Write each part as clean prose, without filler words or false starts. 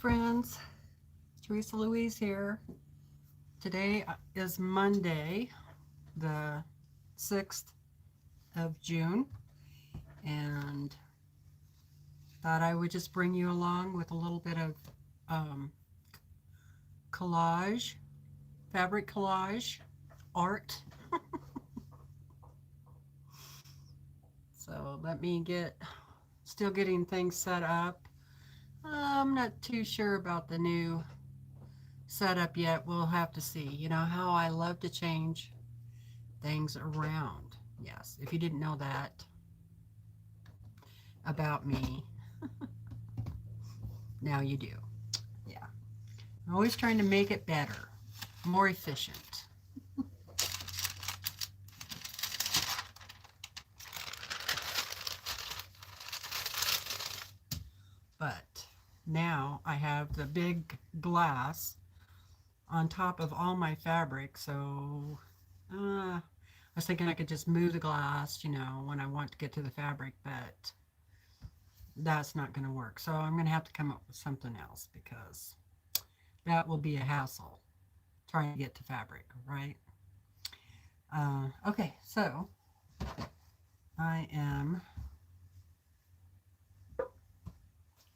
friends, TeresaLouise here. Today is Monday, the 6th of June, and thought I would just bring you along with a little bit of collage, fabric collage, art. So let me still getting things set up. I'm not too sure about the new setup yet. We'll have to see. You know how I love to change things around. Yes, if you didn't know that about me, now you do. Yeah, I'm always trying to make it better, more efficient. But now I have the big glass on top of all my fabric, so I was thinking I could just move the glass, when I want to get to the fabric, but that's not going to work. So I'm going to have to come up with something else because that will be a hassle trying to get to fabric, right? Okay, so I am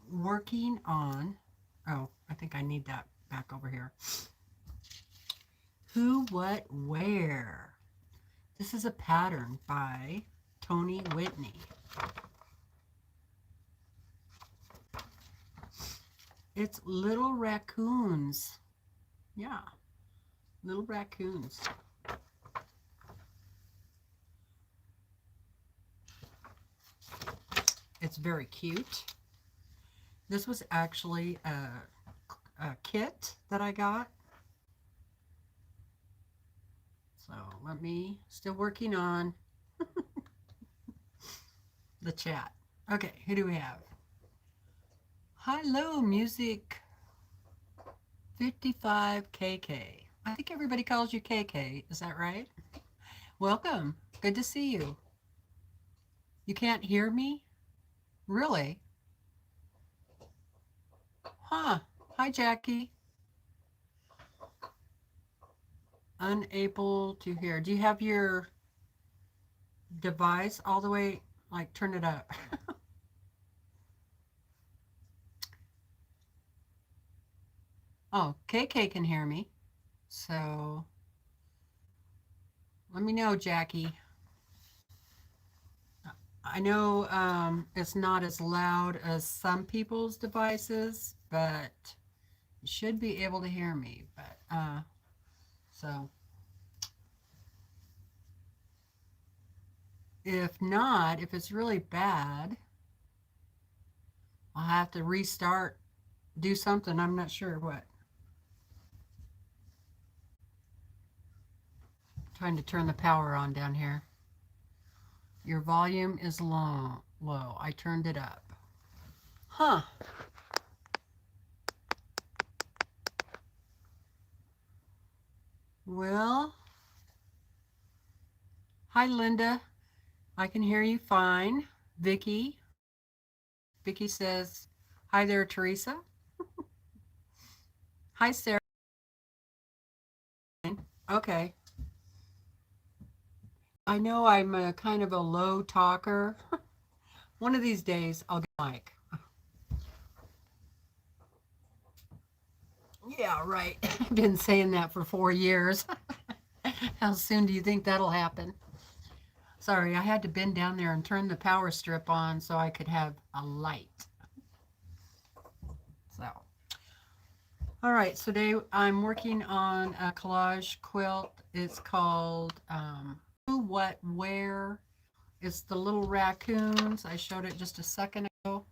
working on, I think I need that back over here. Who, What, Where. This is a pattern by Tony Whitney. It's little raccoons. Yeah, little raccoons. It's very cute. This was actually a kit that I got. So still working on the chat. Okay, who do we have? Hello, Music 55KK. I think everybody calls you KK. Is that right? Welcome. Good to see you. You can't hear me? Really? Huh. Hi, Jackie. Unable to hear. Do you have your device all the way, like, turn it up? Oh, KK can hear me. So let me know, Jackie. I know it's not as loud as some people's devices, but you should be able to hear me. But so if not, if it's really bad, I'll have to restart, do something. I'm not sure what. Trying to turn the power on down here. Your volume is low. I turned it up. Huh. Well, hi, Linda. I can hear you fine. Vicky says, hi there, Teresa. Hi, Sarah. Okay. I know I'm a kind of a low talker. One of these days I'll get a mic. Yeah, right. I've been saying that for 4 years. How soon do you think that'll happen? Sorry, I had to bend down there and turn the power strip on so I could have a light. So, all right, so today I'm working on a collage quilt. It's called Who, What, Where. It's the little raccoons. I showed it just a second ago.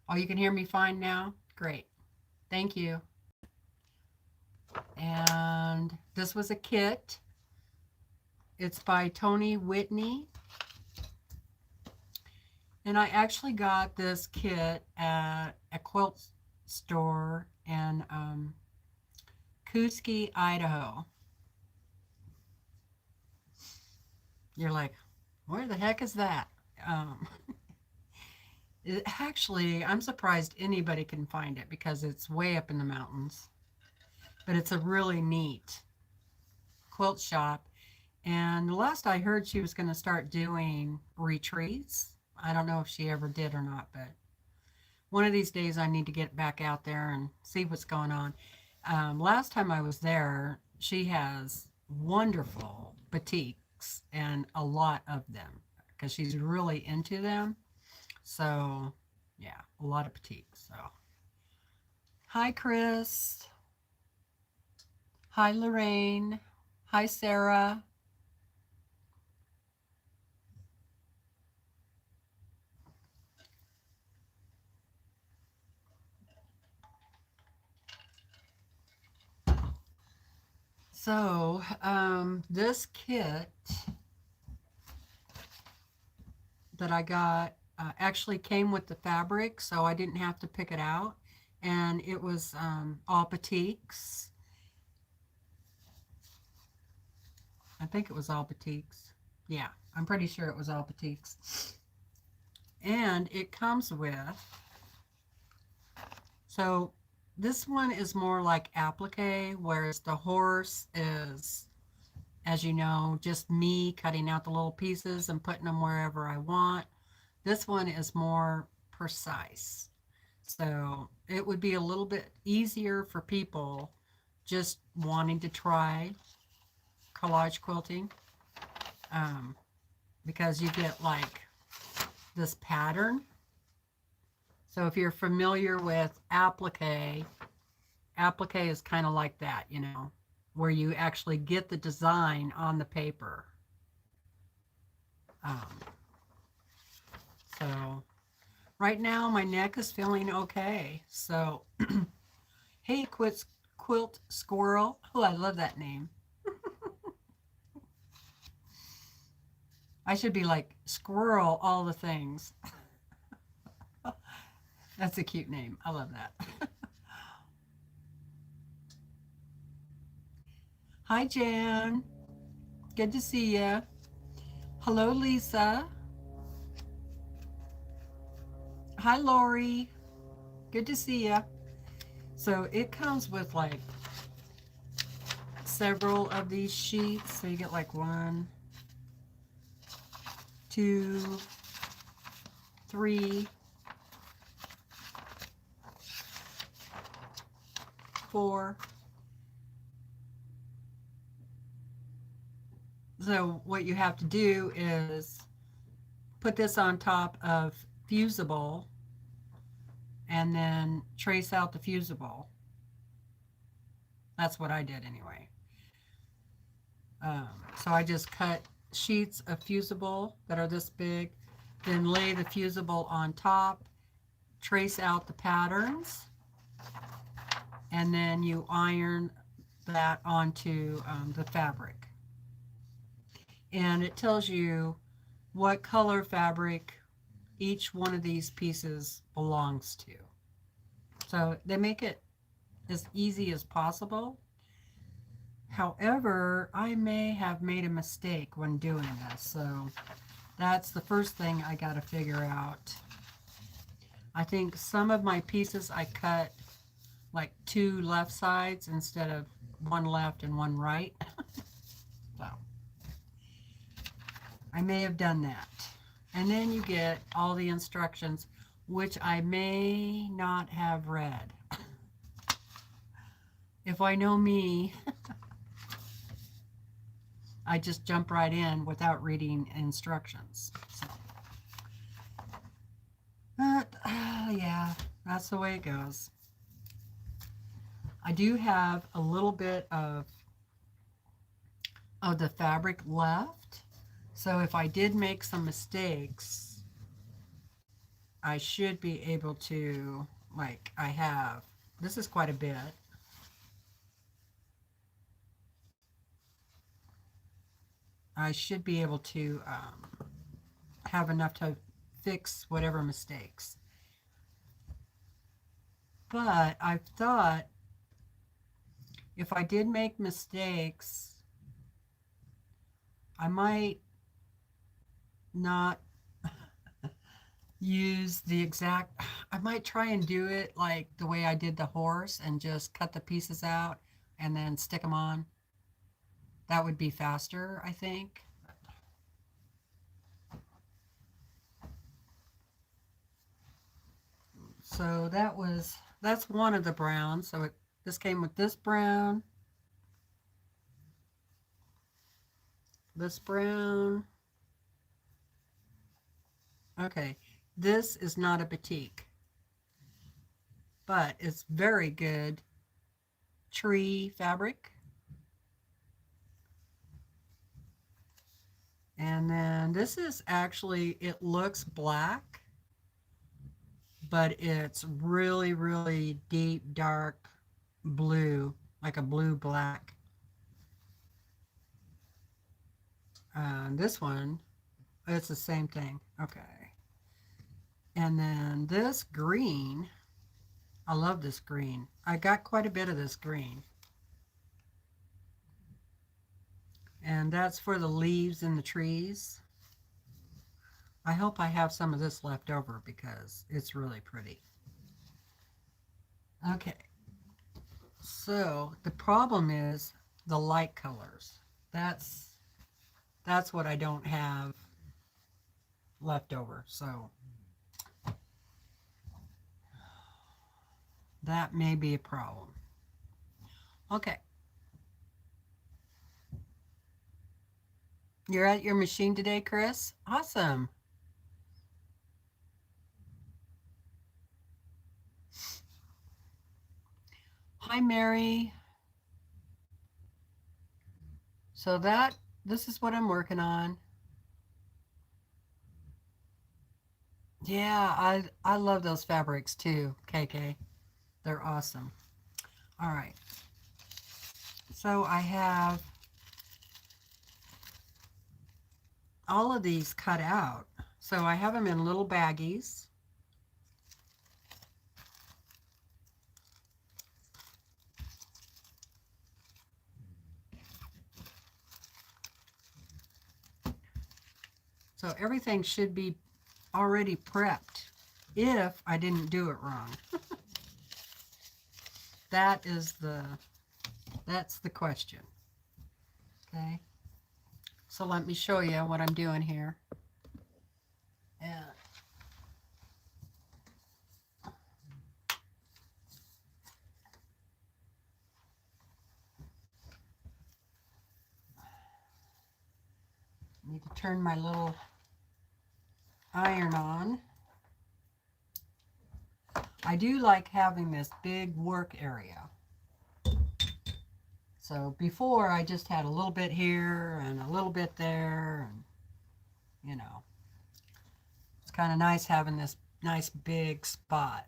Oh, you can hear me fine now? Great. Thank you. And this was a kit. It's by Tony Whitney. And I actually got this kit at a quilt store in Koosky, Idaho. You're like, where the heck is that? Actually, I'm surprised anybody can find it because it's way up in the mountains. But it's a really neat quilt shop. And last I heard, she was going to start doing retreats. I don't know if she ever did or not, but one of these days I need to get back out there and see what's going on. Last time I was there, she has wonderful batiks and a lot of them because she's really into them. So, yeah, a lot of batiks. So, hi, Chris. Hi, Lorraine. Hi, Sarah. So, this kit that I got actually came with the fabric, so I didn't have to pick it out. And it was all batiks. I think it was all batiks. Yeah, I'm pretty sure it was all batiks. And it comes with, so this one is more like applique, whereas the horse is, as you know, just me cutting out the little pieces and putting them wherever I want. This one is more precise. So it would be a little bit easier for people just wanting to try collage quilting, um, because you get like this pattern. So if you're familiar with applique, applique is kind of like that, you know, where you actually get the design on the paper. Um, so right now my neck is feeling okay. So, hey, Quilt Squirrel. Oh, I love that name. I should be like Squirrel all the things. That's a cute name. I love that. Hi, Jan. Good to see you. Hello, Lisa. Hi, Lori. Good to see you. So it comes with like several of these sheets. So you get like 1, 2, 3, 4. So what you have to do is put this on top of fusible and then trace out the fusible. That's what I did anyway. So I just cut sheets of fusible that are this big, then lay the fusible on top, trace out the patterns, and then you iron that onto the fabric. And it tells you what color fabric each one of these pieces belongs to. So they make it as easy as possible. However, I may have made a mistake when doing this, so that's the first thing I got to figure out. I think some of my pieces I cut like 2 left sides instead of 1 left and 1 right. So I may have done that. And then you get all the instructions, which I may not have read. If I know me, I just jump right in without reading instructions. So, but yeah, that's the way it goes. I do have a little bit of the fabric left. So if I did make some mistakes, I should be able to, like I have, this is quite a bit. I should be able to have enough to fix whatever mistakes. But I thought if I did make mistakes, I might not use the exact, I might try and do it like the way I did the horse and just cut the pieces out and then stick them on. That would be faster, I think. So that's one of the browns. So this came with this brown, this brown. Okay, this is not a batik, but it's very good tree fabric. And then this is actually, it looks black, but it's really, really deep, dark blue, like a blue black. This one, it's the same thing. Okay. And then this green, I love this green. I got quite a bit of this green. And that's for the leaves in the trees. I hope I have some of this left over because it's really pretty. Okay. So the problem is the light colors. That's what I don't have left over. So that may be a problem. Okay. You're at your machine today, Chris? Awesome. Hi, Mary. So this is what I'm working on. Yeah, I love those fabrics too, KK. They're awesome. All right. So I have all of these cut out. So I have them in little baggies. So everything should be already prepped if I didn't do it wrong. That's the question. Okay. So let me show you what I'm doing here. And need to turn my little iron on. I do like having this big work area. So before I just had a little bit here and a little bit there, and you know, it's kind of nice having this nice big spot.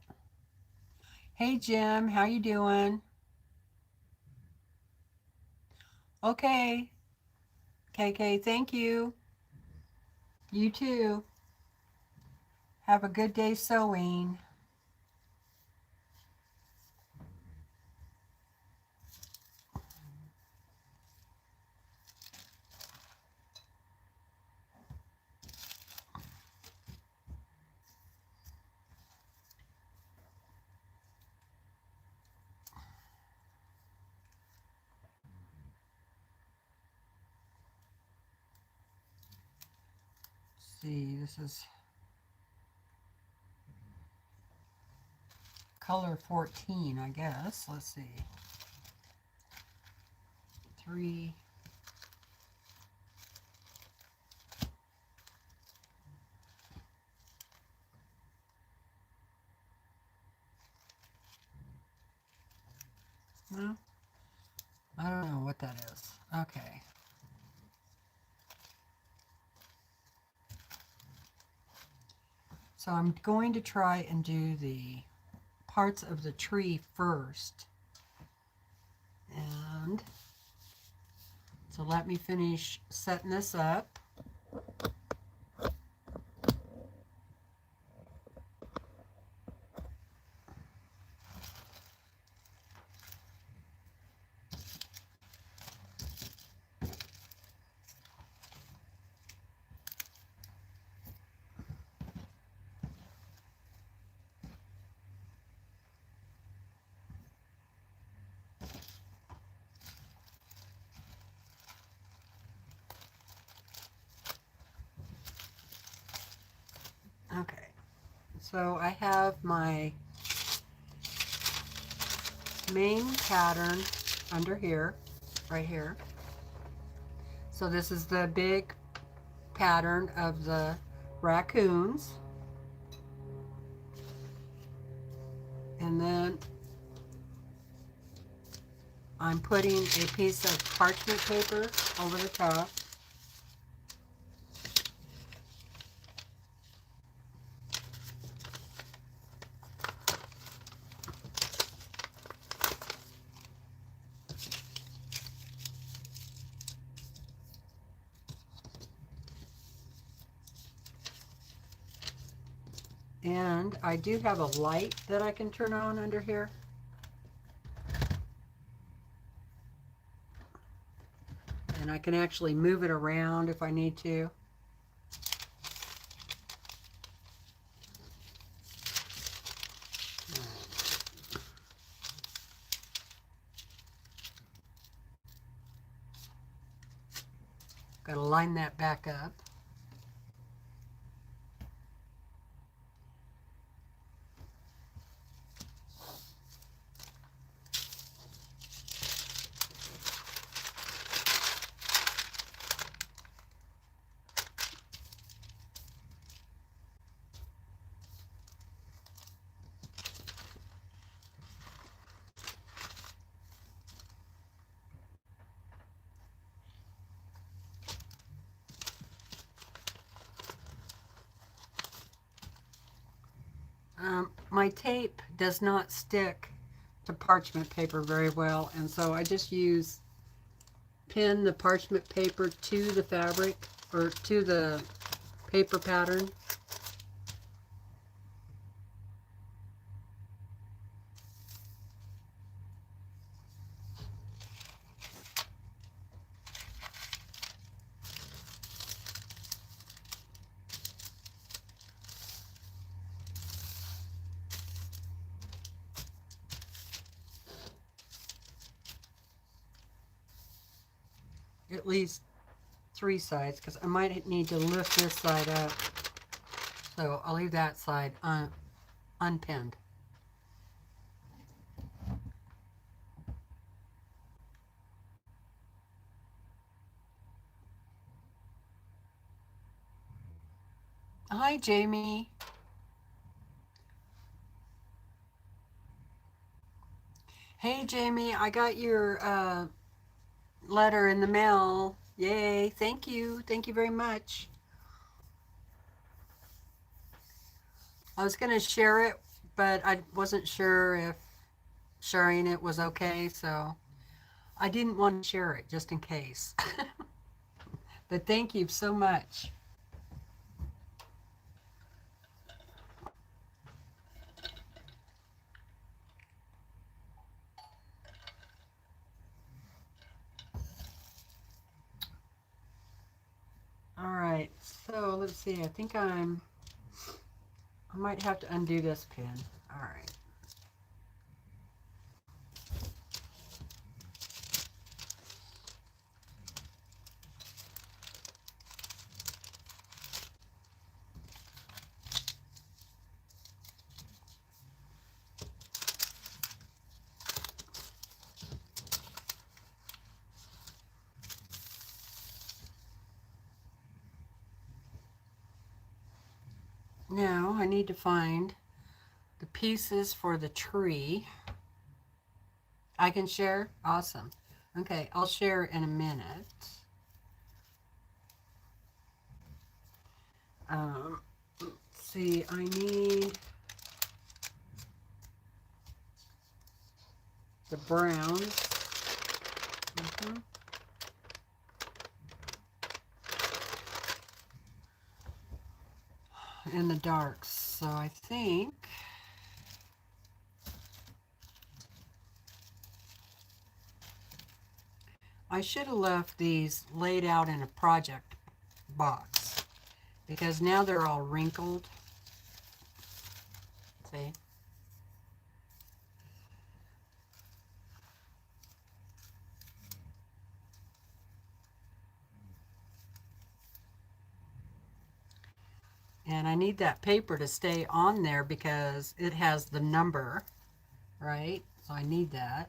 Hey Jim, how you doing? Okay. KK, thank you. You too. Have a good day sewing. See, this is color 14, I guess. Let's see. 3. No, I don't know what that is. Okay. So I'm going to try and do the parts of the tree first. And so let me finish setting this up. So I have my main pattern under here, right here. So this is the big pattern of the raccoons. And then I'm putting a piece of parchment paper over the top. And I do have a light that I can turn on under here. And I can actually move it around if I need to. Got to line that back up. My tape does not stick to parchment paper very well, and so I just pin the parchment paper to the fabric or to the paper pattern. At least 3 sides, because I might need to lift this side up. So I'll leave that side unpinned. Hi, Jamie. Hey, Jamie, I got your letter in the mail. Yay, thank you. Thank you very much. I was going to share it, but I wasn't sure if sharing it was okay, so I didn't want to share it just in case. But thank you so much. All right, so let's see. I think I might have to undo this pin. All right. Now I need to find the pieces for the tree. I can share? Awesome. Okay, I'll share in a minute. Let's see, I need the browns. And the darks. So I think I should have left these laid out in a project box because now they're all wrinkled. See? And I need that paper to stay on there because it has the number, right? So I need that.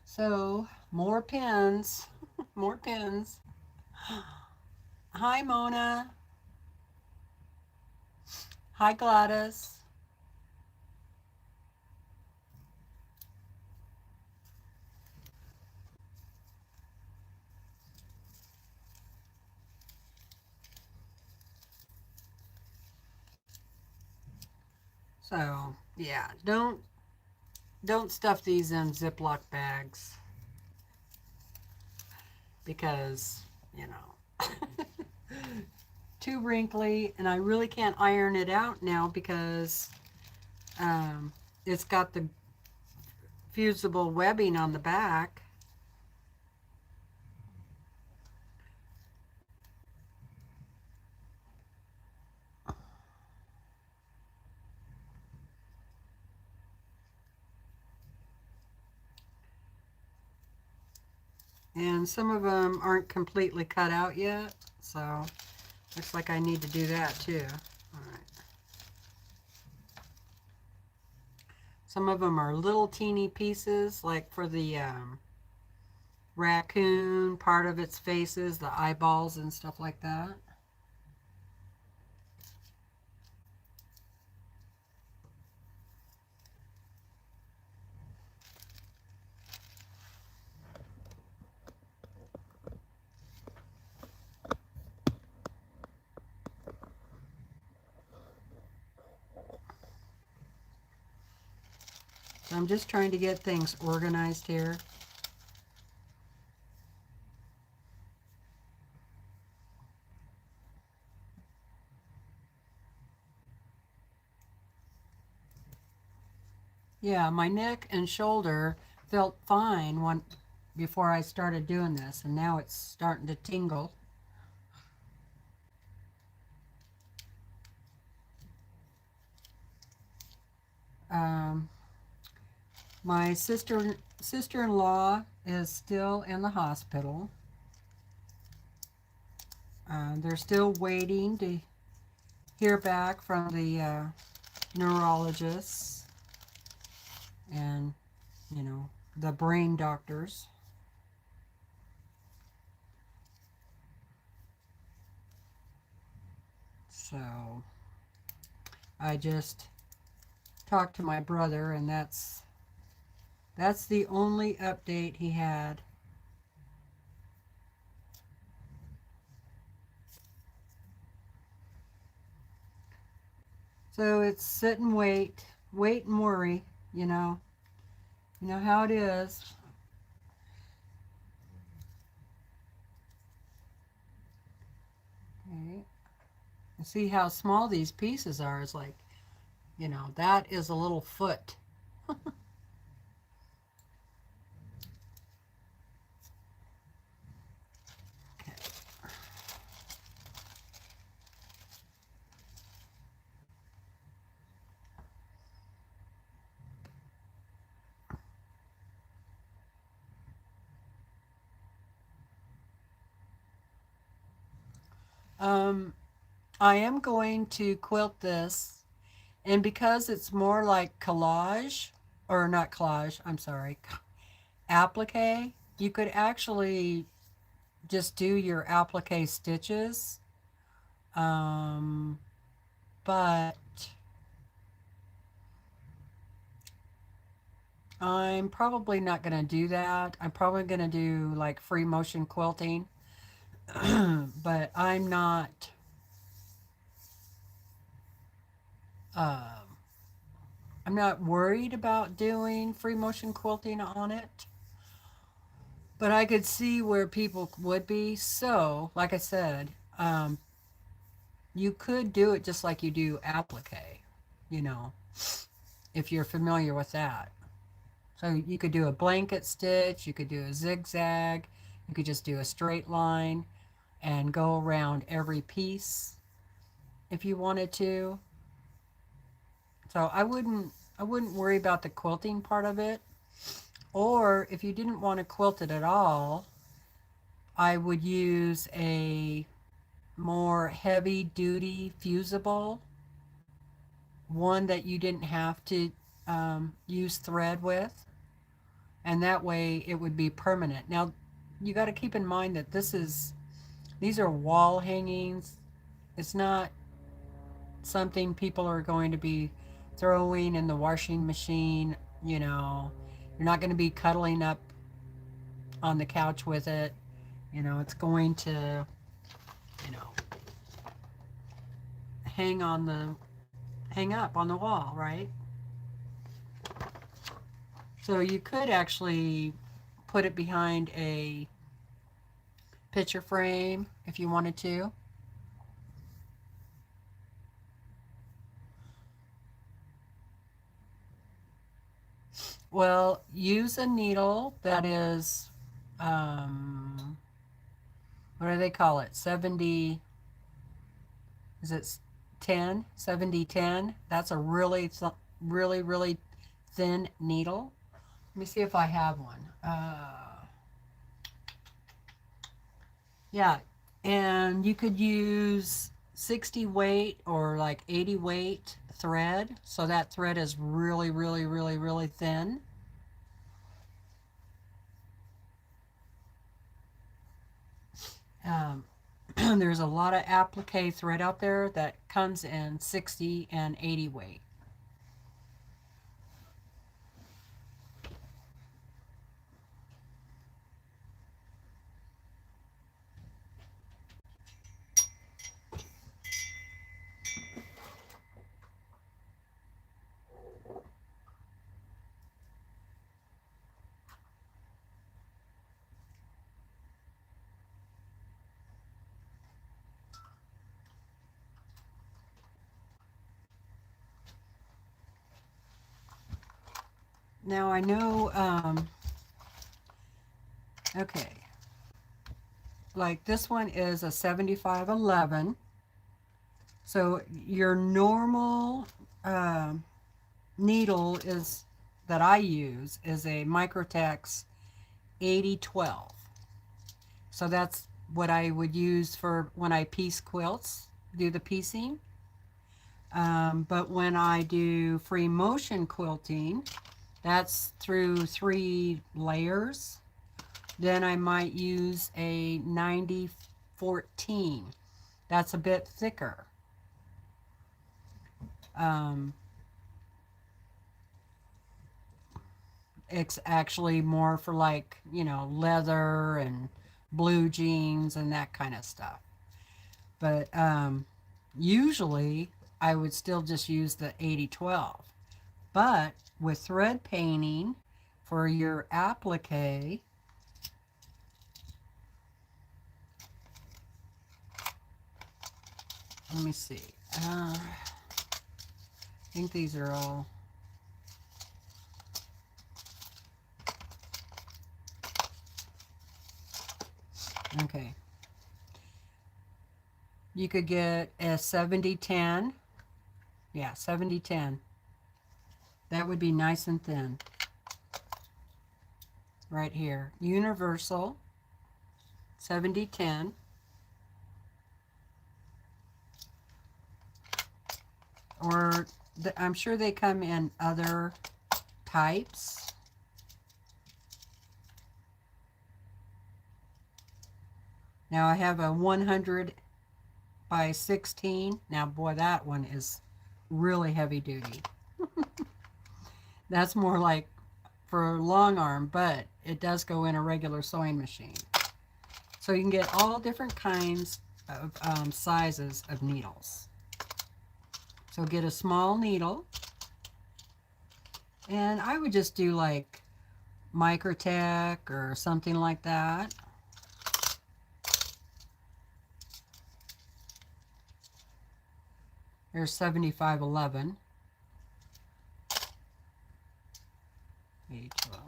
So more pins, more pins. Hi, Mona. Hi, Gladys. So yeah, don't stuff these in Ziploc bags because, you know, too wrinkly, and I really can't iron it out now because um, it's got the fusible webbing on the back. And some of them aren't completely cut out yet, so looks like I need to do that too. All right. Some of them are little teeny pieces, like for the raccoon, part of its faces, the eyeballs and stuff like that. So I'm just trying to get things organized here. Yeah, my neck and shoulder felt fine before I started doing this, and now it's starting to tingle. Um, my sister-in-law is still in the hospital. They're still waiting to hear back from the neurologists and, you know, the brain doctors. So I just talked to my brother, and that's the only update he had. So it's sit and wait and worry, you know. You know how it is. Okay. And see how small these pieces are. It's like, you know, that is a little foot. Okay. Um, I am going to quilt this, and because it's more like collage, or not collage, I'm sorry, applique, you could actually just do your applique stitches. Um, but I'm probably not going to do that. I'm probably going to do like free motion quilting, but um, I'm not worried about doing free motion quilting on it. But I could see where people would be. So, like I said, you could do it just like you do applique, you know, if you're familiar with that. So you could do a blanket stitch, you could do a zigzag, you could just do a straight line and go around every piece if you wanted to. So I wouldn't worry about the quilting part of it. Or if you didn't want to quilt it at all, I would use a more heavy duty fusible, one that you didn't have to use thread with, and that way it would be permanent. Now you got to keep in mind that these are wall hangings. It's not something people are going to be throwing in the washing machine. You know, you're not going to be cuddling up on the couch with it. You know, it's going to, you know, hang up on the wall, right? So you could actually put it behind a picture frame if you wanted to. Well, use a needle that is, what do they call it? 70, is it 10? 70-10? That's a really thin needle. Let me see if I have one. Yeah, and you could use 60 weight or like 80 weight thread. So that thread is really thin. Um, there's a lot of applique thread out there that comes in 60 and 80 weight. Now I know, okay, like this one is a 7511. So your normal needle is that I use is a Microtex 8012. So that's what I would use for when I piece quilts, do the piecing. But when I do free motion quilting, that's through 3 layers. Then I might use a 9014. That's a bit thicker. It's actually more for like, you know, leather and blue jeans and that kind of stuff. But usually I would still just use the 8012. But with thread painting for your applique, let me see. I think these are all. Okay. You could get a 70-10. Yeah, 70-10. That would be nice and thin. Right here. Universal 70-10. Or I'm sure they come in other types. Now I have a 100 by 16. Now boy, that one is really heavy duty. That's more like for Longarm, but it does go in a regular sewing machine. So you can get all different kinds of sizes of needles. So get a small needle, and I would just do like Microtech or something like that. There's 7511. 812.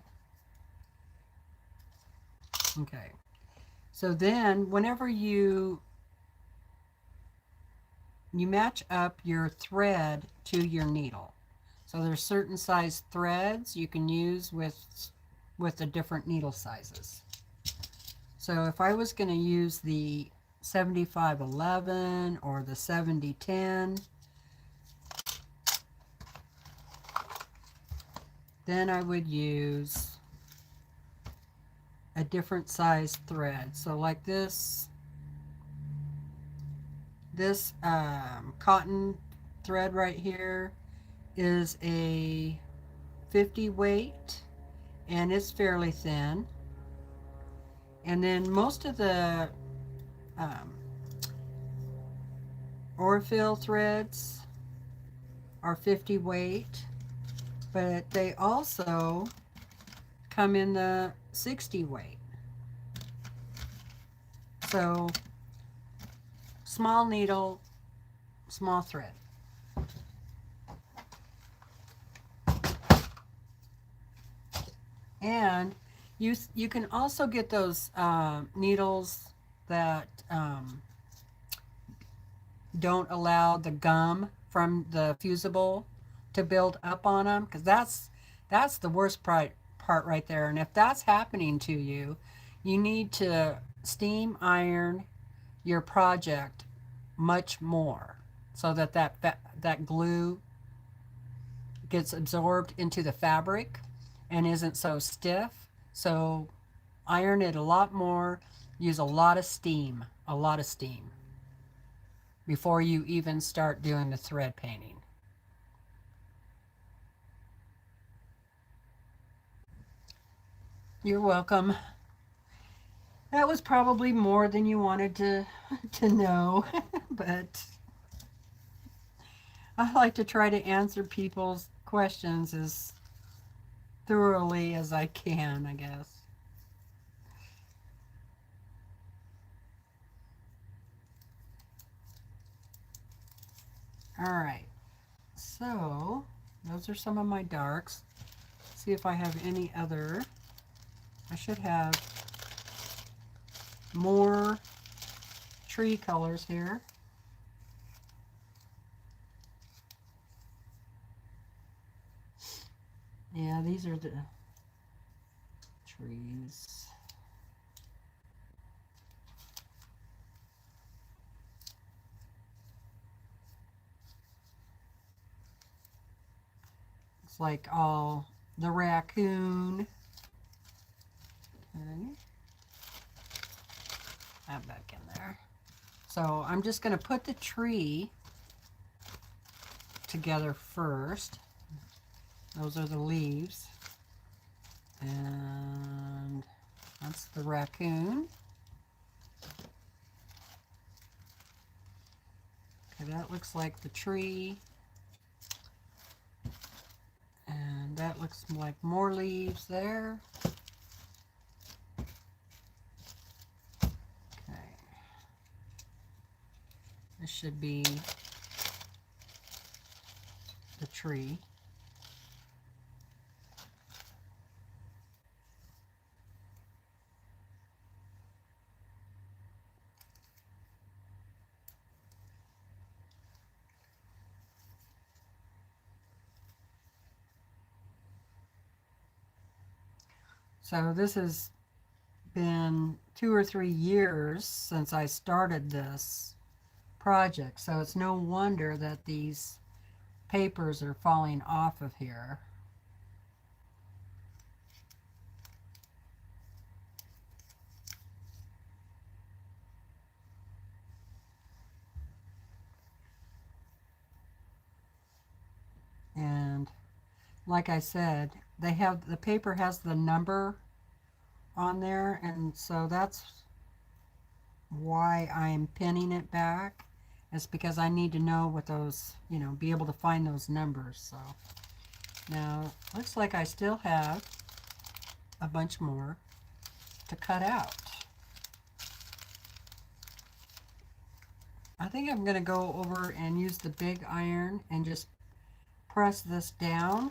Okay. So then whenever you match up your thread to your needle. So there's certain size threads you can use with with the different needle sizes. So if I was going to use the 7511 or the 7010, then I would use a different size thread. So like this cotton thread right here is a 50 weight, and it's fairly thin. And then most of the Orfil threads are 50 weight, but they also come in the 60 weight. So small needle, small thread. And you can also get those needles that don't allow the gum from the fusible to build up on them, because that's the worst part right there. And if that's happening to you, you need to steam iron your project much more so that that glue gets absorbed into the fabric and isn't so stiff. So iron it a lot more, use a lot of steam before you even start doing the thread painting. You're welcome. That was probably more than you wanted to know, but I like to try to answer people's questions as thoroughly as I can, I guess. All right, so those are some of my darks. Let's see if I have any other. I should have more tree colors here. Yeah, these are the trees. It's like all the raccoon. Okay. That back in there. So I'm just going to put the tree together first. Those are the leaves. And that's the raccoon. Okay, that looks like the tree. And that looks like more leaves there. Okay. This should be the tree. So this has been 2 or 3 years since I started this project, so it's no wonder that these papers are falling off of here. And like I said, the paper has the number on there, and so that's why I'm pinning it back. It's because I need to know what those, be able to find those numbers. So now looks like I still have a bunch more to cut out. I think I'm going to go over and use the big iron and just press this down.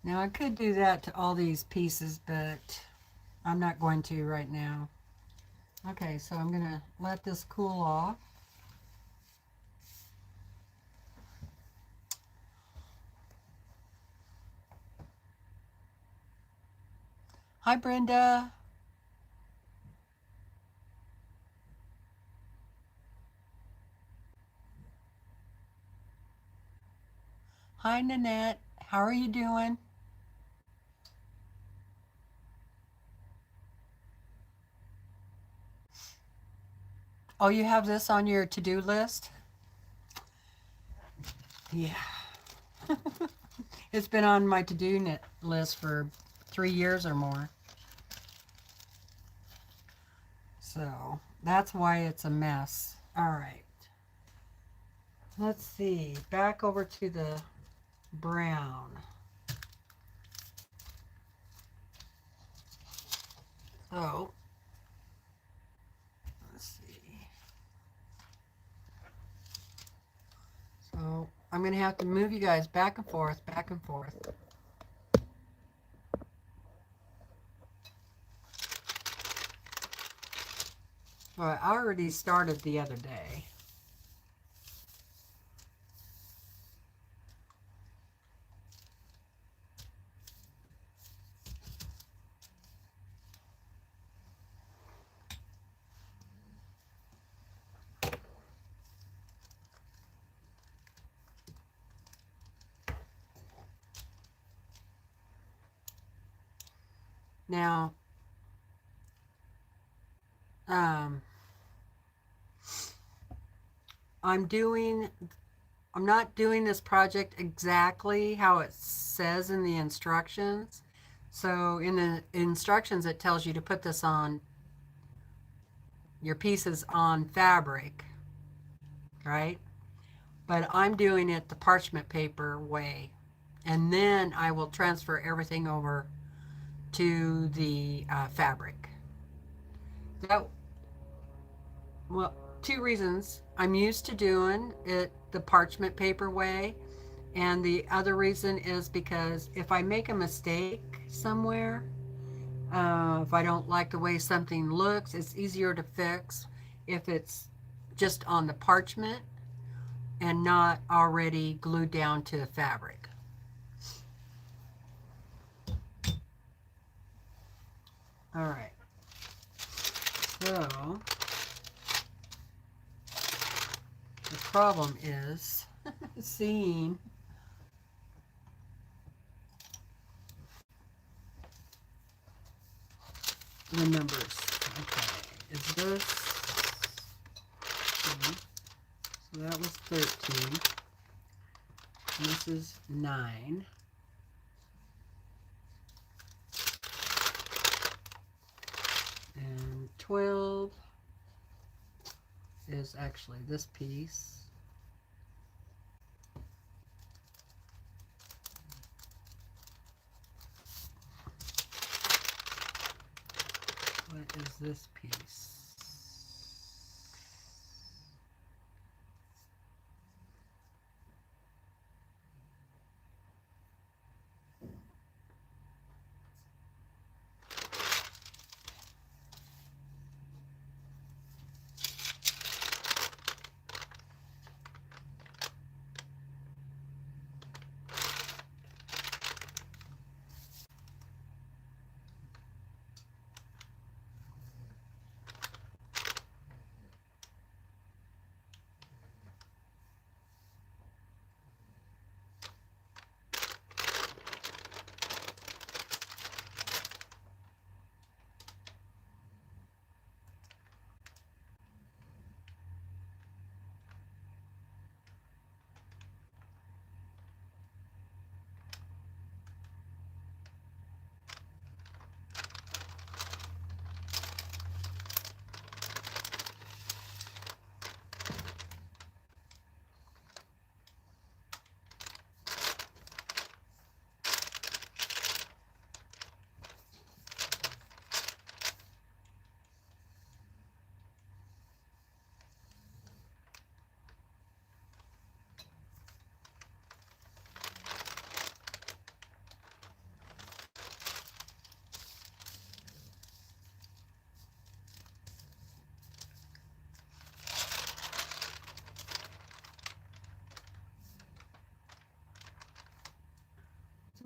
Now I could do that to all these pieces, but I'm not going to right now. Okay, so I'm gonna let this cool off. Hi, Brenda. Hi, Nanette. How are you doing? Oh, you have this on your to-do list? Yeah. It's been on my to-do list for 3 years or more. So that's why it's a mess. All right. Let's see. Back over to the brown. So let's see. So I'm going to have to move you guys back and forth, back and forth. Well, I already started the other day. Now, I'm not doing this project exactly how it says in the instructions. So in the instructions, it tells you to put this on your pieces on fabric, right? But I'm doing it the parchment paper way. And then I will transfer everything over to the fabric. That, well, two reasons. I'm used to doing it the parchment paper way. And the other reason is because if I make a mistake somewhere, if I don't like the way something looks, it's easier to fix if it's just on the parchment and not already glued down to the fabric. All right. So the problem is seeing the numbers. Okay, is this, okay. So that was 13. And this is 9. And 12 is actually this piece. What is this piece?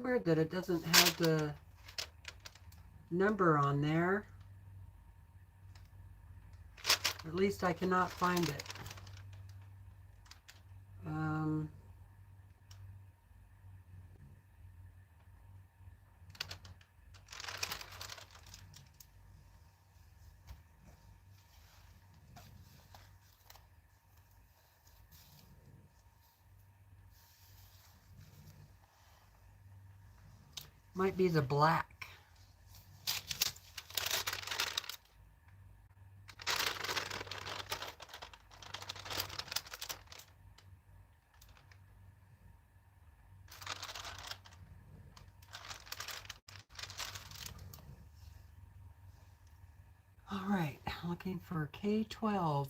weird that it doesn't have the number on there. At least I cannot find it. Might be the black. All right, looking for K12.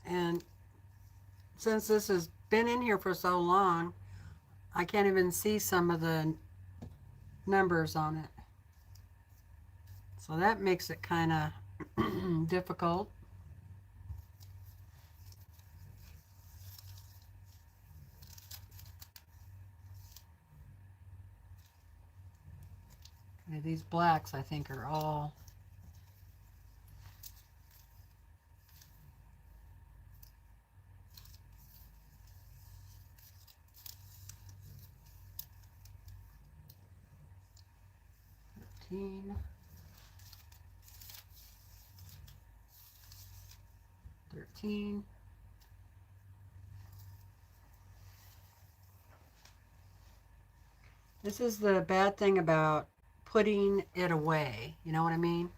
And since this has been in here for so long, I can't even see some of the numbers on it. So that makes it kind of difficult. Okay, these blacks I think are all $13. This is the bad thing about putting it away. You know what I mean?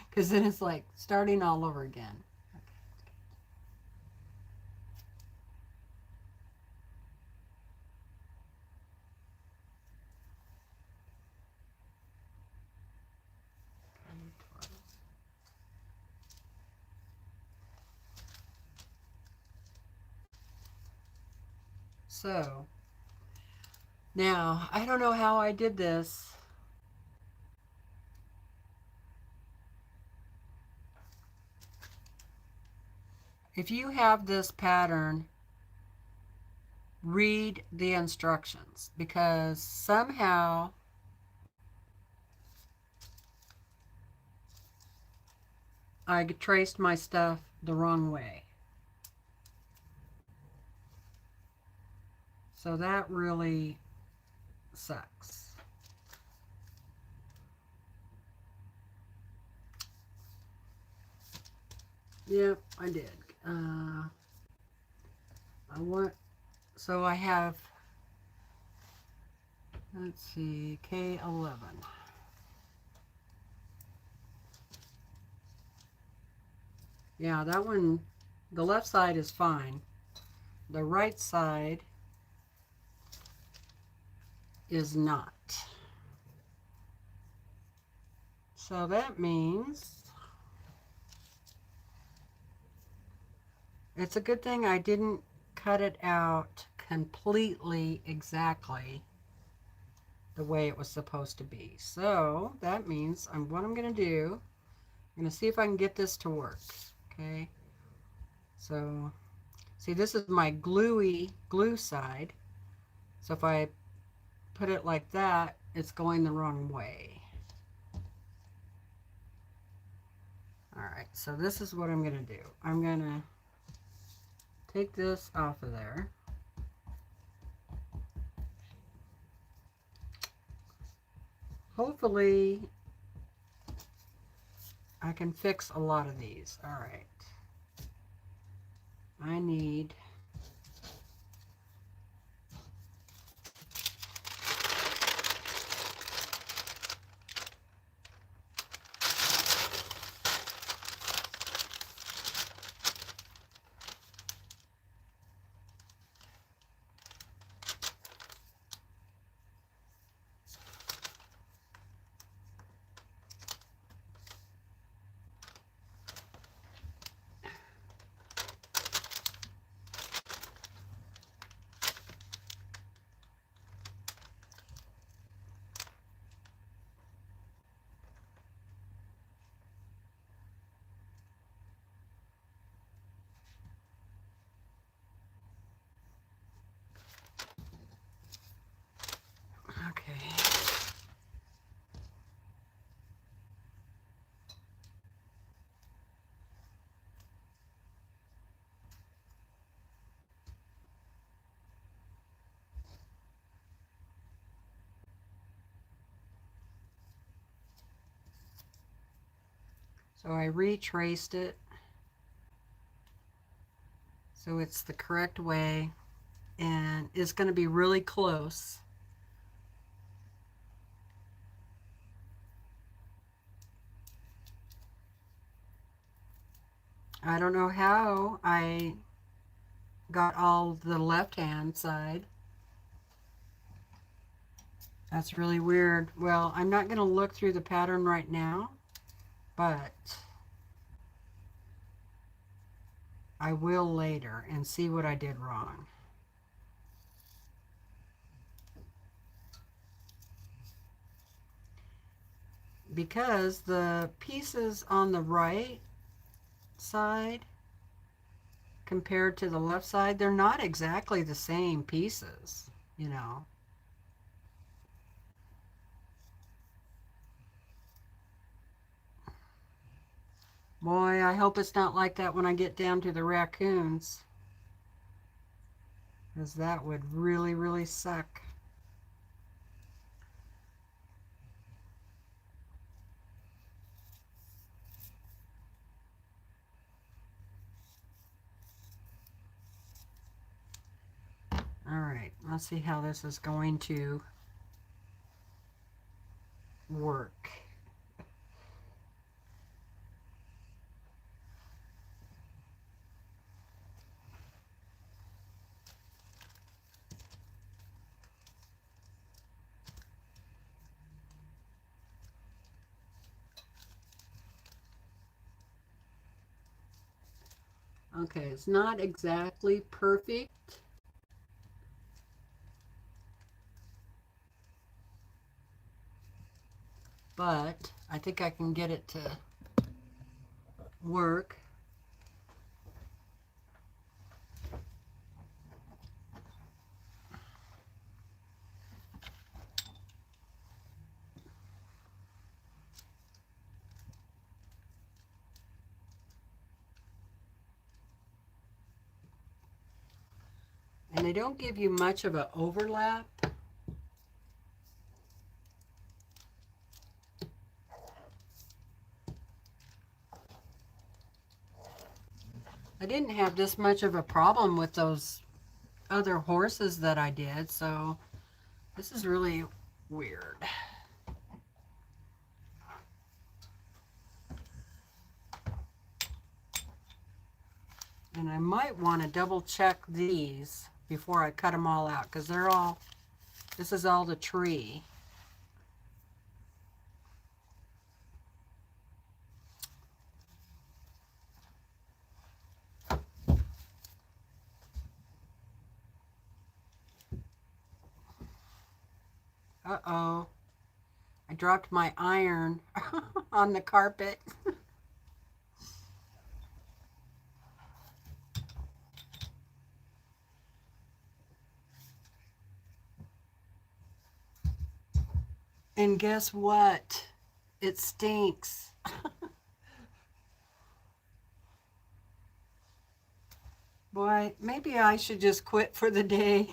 Because then it's like starting all over again. So now I don't know how I did this. If you have this pattern, read the instructions, because somehow I traced my stuff the wrong way. So that really sucks. Yep, I did. So I have, let's see, K11. Yeah, that one, the left side is fine. The right side is not. So that means it's a good thing I didn't cut it out completely exactly the way it was supposed to be. So that means what I'm going to do, I'm going to see if I can get this to work. Okay. So see, this is my glue side. So if I put it like that, it's going the wrong way. All right, so this is what I'm going to do. I'm going to take this off of there. Hopefully I can fix a lot of these. All right. I need So I retraced it so it's the correct way, and it's going to be really close. I don't know how I got all the left hand side. That's really weird. Well, I'm not going to look through the pattern right now, but I will later and see what I did wrong. Because the pieces on the right side compared to the left side, they're not exactly the same pieces, you know. Boy, I hope it's not like that when I get down to the raccoons, because that would really, really suck. All right, let's see how this is going to work. Okay, it's not exactly perfect, but I think I can get it to work. And they don't give you much of an overlap. I didn't have this much of a problem with those other horses that I did, so this is really weird. And I might want to double check these before I cut them all out, because they're all, this is all the tree. Uh-oh. I dropped my iron on the carpet. And guess what? It stinks. Boy, maybe I should just quit for the day.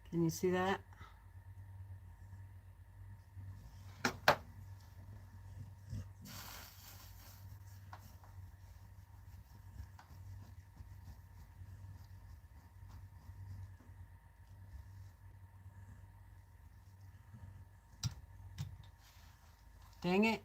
Can you see that? Dang it.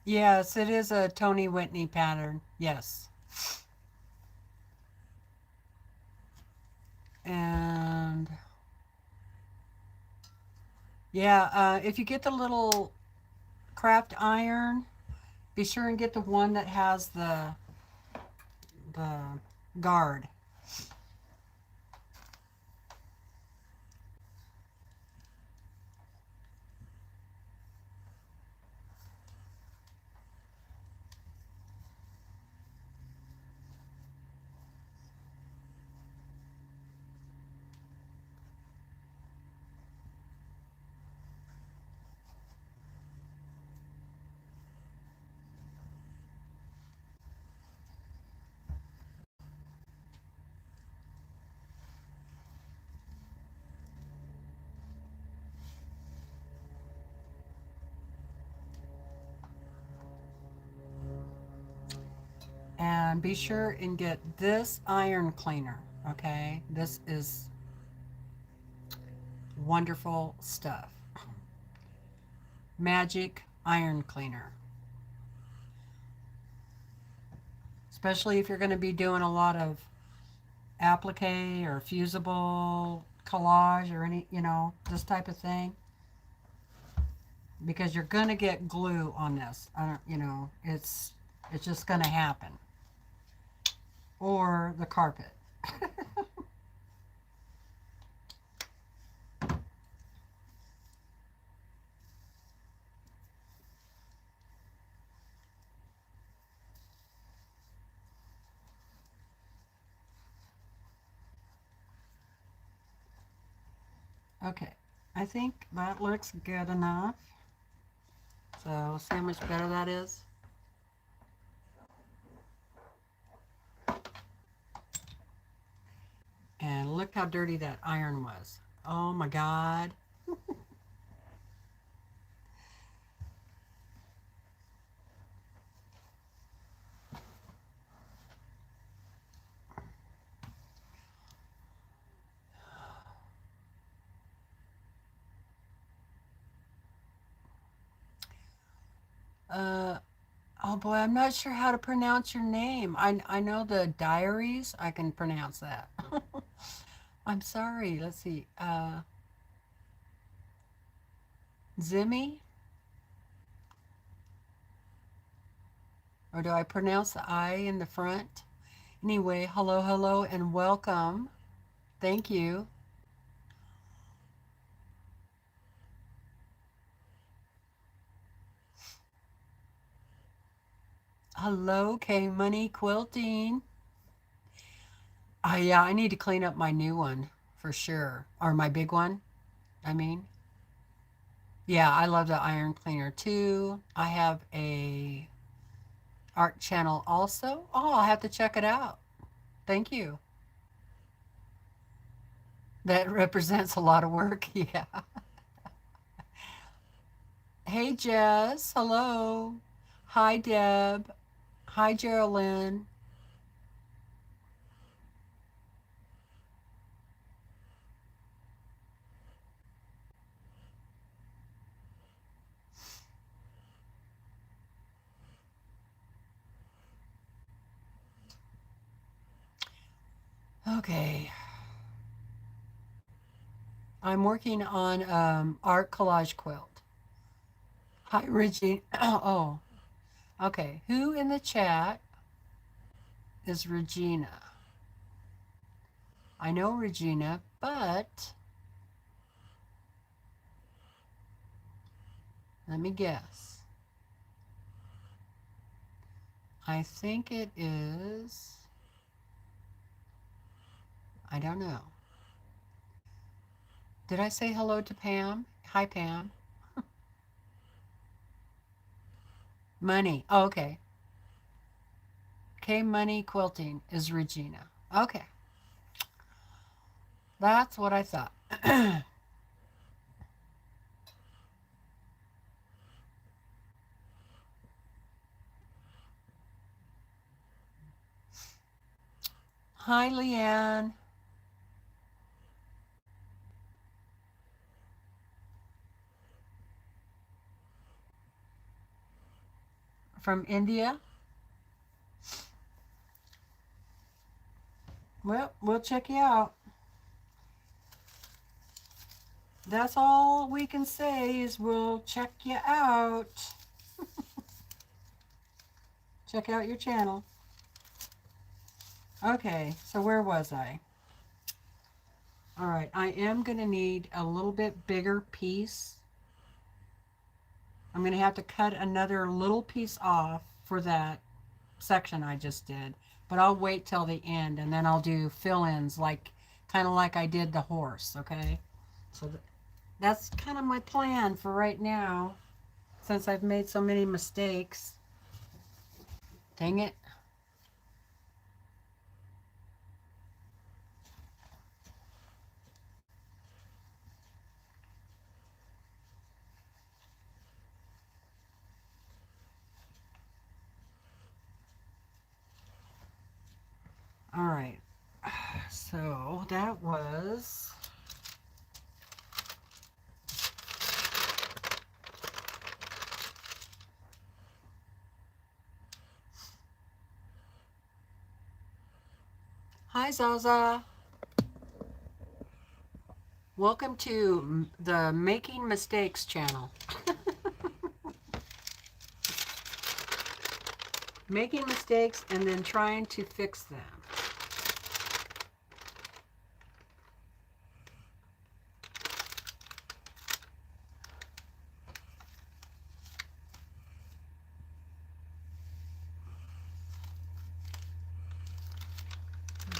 Yes, it is a Tony Whitney pattern. Yes. And yeah, if you get the little craft iron, be sure and get the one that has the guard. And be sure and get this iron cleaner, okay? This is wonderful stuff. Magic iron cleaner. Especially if you're going to be doing a lot of applique or fusible collage or any, this type of thing. Because you're going to get glue on this. I don't, it's just going to happen. Or the carpet. Okay, I think that looks good enough. So see how much better that is? And look how dirty that iron was. Oh my God. Oh boy, I'm not sure how to pronounce your name. I know the diaries. I can pronounce that. I'm sorry. Let's see. Zimmy? Or do I pronounce the I in the front? Anyway, hello, hello, and welcome. Thank you. Hello, K Money Quilting. Yeah, I need to clean up my new one for sure. Or my big one, I mean. Yeah, I love the iron cleaner too. I have a art channel also. Oh, I'll have to check it out. Thank you. That represents a lot of work. Yeah. Hey, Jess. Hello. Hi, Deb. Hi, Geraldine. Okay. I'm working on art collage quilt. Hi, Regina. Oh, okay. Who in the chat is Regina? I know Regina, but let me guess. I think it is, I don't know. Did I say hello to Pam? Hi, Pam. Money. Oh, okay. K Money Quilting is Regina. Okay. That's what I thought. Hi, Leanne. From India. Well, we'll check you out. That's all we can say is we'll check you out. Check out your channel. Okay, so where was I? All right, I am going to need a little bit bigger piece. I'm going to have to cut another little piece off for that section I just did. But I'll wait till the end and then I'll do fill-ins like kind of like I did the horse, okay? So that's kind of my plan for right now since I've made so many mistakes. Dang it. All right, so that was Hi Zaza. Welcome to the Making Mistakes channel. Making mistakes and then trying to fix them.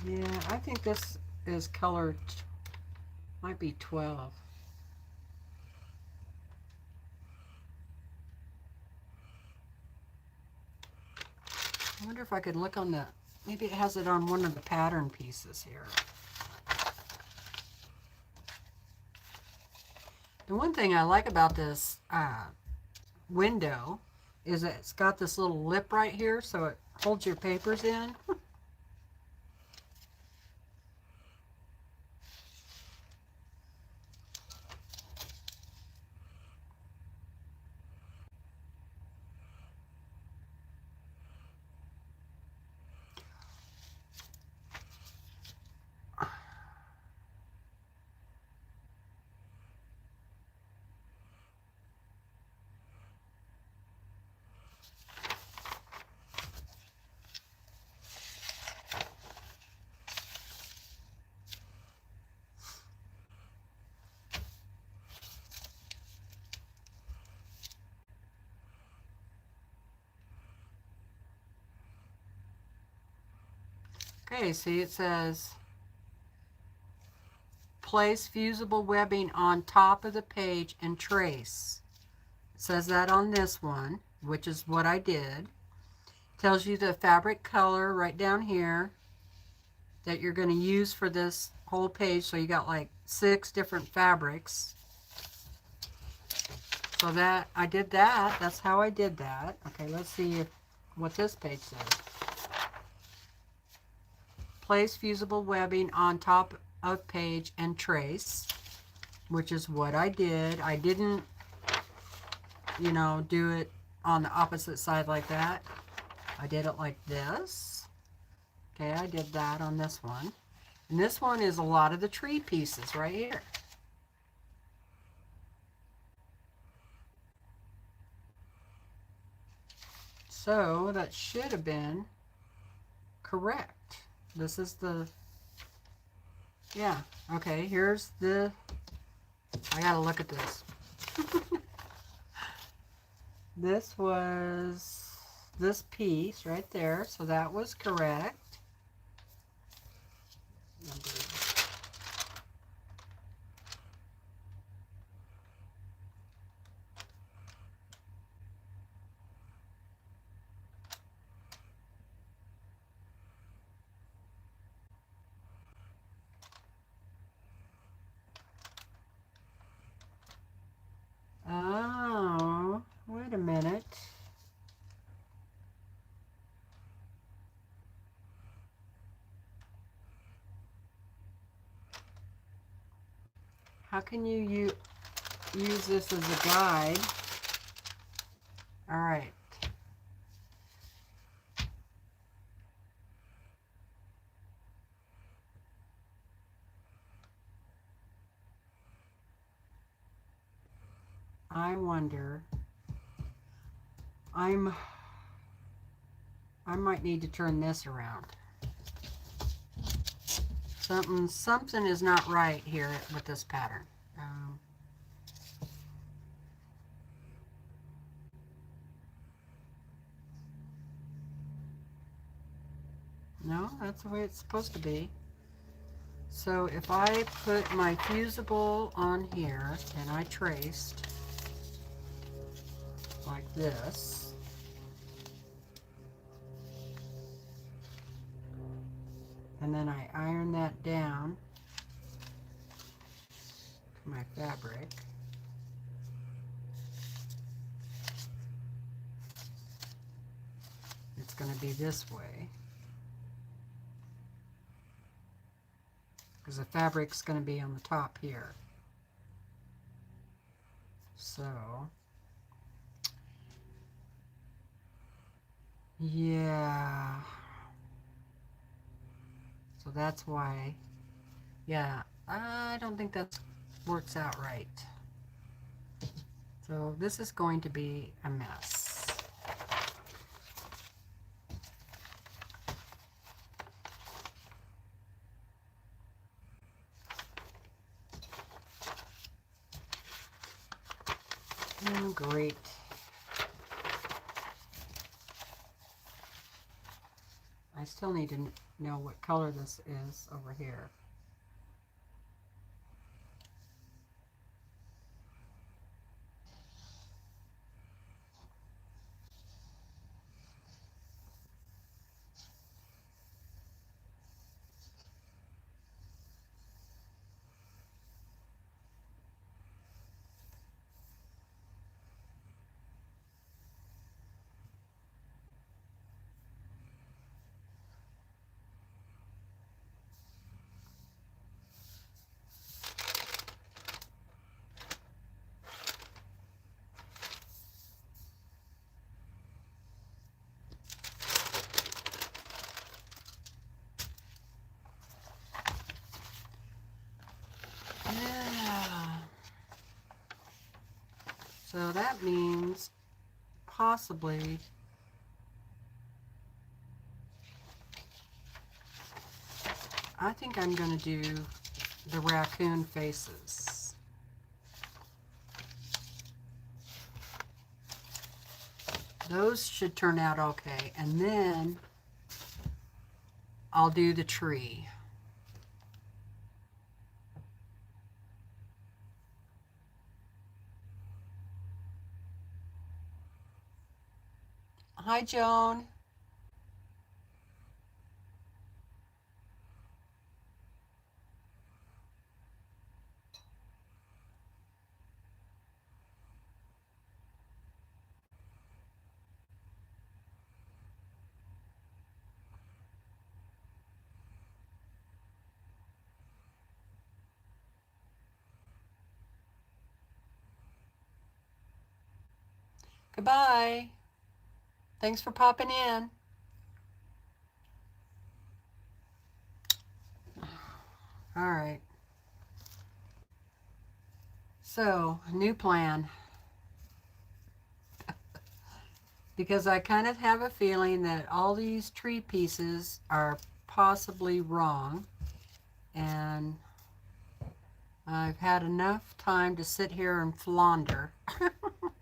Yeah, I think this is colored, might be 12. I wonder if I could look on the, maybe it has it on one of the pattern pieces here. The one thing I like about this window is that it's got this little lip right here so it holds your papers in. Okay, see it says place fusible webbing on top of the page and trace. It says that on this one, which is what I did. Tells you the fabric color right down here that you're going to use for this whole page. So you got like 6 different fabrics. So that I did that. That's how I did that. Okay, let's see what this page says. Place fusible webbing on top of page and trace, which is what I did. I didn't, you know, do it on the opposite side like that. I did it like this. Okay, I did that on this one. And this one is a lot of the tree pieces right here. So that should have been correct. This is the, yeah, okay, here's the, I gotta look at this. This was this piece right there, so that was correct. Oh, wait a minute. How can you use this as a guide? All right. I wonder, I might need to turn this around. Something is not right here with this pattern. No, that's the way it's supposed to be. So if I put my fusible on here and I traced like this, and then I iron that down to my fabric, it's going to be this way. because the fabric's going to be on the top here. So, yeah. So that's why, yeah, I don't think that works out right. So this is going to be a mess. Oh, great. I still need to know what color this is over here. Yeah. So that means possibly I think I'm going to do the raccoon faces. Those should turn out okay. And then I'll do the tree. Hi, Joan. Goodbye. Thanks for popping in. All right. So, new plan. Because I kind of have a feeling that all these tree pieces are possibly wrong. And I've had enough time to sit here and flounder.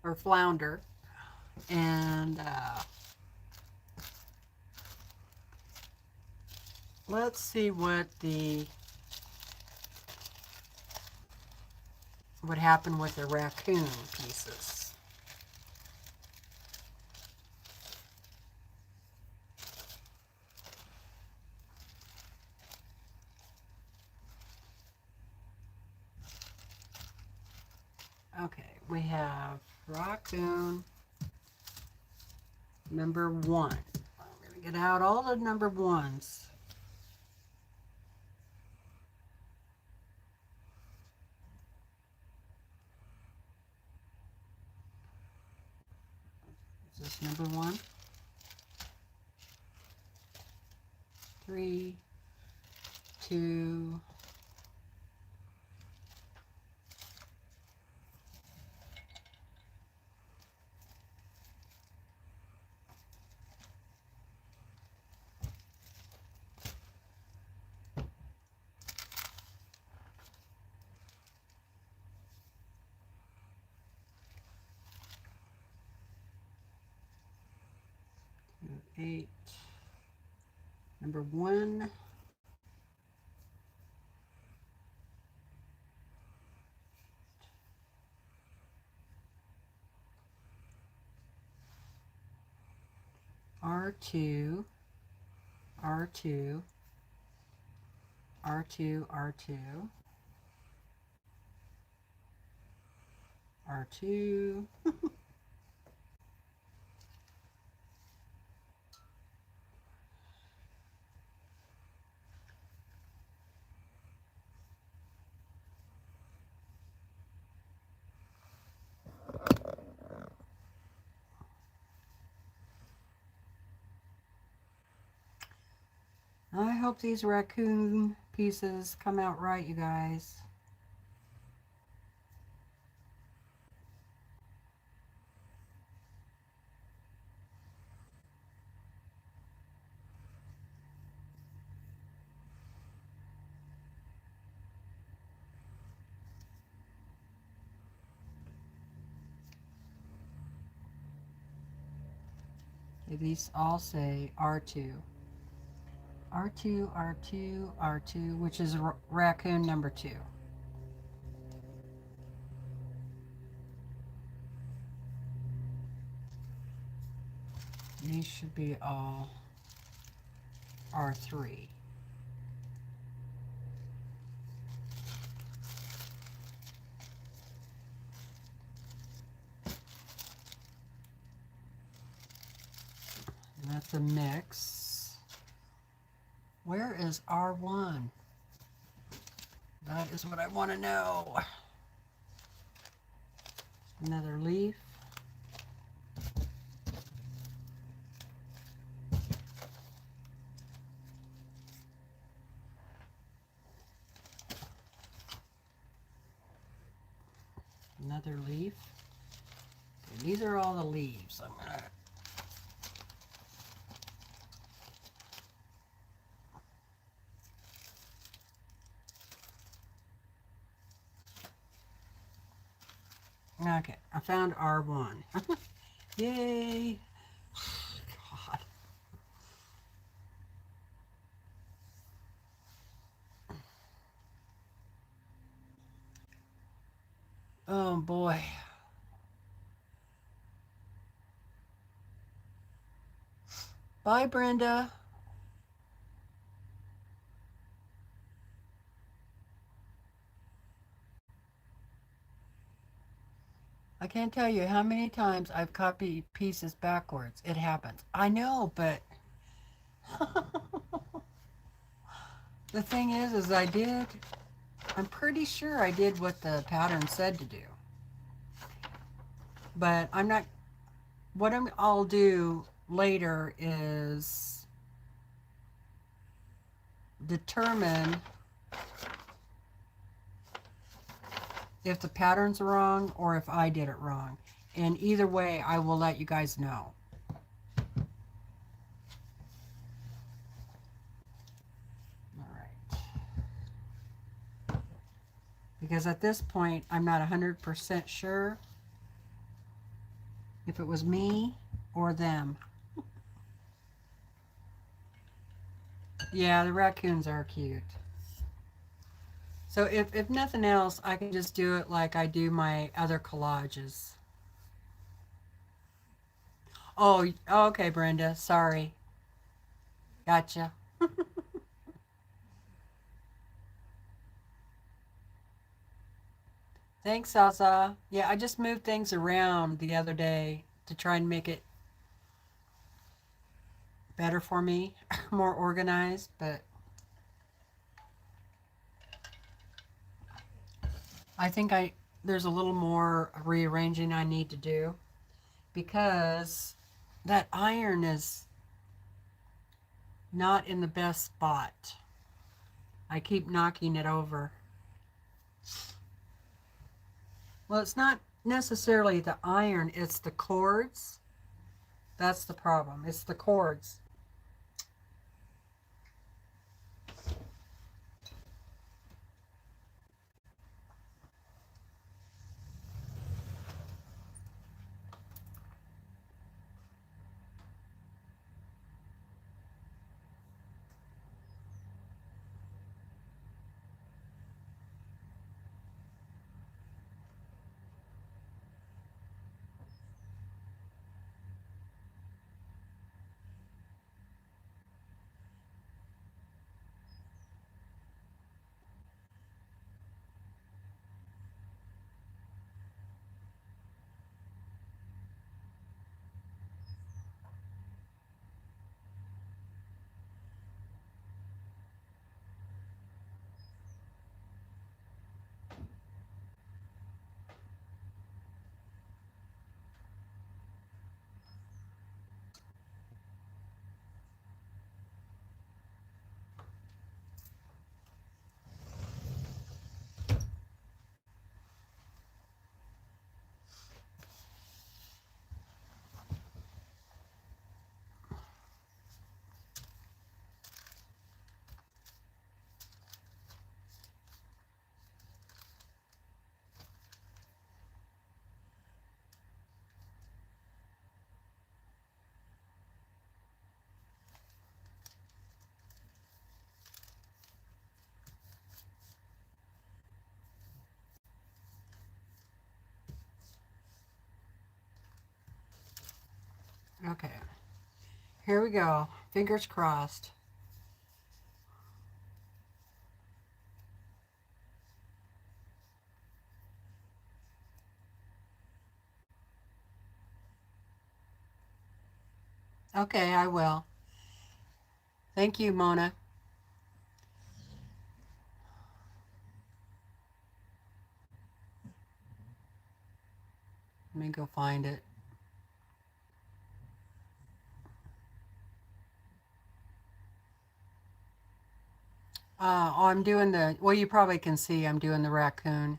Or flounder. And let's see what happened with the raccoon pieces. Okay, we have raccoon number 1. I'm going to get out all the number 1s. Is this number 1? 3, 2, 8, number 1, R2, R2, R2, R2, R2, hope these raccoon pieces come out right, you guys. These all say R2. R2, R2, R2, which is raccoon number 2. These should be all R3. And that's a mix. Where is R1? That is what I want to know. Another leaf. Another leaf. Okay, these are all the leaves. I'm gonna Okay, I found R1. Yay! God. Oh boy. Bye, Brenda. I can't tell you how many times I've copied pieces backwards. It happens. I know, but the thing is I'm pretty sure I did what the pattern said to do. But I'm not, what I'll do later is determine if the pattern's wrong or if I did it wrong. And either way, I will let you guys know. All right. Because at this point, I'm not 100% sure if it was me or them. Yeah, the raccoons are cute. So if nothing else, I can just do it like I do my other collages. Oh, okay, Brenda. Sorry. Gotcha. Thanks, Salsa. Yeah, I just moved things around the other day to try and make it better for me, more organized, but I think there's a little more rearranging I need to do because that iron is not in the best spot. I keep knocking it over. Well, it's not necessarily the iron, it's the cords. That's the problem. It's the cords. Okay, here we go. Fingers crossed. Okay, I will. Thank you, Mona. Let me go find it. Oh, I'm doing the, well, you probably can see I'm doing the raccoon.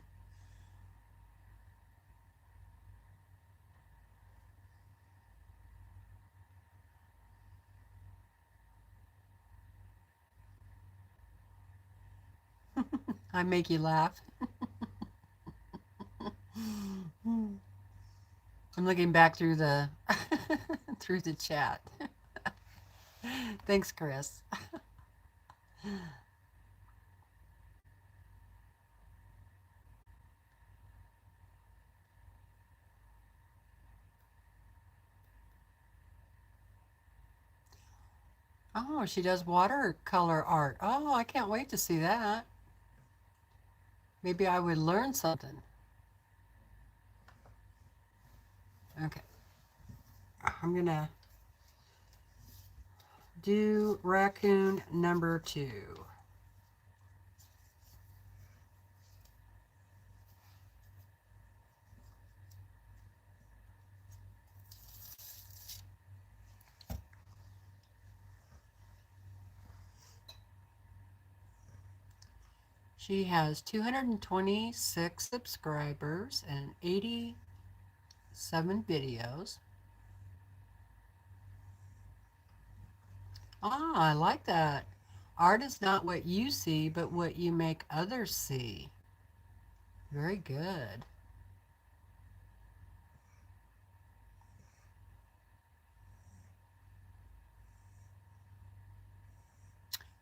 I make you laugh. I'm looking back through the through the chat. Thanks, Chris. Oh, she does watercolor art. Oh, I can't wait to see that. Maybe I would learn something. Okay. I'm gonna do raccoon number 2. She has 226 subscribers and 87 videos. Ah, I like that. Art is not what you see, but what you make others see. Very good.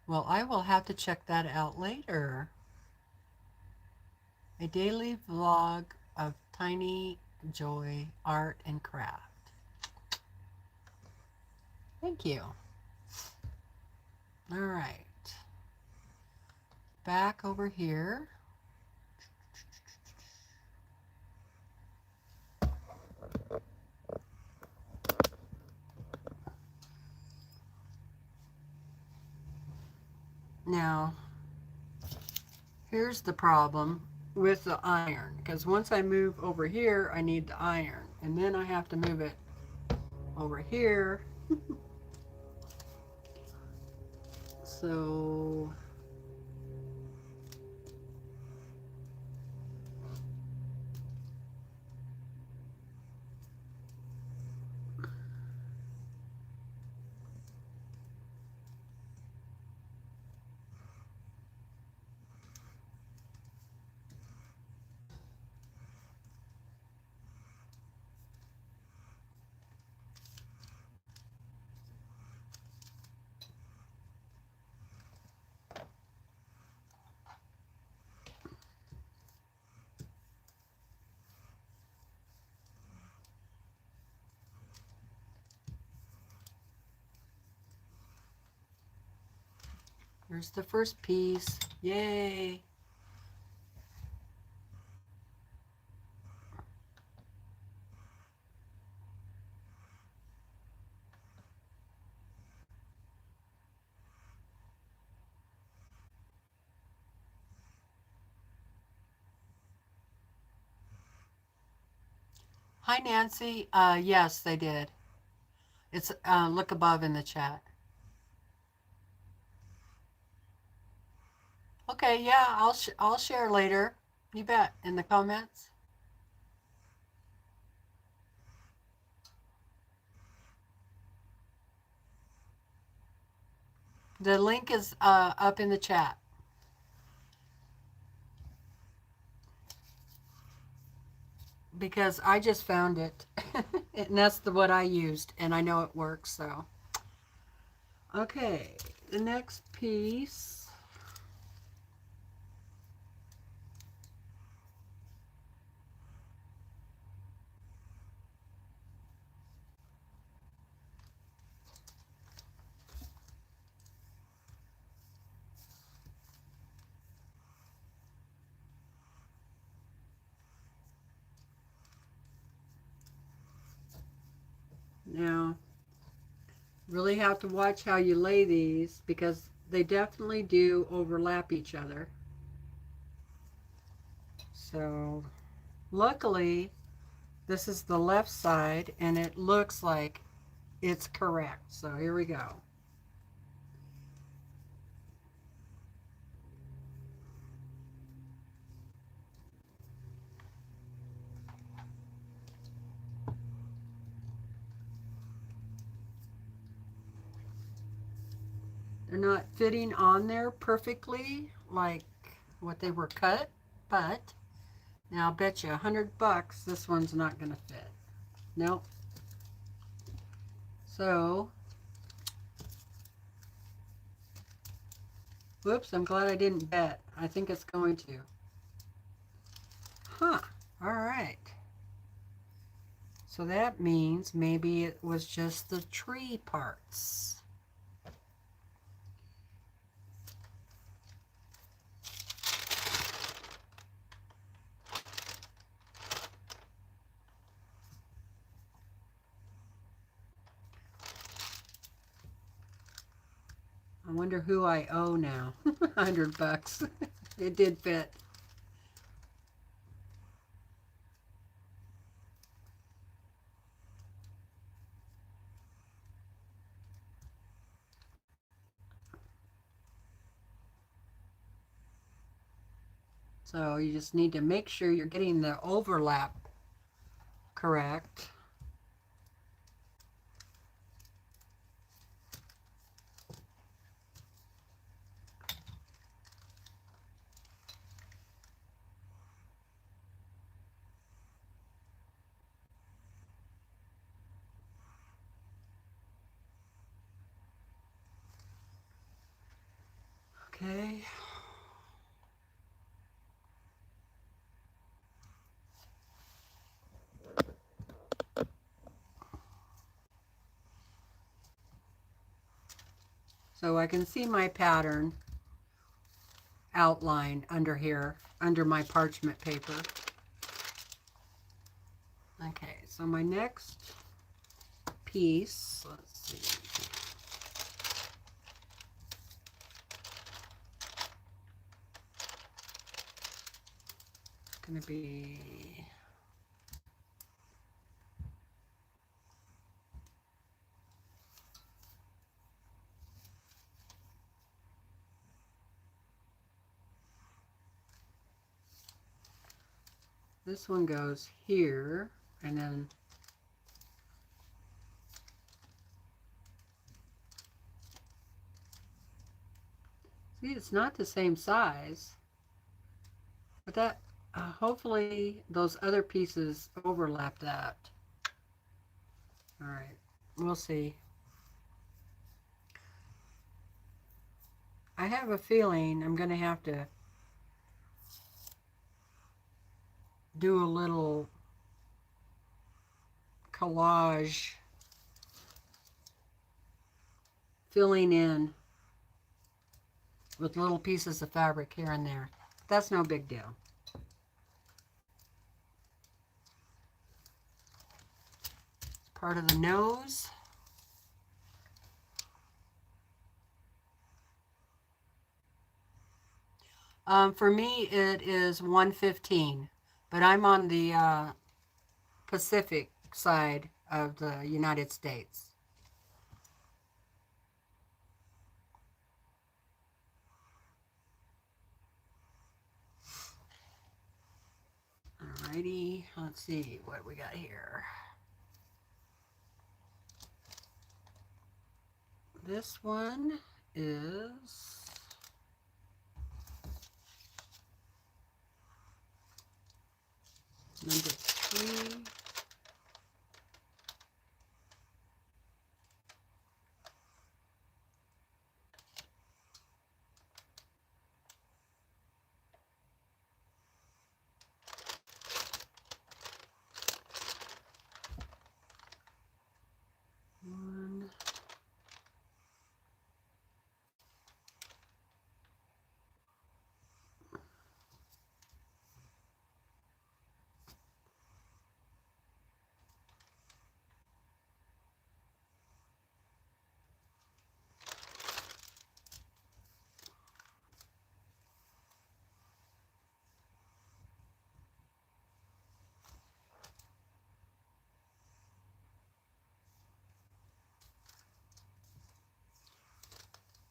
Well, I will have to check that out later. A daily vlog of tiny joy, art, and craft. Thank you. All right. Back over here. Now, here's the problem with the iron, because once I move over here, I need the iron, and then I have to move it over here. So here's the first piece. Yay! Hi, Nancy. Yes, they did. It's look above in the chat. Okay, yeah, I'll share later. You bet, in the comments. The link is up in the chat. Because I just found it. And that's what I used, and I know it works, so. Okay, the next piece. Now, really have to watch how you lay these because they definitely do overlap each other. So, luckily, this is the left side and it looks like it's correct. So here we go. They're not fitting on there perfectly like what they were cut, but now I'll bet you $100 this one's not going to fit. Nope. So, whoops, I'm glad I didn't bet. I think it's going to. Huh. All right. So that means maybe it was just the tree parts. I wonder who I owe now. $100. It did fit. So you just need to make sure you're getting the overlap correct. Okay. So I can see my pattern outline under here, under my parchment paper. Okay, so my next piece, let's see. It's going to be this one goes here, and then see, it's not the same size, but that hopefully those other pieces overlap that. All right, we'll see. I have a feeling I'm going to have to do a little collage filling in with little pieces of fabric here and there. That's no big deal. It's part of the nose. For me, it is 115, but I'm on the Pacific side of the United States. Alrighty, let's see what we got here. This one is number 3. One.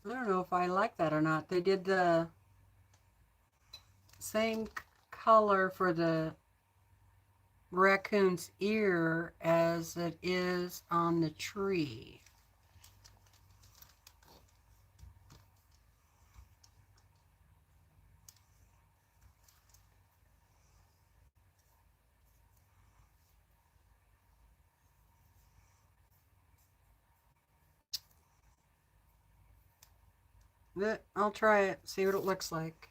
I don't know if I like that or not. They did the same color for the raccoon's ear as it is on the tree. But I'll try it, see what it looks like.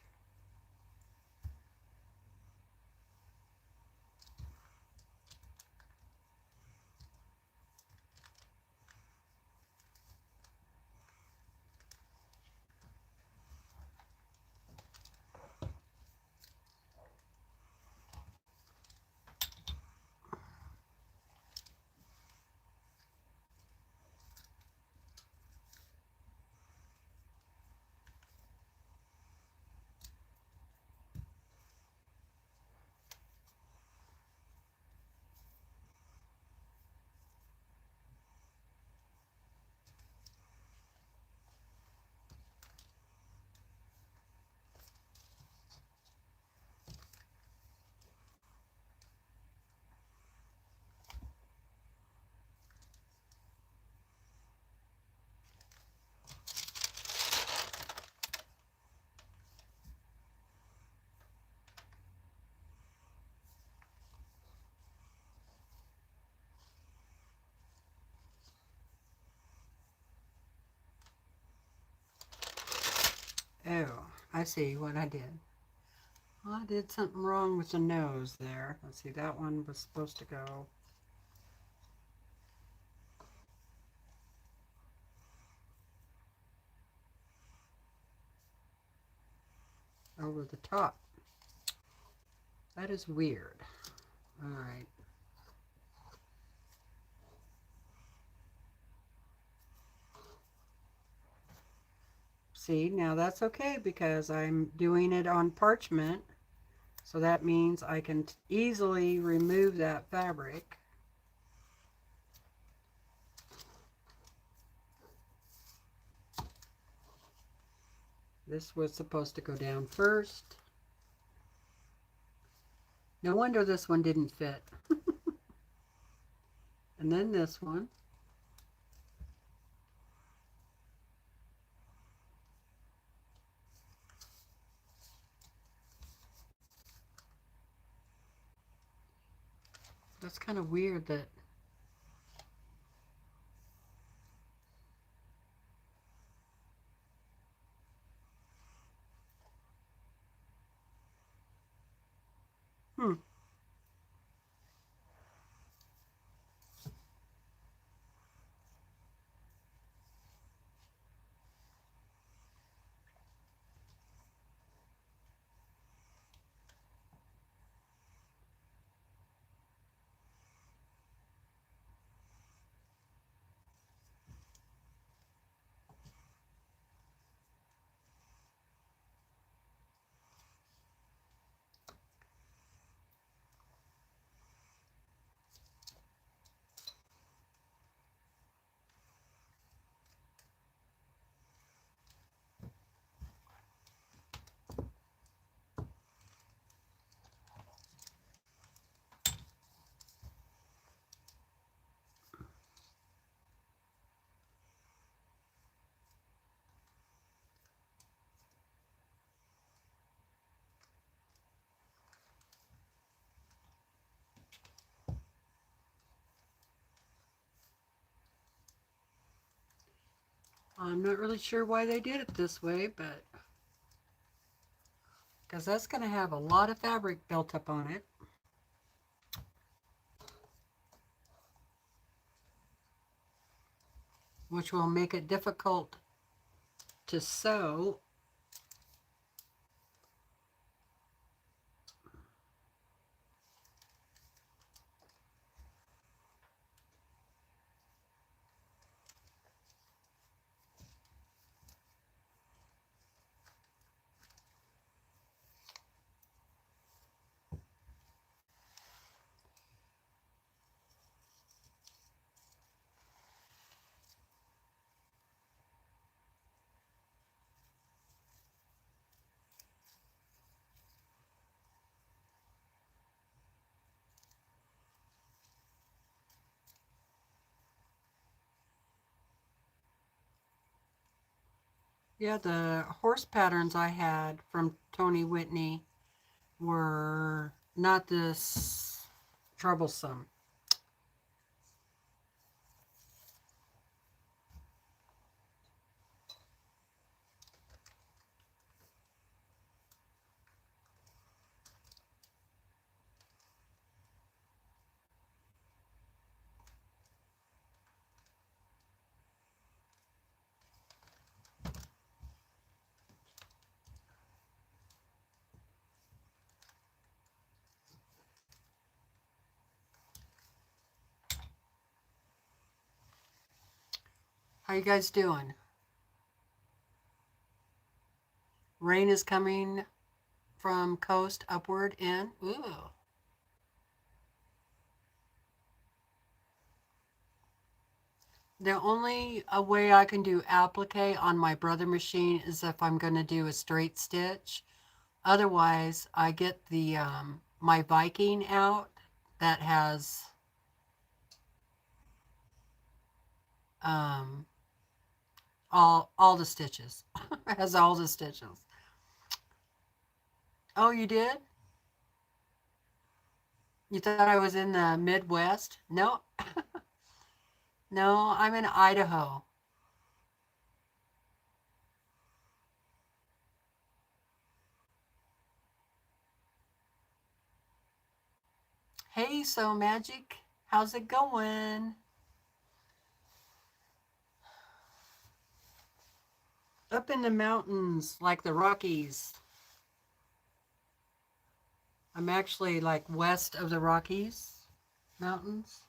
Oh, I see what I did. I did something wrong with the nose there. Let's see, that one was supposed to go over the top. That is weird. All right. See, now that's okay because I'm doing it on parchment. So that means I can easily remove that fabric. This was supposed to go down first. No wonder this one didn't fit. And then this one. That's kind of weird that hmm. I'm not really sure why they did it this way, but because that's going to have a lot of fabric built up on it. Which will make it difficult to sew. Yeah, the horse patterns I had from Tony Whitney were not this troublesome. How you guys doing? Rain is coming from coast upward in. Ooh. The only way I can do applique on my brother machine is if I'm going to do a straight stitch. Otherwise, I get the my Viking out that has um, all the stitches. Has all the stitches. Oh, you did? You thought I was in the Midwest? No, no, I'm in Idaho. Hey, So Magic, how's it going? Up in the mountains, like the Rockies. I'm actually like west of the Rockies mountains.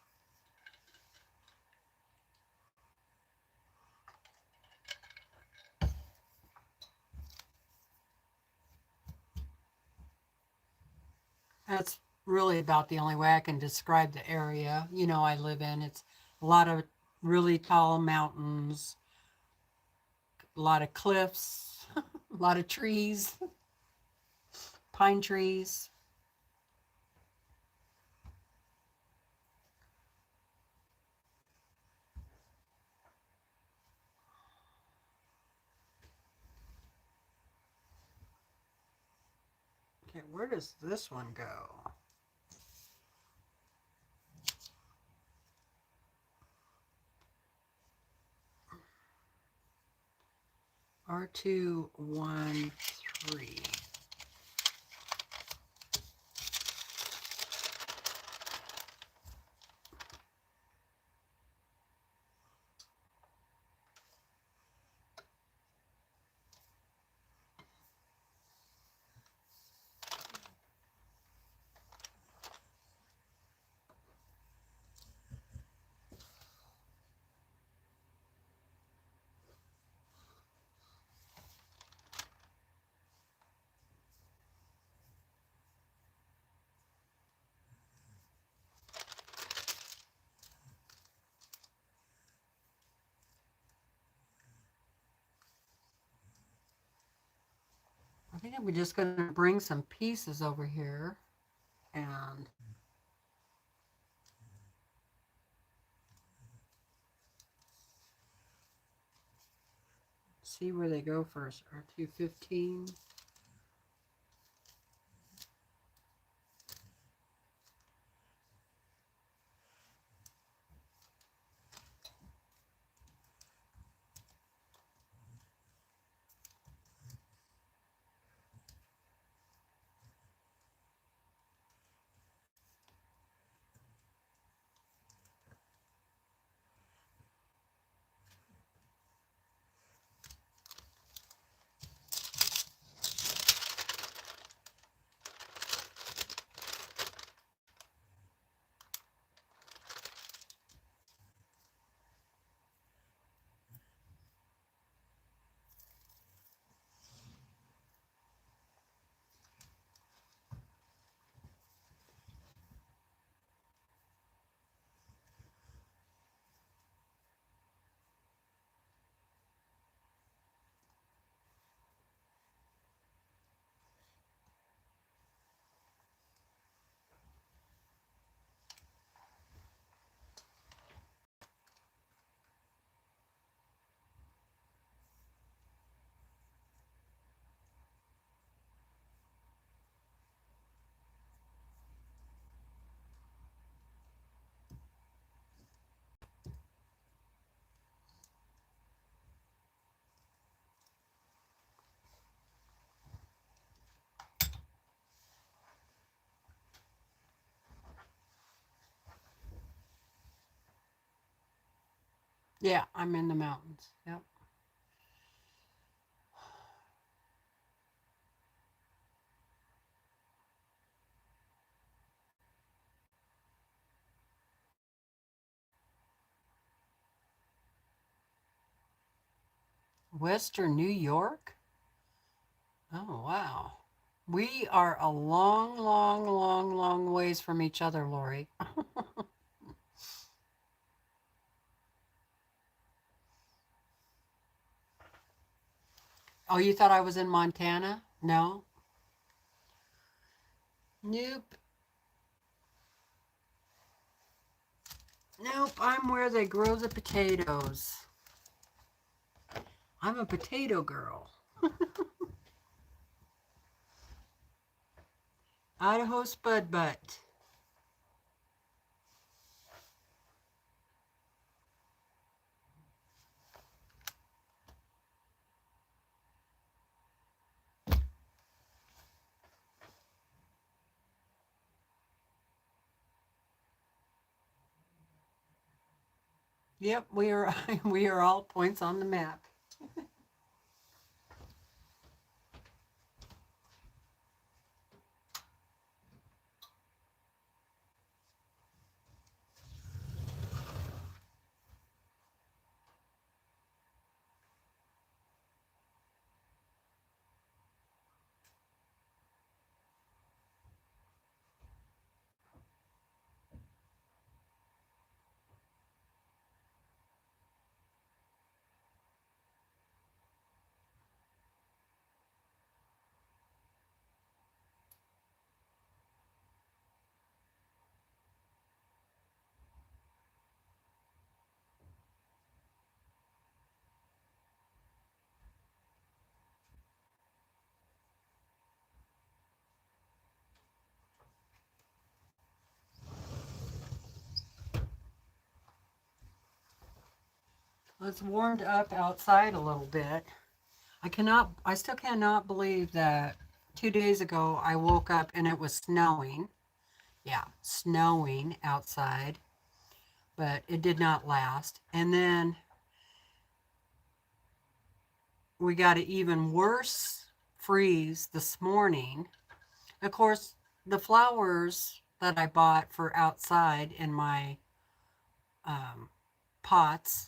That's really about the only way I can describe the area, I live in. It's a lot of really tall mountains, a lot of cliffs, a lot of trees, pine trees. Okay, where does this one go? R213. I think I'm just going to bring some pieces over here and see where they go first. R215. Yeah, I'm in the mountains. Yep. Western New York? Oh, wow. We are a long, long, long, long ways from each other, Lori. Oh, you thought I was in Montana? No? Nope. Nope, I'm where they grow the potatoes. I'm a potato girl. Idaho Spud Butt. Yep, we are we are all points on the map. It's warmed up outside a little bit. I still cannot believe that 2 days ago I woke up and it was snowing. Yeah, snowing outside, but it did not last. And then we got an even worse freeze this morning. Of course, the flowers that I bought for outside in my pots,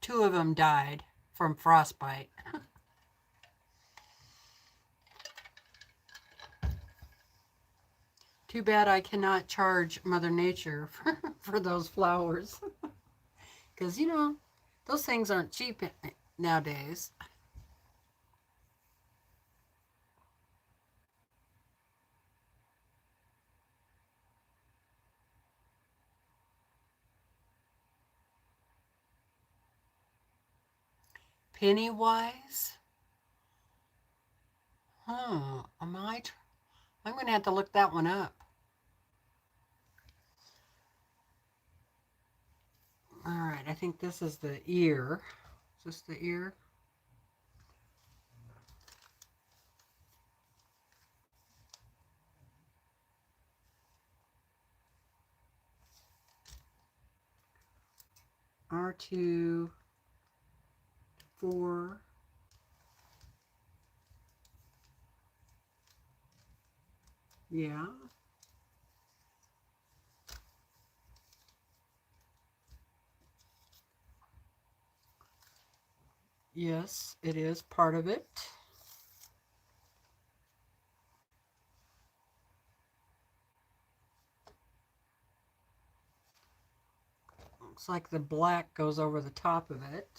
two of them died from frostbite. Too bad I cannot charge Mother Nature for those flowers. Because, those things aren't cheap nowadays. Pennywise? Huh. I'm going to have to look that one up. All right, I think this is the ear. Is this the ear? R2, 4. Yeah. Yes, it is part of it. Looks like the black goes over the top of it.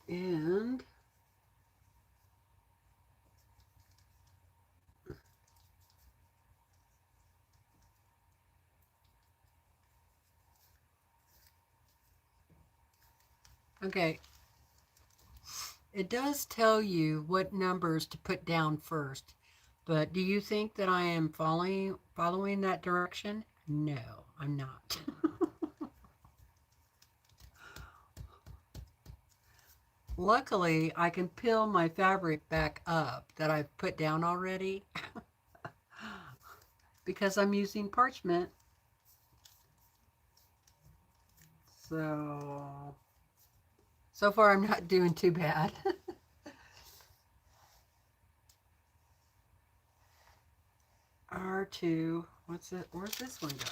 And Okay, it does tell you what numbers to put down first, but do you think that I am following that direction? No, I'm not. Luckily, I can peel my fabric back up that I've put down already because I'm using parchment. So far I'm not doing too bad. R2, what's it? Where's this one go?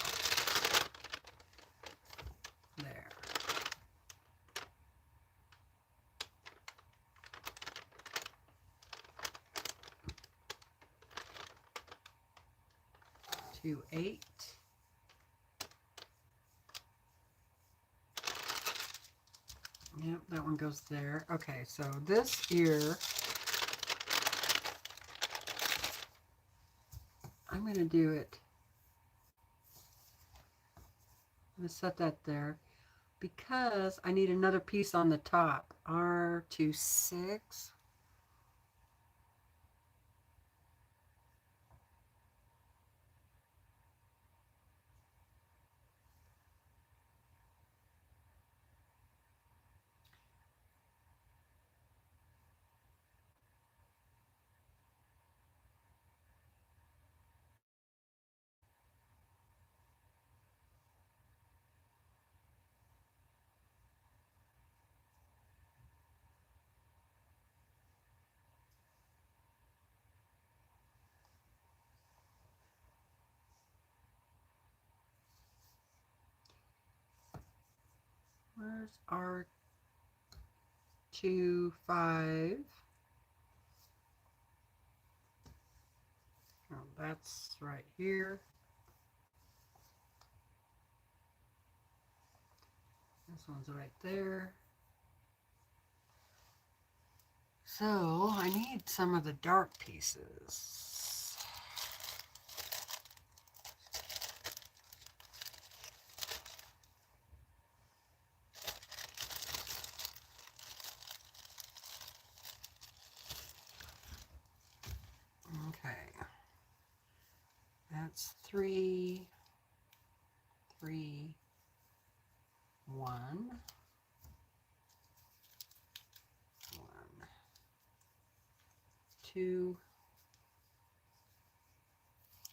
There. To 8. Yep, that one goes there. Okay, so this ear, I'm going to do it. I'm going to set that there because I need another piece on the top. R26. Where's R25? Oh, that's right here. This one's right there. So I need some of the dark pieces. Okay. That's 3, 3, 1, 1, 2,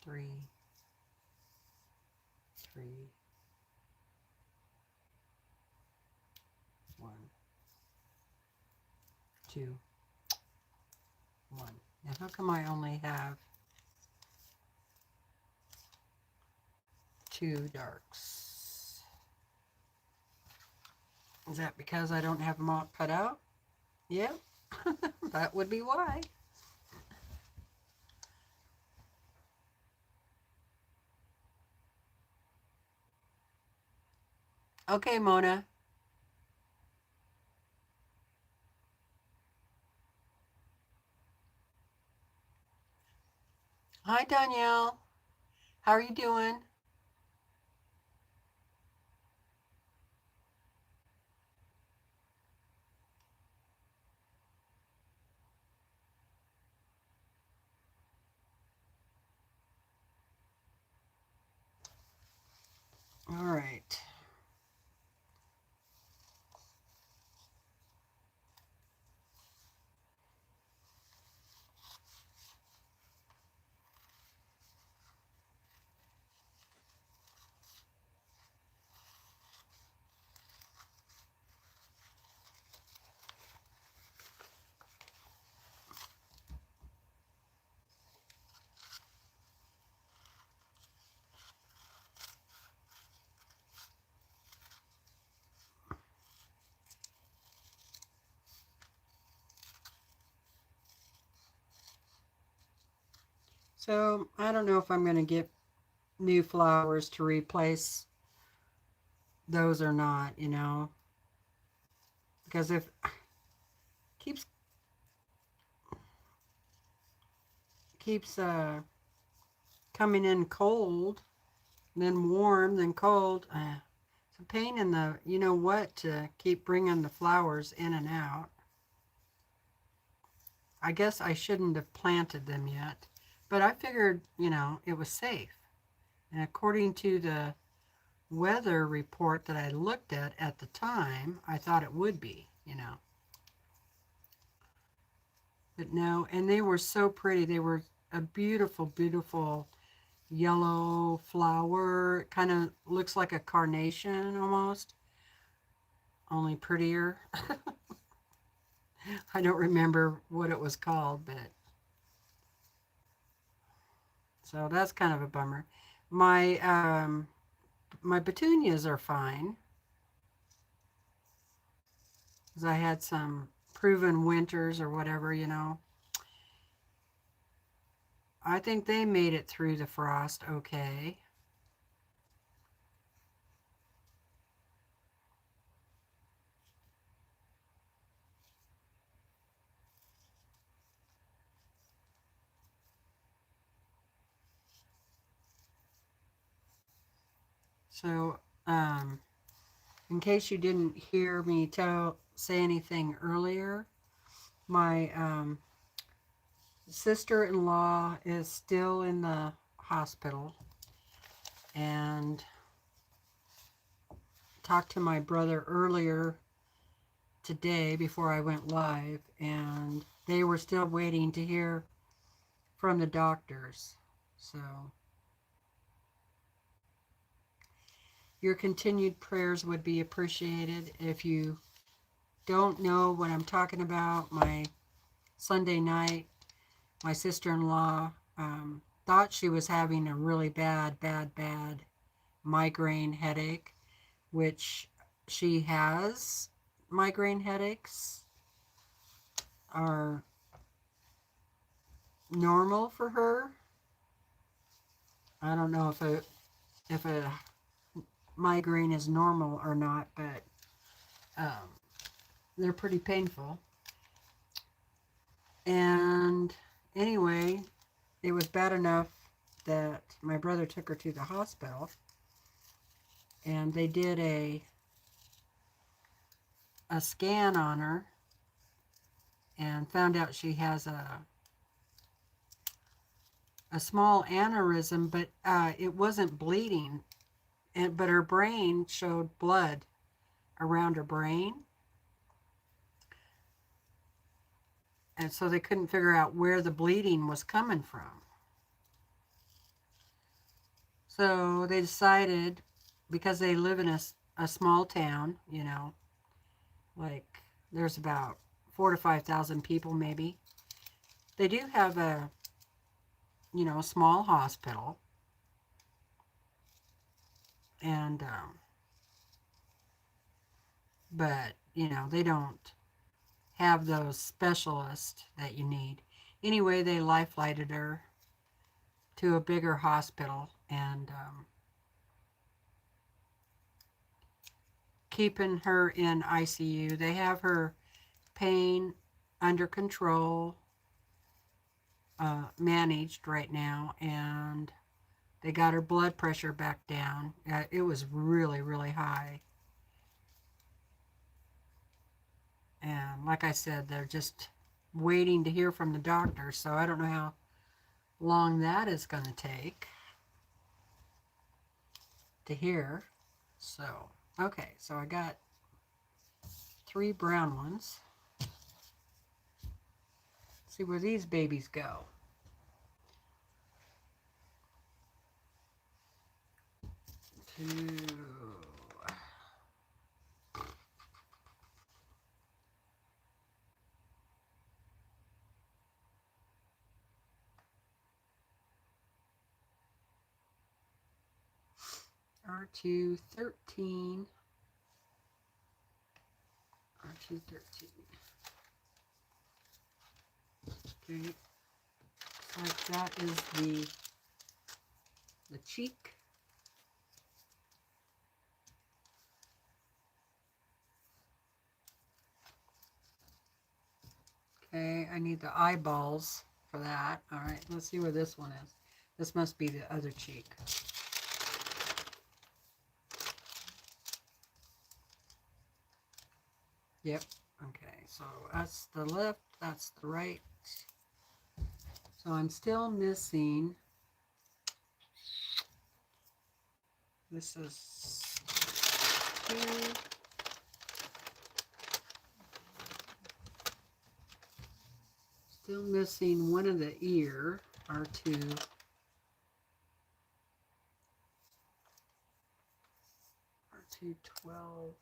3, 3, 1, 2, 1. Now how come I only have 2 darks? Is that because I don't have them all cut out? Yep, that would be why. Okay, Mona. Hi, Danielle. How are you doing? All right. So I don't know if I'm going to get new flowers to replace those or not, you know, because if keeps keeps coming in cold, then warm, then cold. a pain in the, you know what, to keep bringing the flowers in and out. I guess I shouldn't have planted them yet, but I figured, you know, it was safe. And according to the weather report that I looked at the time, I thought it would be, you know. But no, and they were so pretty. They were a beautiful, beautiful yellow flower. It kind of looks like a carnation almost, only prettier. I don't remember what it was called, but so that's kind of a bummer. My petunias are fine, because I had some proven winters or whatever, you know. I think they made it through the frost okay. So, in case you didn't hear me say anything earlier, my sister-in-law is still in the hospital, and talked to my brother earlier today before I went live, and they were still waiting to hear from the doctors. So your continued prayers would be appreciated. If you don't know what I'm talking about, my Sunday night, my sister-in-law thought she was having a really bad migraine headache, which she has. Migraine headaches are normal for her. I don't know if a migraine is normal or not, but they're pretty painful. And anyway, it was bad enough that my brother took her to the hospital, and they did a scan on her and found out she has a small aneurysm, but it wasn't bleeding, but her brain showed blood around her brain. And so they couldn't figure out where the bleeding was coming from. So they decided, because they live in a small town, you know, like there's about 4,000 to 5,000 people maybe. They do have a, you know, a small hospital. And, but, you know, they don't have those specialists that you need. Anyway, they life flighted her to a bigger hospital, and keeping her in ICU. They have her pain under control, managed right now, and they got her blood pressure back down. It was really, really high. And like I said, they're just waiting to hear from the doctor, so I don't know how long that is going to take to hear. So, okay, so I got 3 brown ones. Let's see where these babies go. Two. R213. R213. Okay. So that is the cheek. Okay, I need the eyeballs for that. All right, let's see where this one is. This must be the other cheek. Yep. Okay, so that's the left, that's the right. So I'm still missing, this is 2, still missing one of the ear, R2. R212.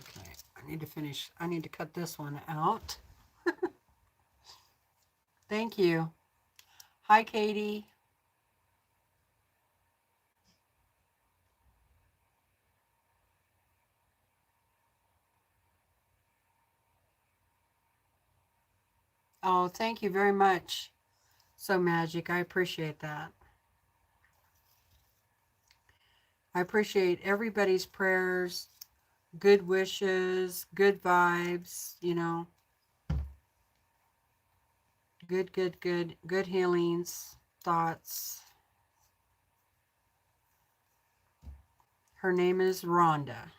Okay, I need to cut this one out. Thank you. Hi, Katie. Oh, thank you very much. So magic. I appreciate that. I appreciate everybody's prayers, good wishes, good vibes, you know, good healings, thoughts. Her name is Rhonda.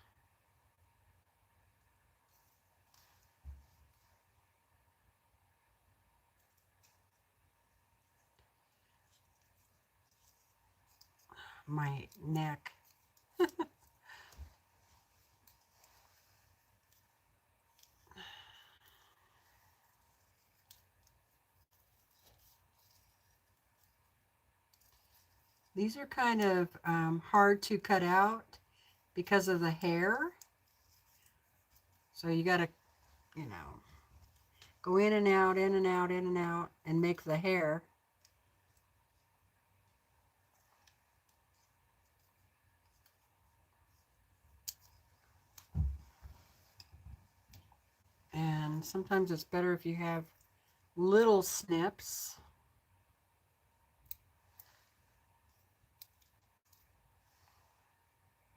My neck. These are kind of hard to cut out because of the hair. So you got to, you know, go in and out, in and out, in and out, and make the hair. And sometimes it's better if you have little snips.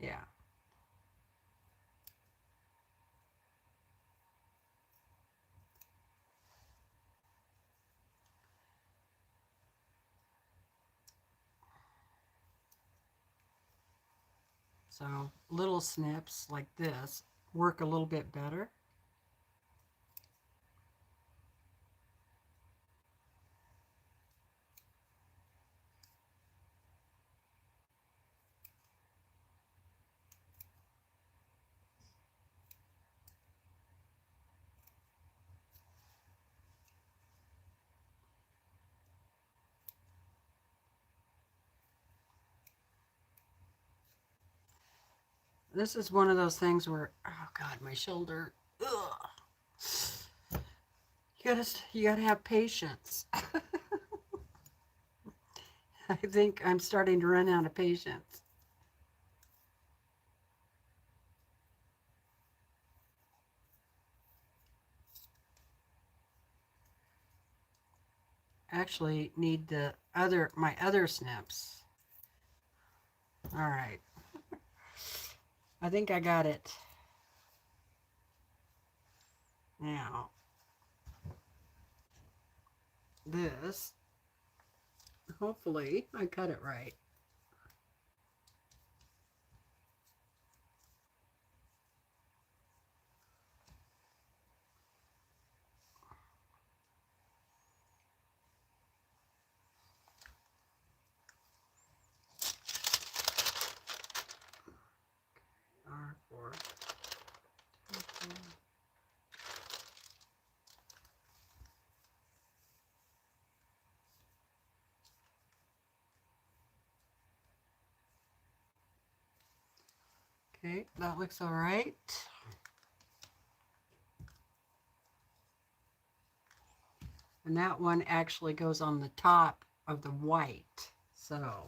Yeah. So little snips like this work a little bit better. This is one of those things where, oh God, my shoulder. Ugh. You gotta have patience. I think I'm starting to run out of patience. Actually need my other snips. All right. I think I got it. Now, this, hopefully I cut it right. R4. Okay, that looks all right. And that one actually goes on the top of the white. So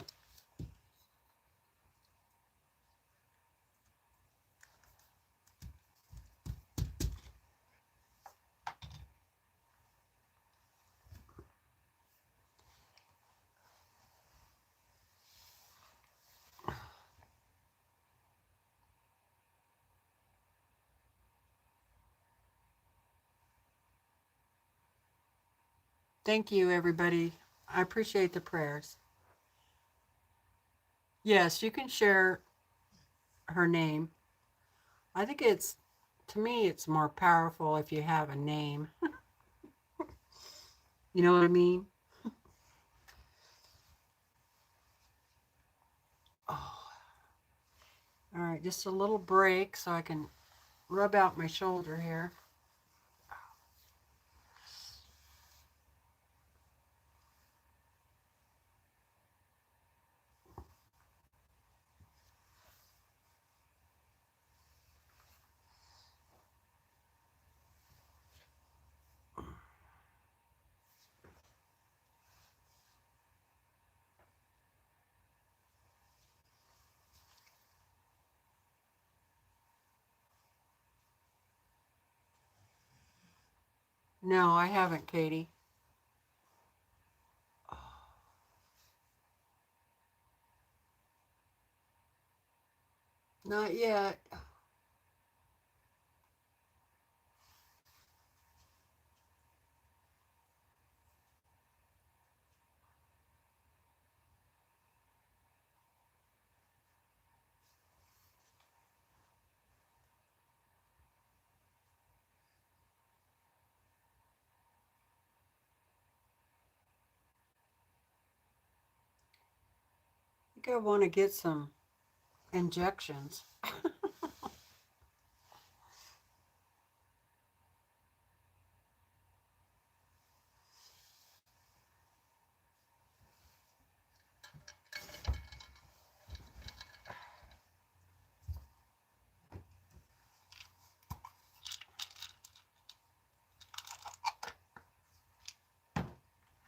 Thank you, everybody. I appreciate the prayers. Yes, you can share her name. I think it's, to me, it's more powerful if you have a name. You know what I mean? Oh, all right, just a little break so I can rub out my shoulder here. No, I haven't, Katie. Not yet. I think I want to get some injections.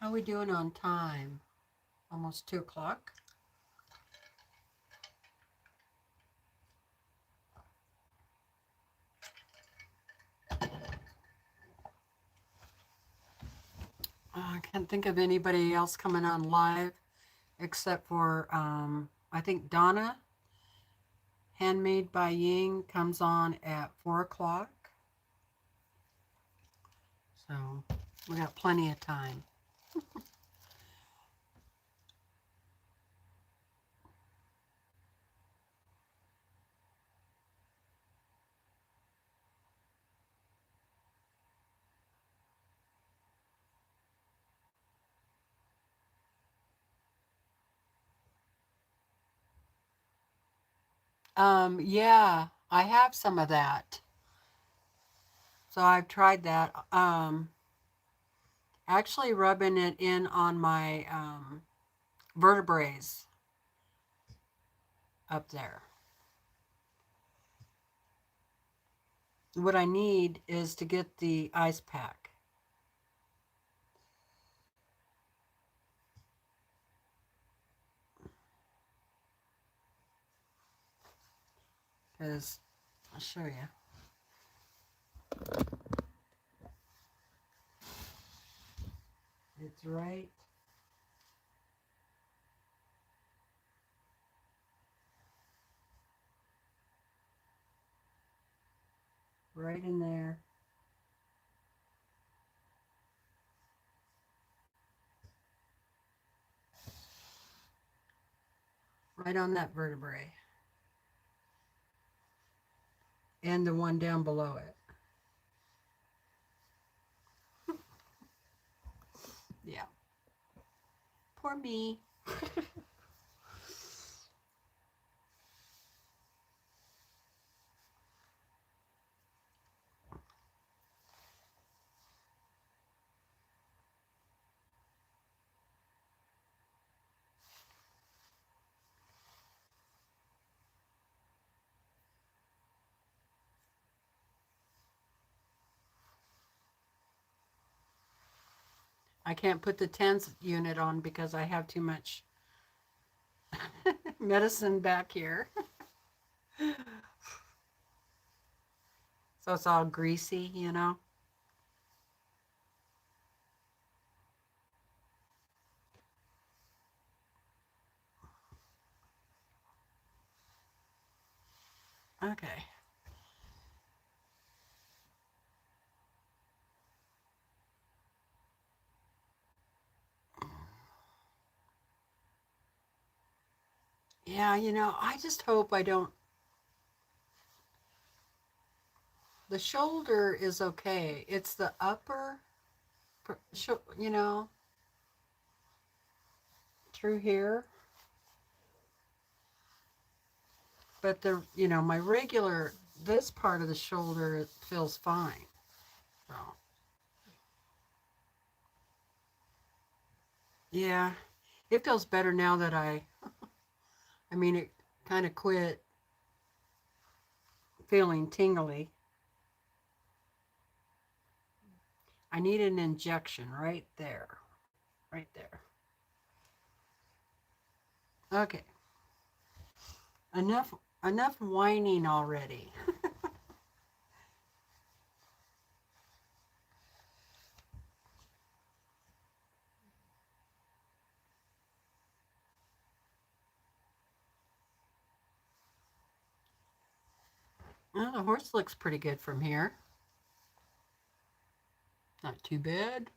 How are we doing on time? Almost 2 o'clock. I can't think of anybody else coming on live except for, I think Donna, Handmade by Ying, comes on at 4 o'clock. So we got plenty of time. Yeah, I have some of that. So I've tried that. Actually rubbing it in on my vertebrae up there. What I need is to get the ice pack. Because I'll show you. It's right in there. Right on that vertebrae. And the one down below it. Yeah. Poor me. I can't put the tens unit on because I have too much medicine back here. So it's all greasy, you know. Okay. Yeah, you know, I just hope I don't. The shoulder is okay. It's the upper, you know, through here. But the, you know, my regular, this part of the shoulder, it feels fine. So, yeah, it feels better now that I mean, it kind of quit feeling tingly. I need an injection right there, right there. Okay, enough, enough whining already. Well, the horse looks pretty good from here. Not too bad.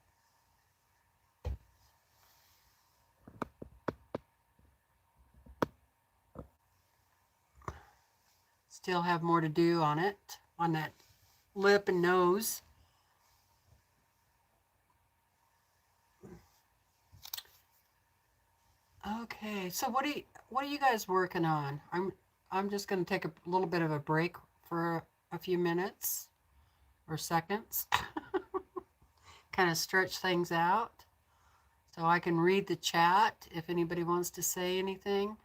Still have more to do on it, on that lip and nose. Okay, so what are you guys working on? I'm just going to take a little bit of a break for a few minutes or seconds. Kind of stretch things out so I can read the chat if anybody wants to say anything.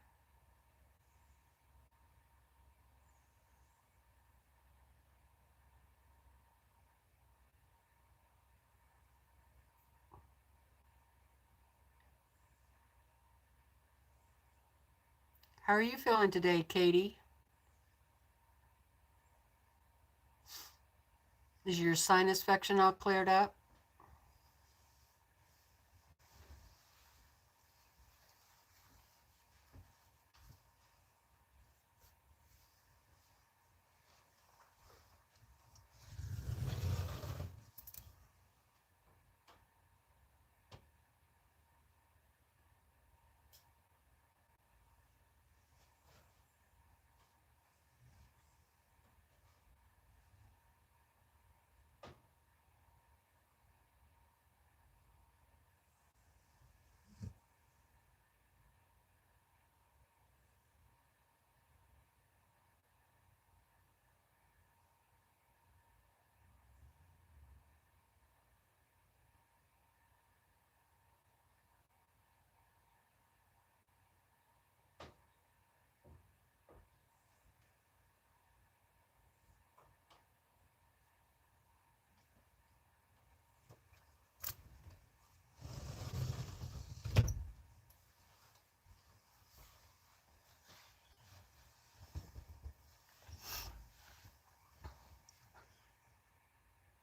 How are you feeling today, Katie? Is your sinus infection all cleared up?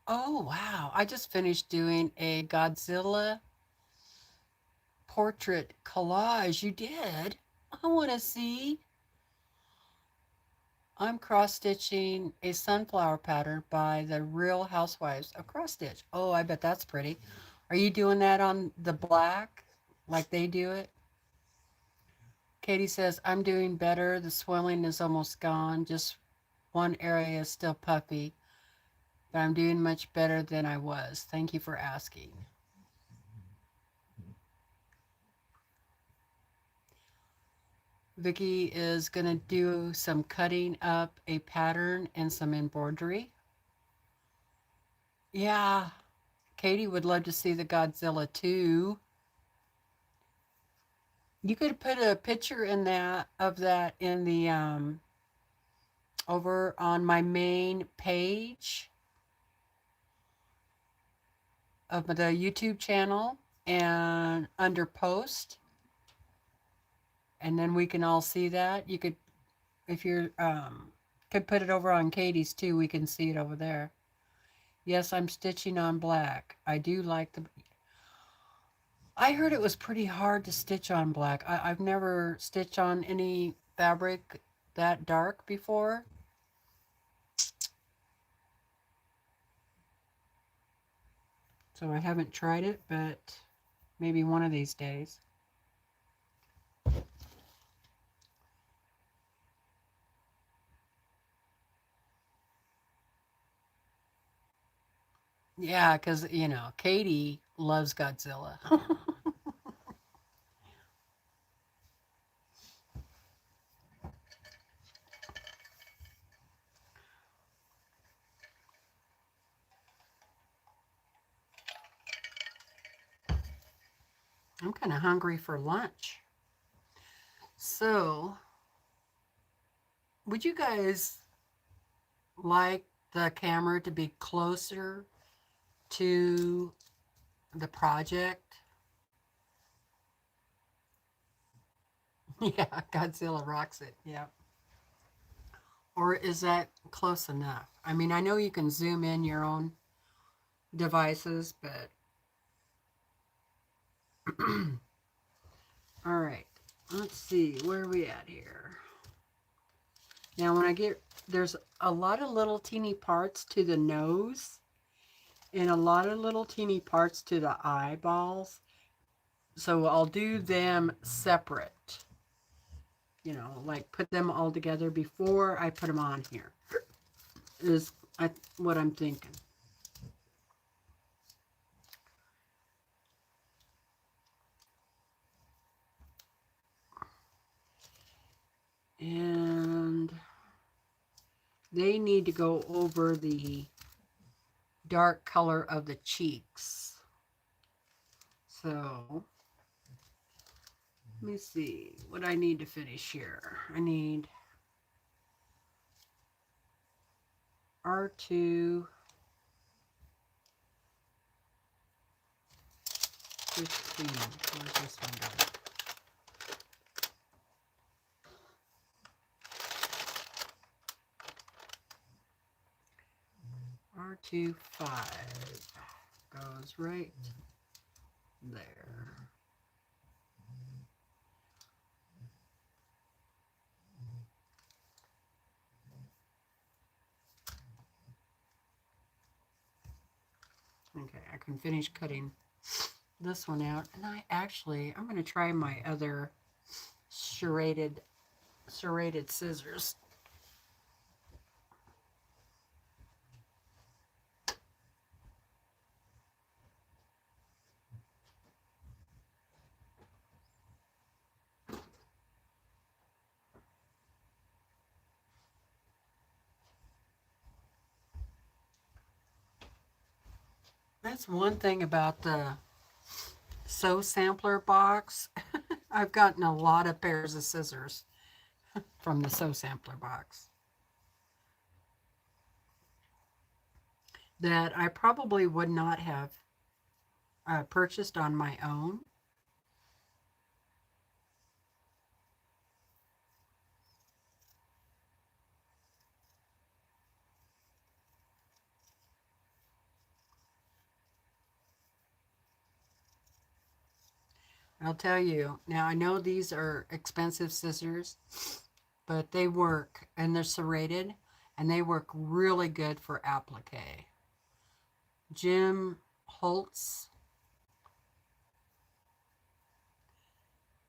Oh, wow. I just finished doing a Godzilla portrait collage. You did? I want to see. I'm cross-stitching a sunflower pattern by the Real Housewives of Cross Stitch. Oh, I bet that's pretty. Are you doing that on the black like they do it? Katie says, I'm doing better. The swelling is almost gone. Just one area is still puffy, but I'm doing much better than I was. Thank you for asking. Vicky is going to do some cutting up a pattern and some embroidery. Yeah, Katie would love to see the Godzilla too. You could put a picture in that of that in the over on my main page of the YouTube channel and under post, and then we can all see that. You could, if you're could put it over on Katie's too. We can see it over there. Yes, I'm stitching on black. I do like the. I heard it was pretty hard to stitch on black. I've never stitched on any fabric that dark before. So I haven't tried it, but maybe one of these days. Yeah, because, you know, Katie loves Godzilla. I'm kind of hungry for lunch. So, would you guys like the camera to be closer to the project? Yeah, Godzilla rocks it. Yeah. Or is that close enough? I mean, I know you can zoom in your own devices, but all right. Let's see, where are we at here? Now, when I get, there's a lot of little teeny parts to the nose and a lot of little teeny parts to the eyeballs. So I'll do them separate, you know, like put them all together before I put them on here, is what I'm thinking. And they need to go over the dark color of the cheeks. So let me see what I need to finish here. I need R2 15. Where's this one going? R2 5 goes right there. Okay, I can finish cutting this one out, and I'm going to try my other serrated scissors. That's one thing about the Sew Sampler box. I've gotten a lot of pairs of scissors from the Sew Sampler box that I probably would not have purchased on my own. I'll tell you, now I know these are expensive scissors, but they work and they're serrated and they work really good for applique. Jim Holtz,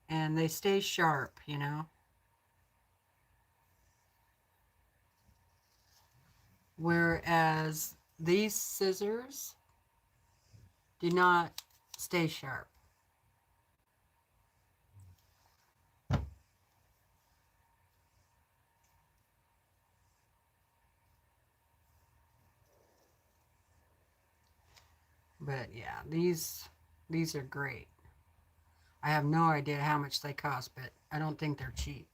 and they stay sharp, you know. Whereas these scissors do not stay sharp. But yeah, these are great. I have no idea how much they cost, but I don't think they're cheap.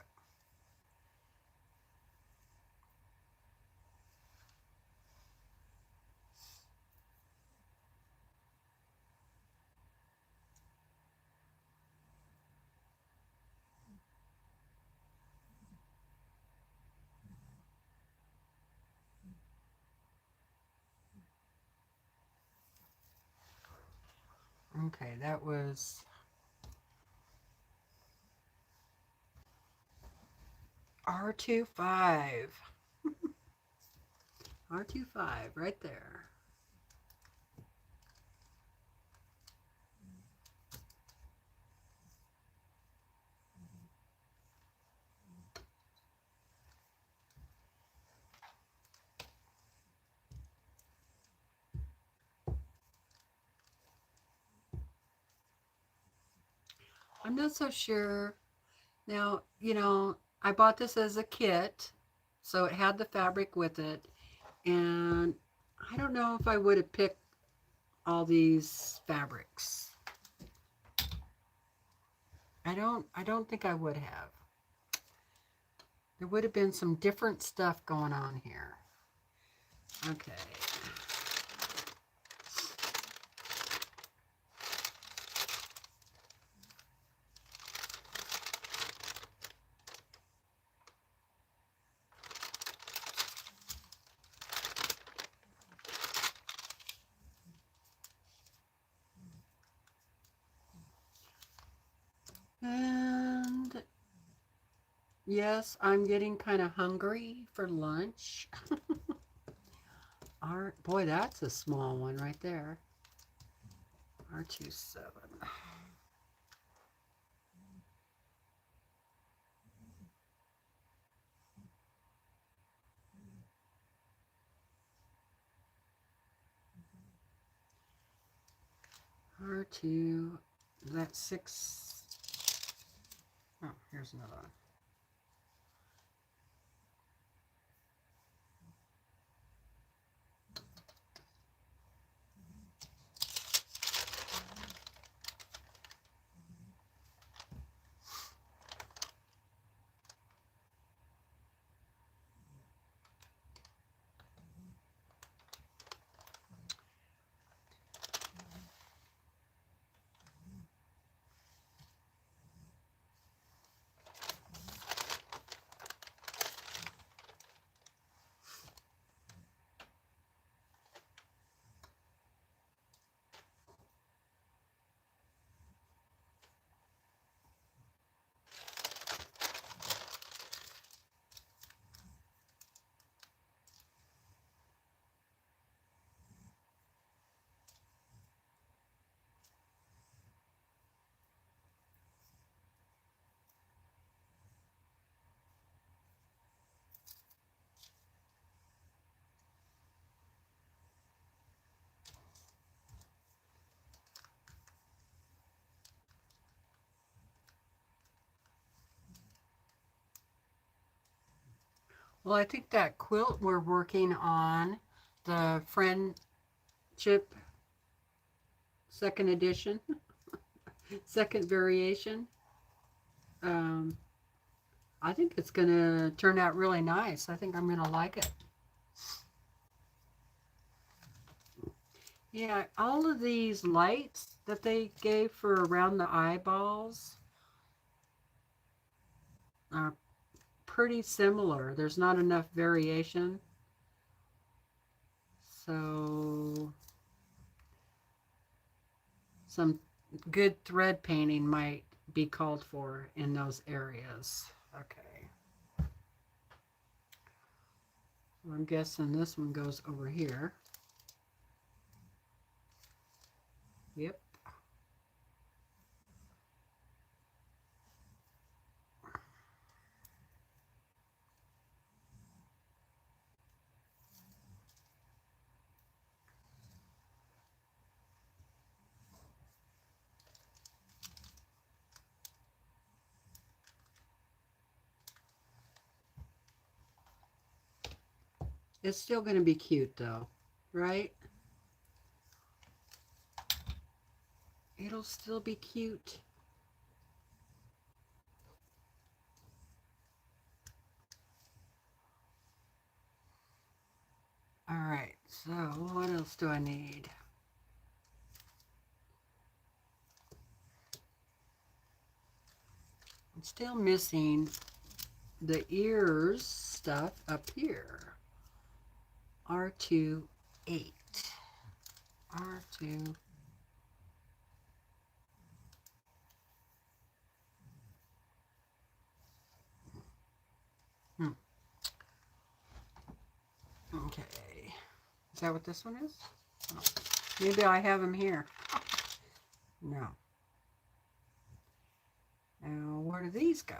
Okay, that was R25. R25 right there. I'm not so sure. Now, I bought this as a kit, so it had the fabric with it, and I don't know if I would have picked all these fabrics. I don't think I would have. There would have been some different stuff going on here. Okay. And yes, I'm getting kind of hungry for lunch. Boy, that's a small one right there. R27. R2, that's 6. Oh, here's another one. Well, I think that quilt we're working on, the Friendship second edition, second variation, um, I think it's going to turn out really nice. I think I'm going to like it. Yeah, all of these lights that they gave for around the eyeballs are pretty similar. There's not enough variation. So some good thread painting might be called for in those areas. Okay. So I'm guessing this one goes over here. Yep. It's still going to be cute though, right? It'll still be cute. All right, so what else do I need? I'm still missing the ears stuff up here. R2, 8. R2. Okay. Is that what this one is? Oh. Maybe I have them here. No. Now, where do these go?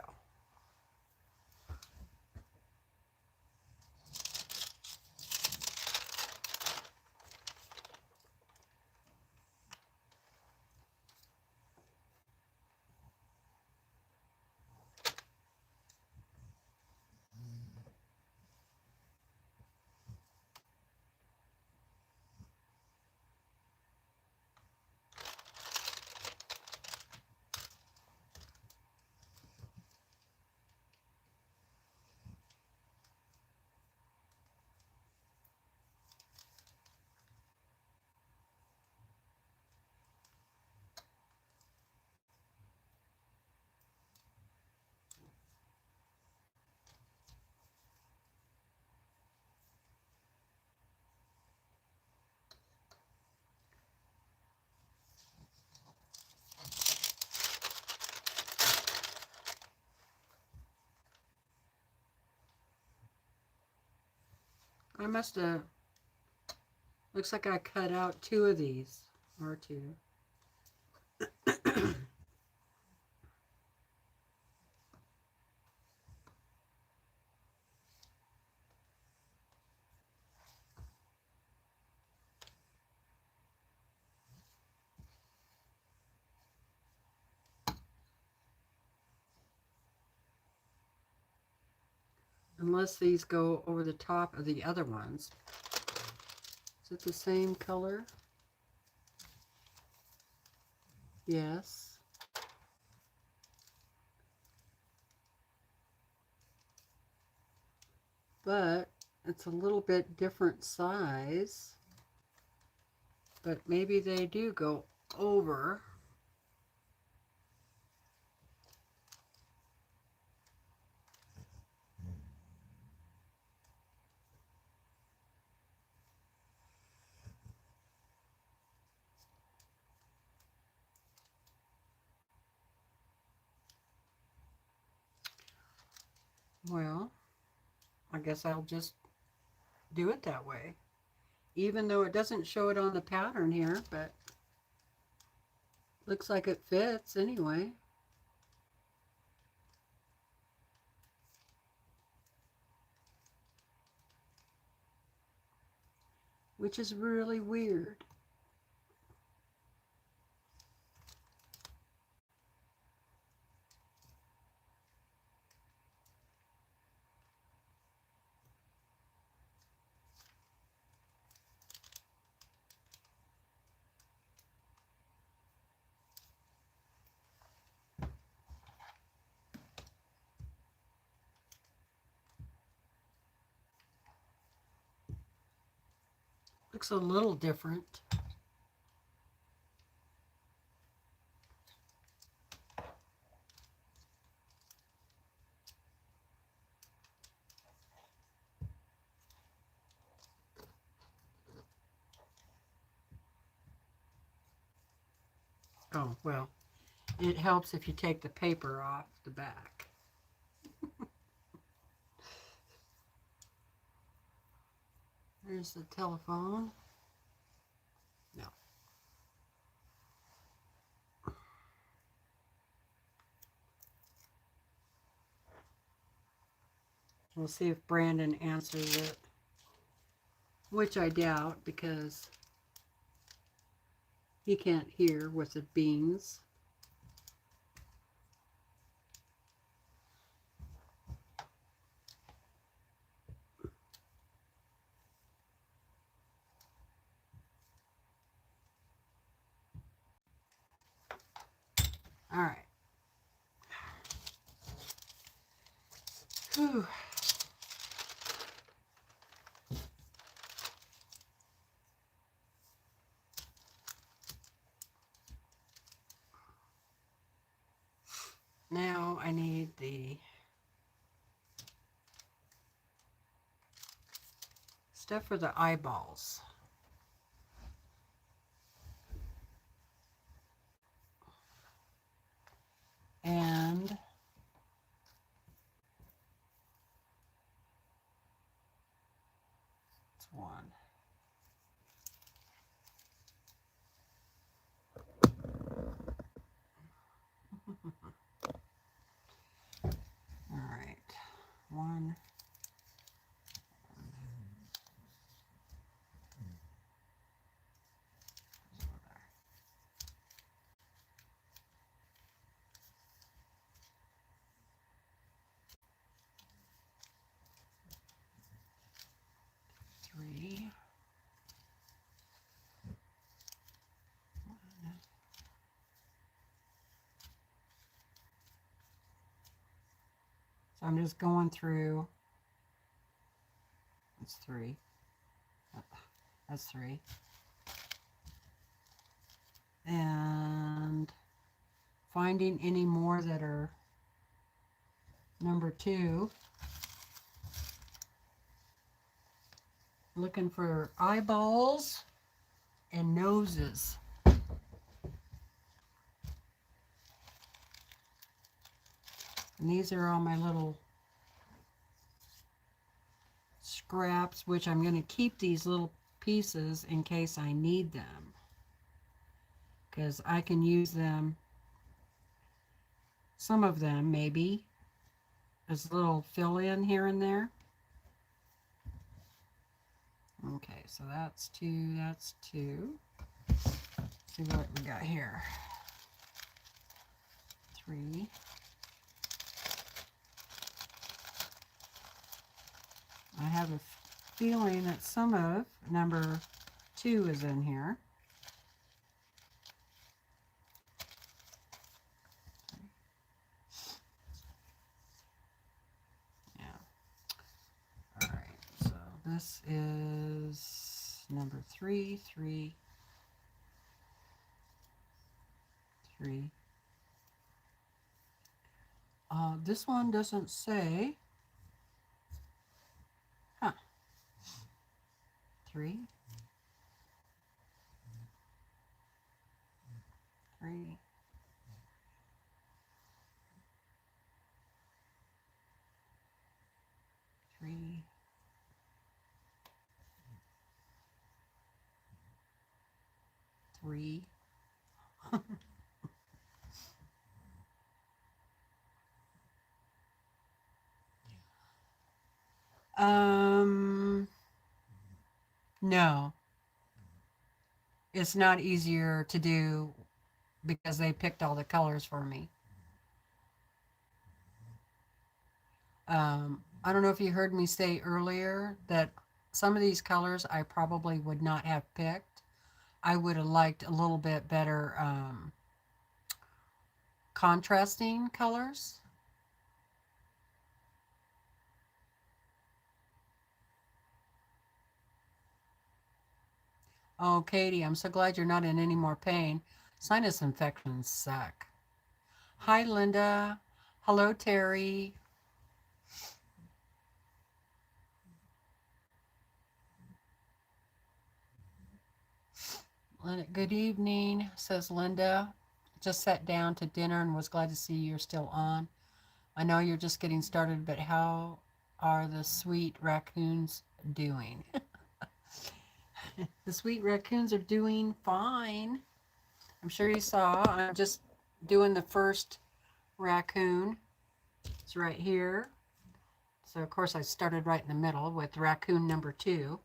I must have, looks like I cut out 2 of these, or 2. Unless these go over the top of the other ones. Is it the same color? Yes. But it's a little bit different size. But maybe they do go over. Well, I guess I'll just do it that way. Even though it doesn't show it on the pattern here, but looks like it fits anyway. Which is really weird. Looks a little different. Oh, well, it helps if you take the paper off the back. There's the telephone. No. We'll see if Brandon answers it, which I doubt because he can't hear with the beans. All right. Whew. Now I need the stuff for the eyeballs. And it's one. All right, one. Three. So I'm just going through. That's 3. That's 3. And finding any more that are number 2. Looking for eyeballs and noses. And these are all my little scraps, which I'm going to keep these little pieces in case I need them, because I can use them, some of them maybe, as a little fill-in here and there. Okay, so that's two, that's two. Let's see what we got here. Three. I have a feeling that some of number 2 is in here. Yeah. All right, so this is number 3, 3, 3. This one doesn't say. Huh. 3, 3. 3. 3. No, it's not easier to do because they picked all the colors for me. I don't know if you heard me say earlier that some of these colors I probably would not have picked. I would have liked a little bit better contrasting colors. Oh, Katie, I'm so glad you're not in any more pain. Sinus infections suck. Hi, Linda. Hello, Terry. Good evening, says Linda. Just sat down to dinner and was glad to see you're still on. I know you're just getting started, but how are the sweet raccoons doing? The sweet raccoons are doing fine. I'm sure you saw. I'm just doing the first raccoon. It's right here. So, of course, I started right in the middle with raccoon number 2.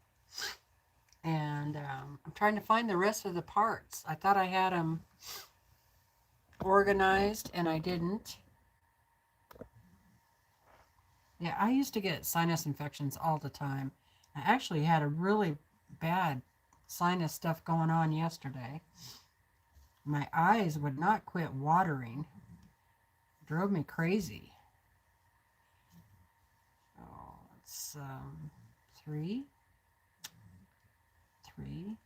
And I'm trying to find the rest of the parts. I thought I had them organized, and I didn't. Yeah, I used to get sinus infections all the time. I actually had a really bad sinus stuff going on yesterday. My eyes would not quit watering. It drove me crazy. Oh, it's 3, 3.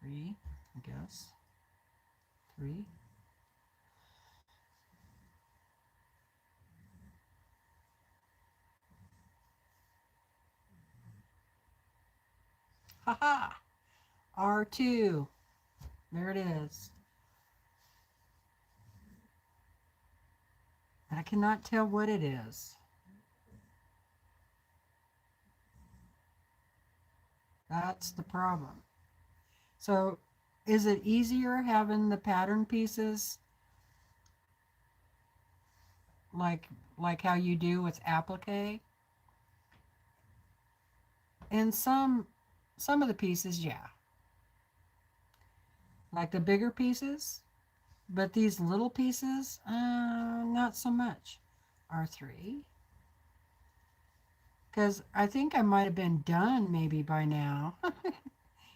3, I guess. 3. Haha! R2. There it is. I cannot tell what it is. That's the problem. So, is it easier having the pattern pieces like how you do with applique? And some of the pieces, yeah. Like the bigger pieces, but these little pieces, not so much. R3. Because I think I might have been done maybe by now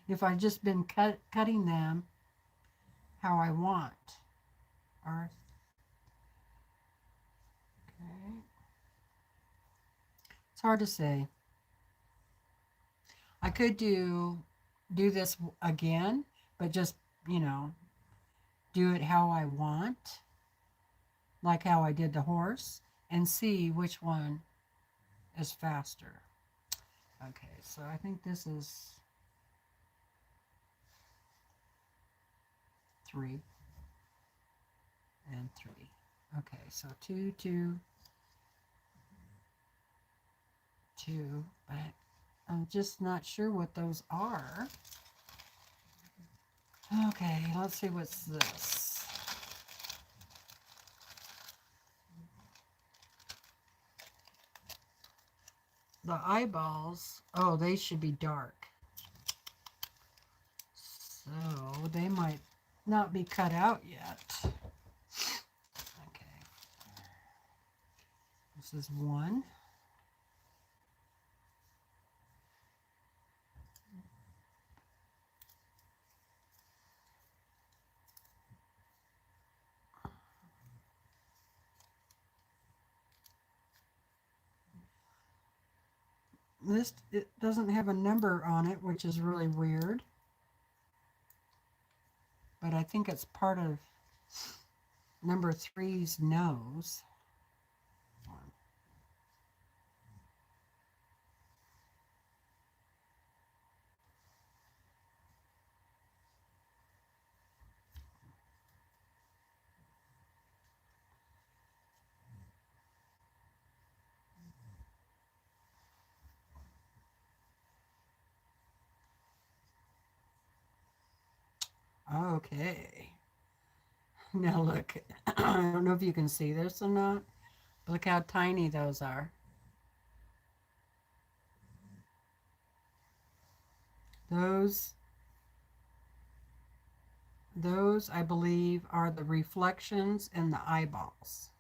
if I'd just been cutting them how I want. R. Okay. It's hard to say. I could do this again, but just, do it how I want, like how I did the horse, and see which one is faster. Okay, so I think this is 3 and 3. Okay, so 2, 2, 2, but I'm just not sure what those are. Okay, let's see what's this. The eyeballs, oh, they should be dark. So they might not be cut out yet. Okay. This is 1. This, it doesn't have a number on it, which is really weird. But I think it's part of number 3's nose. Okay. Now look, I don't know if you can see this or not. Look how tiny those are. Those I believe are the reflections in the eyeballs.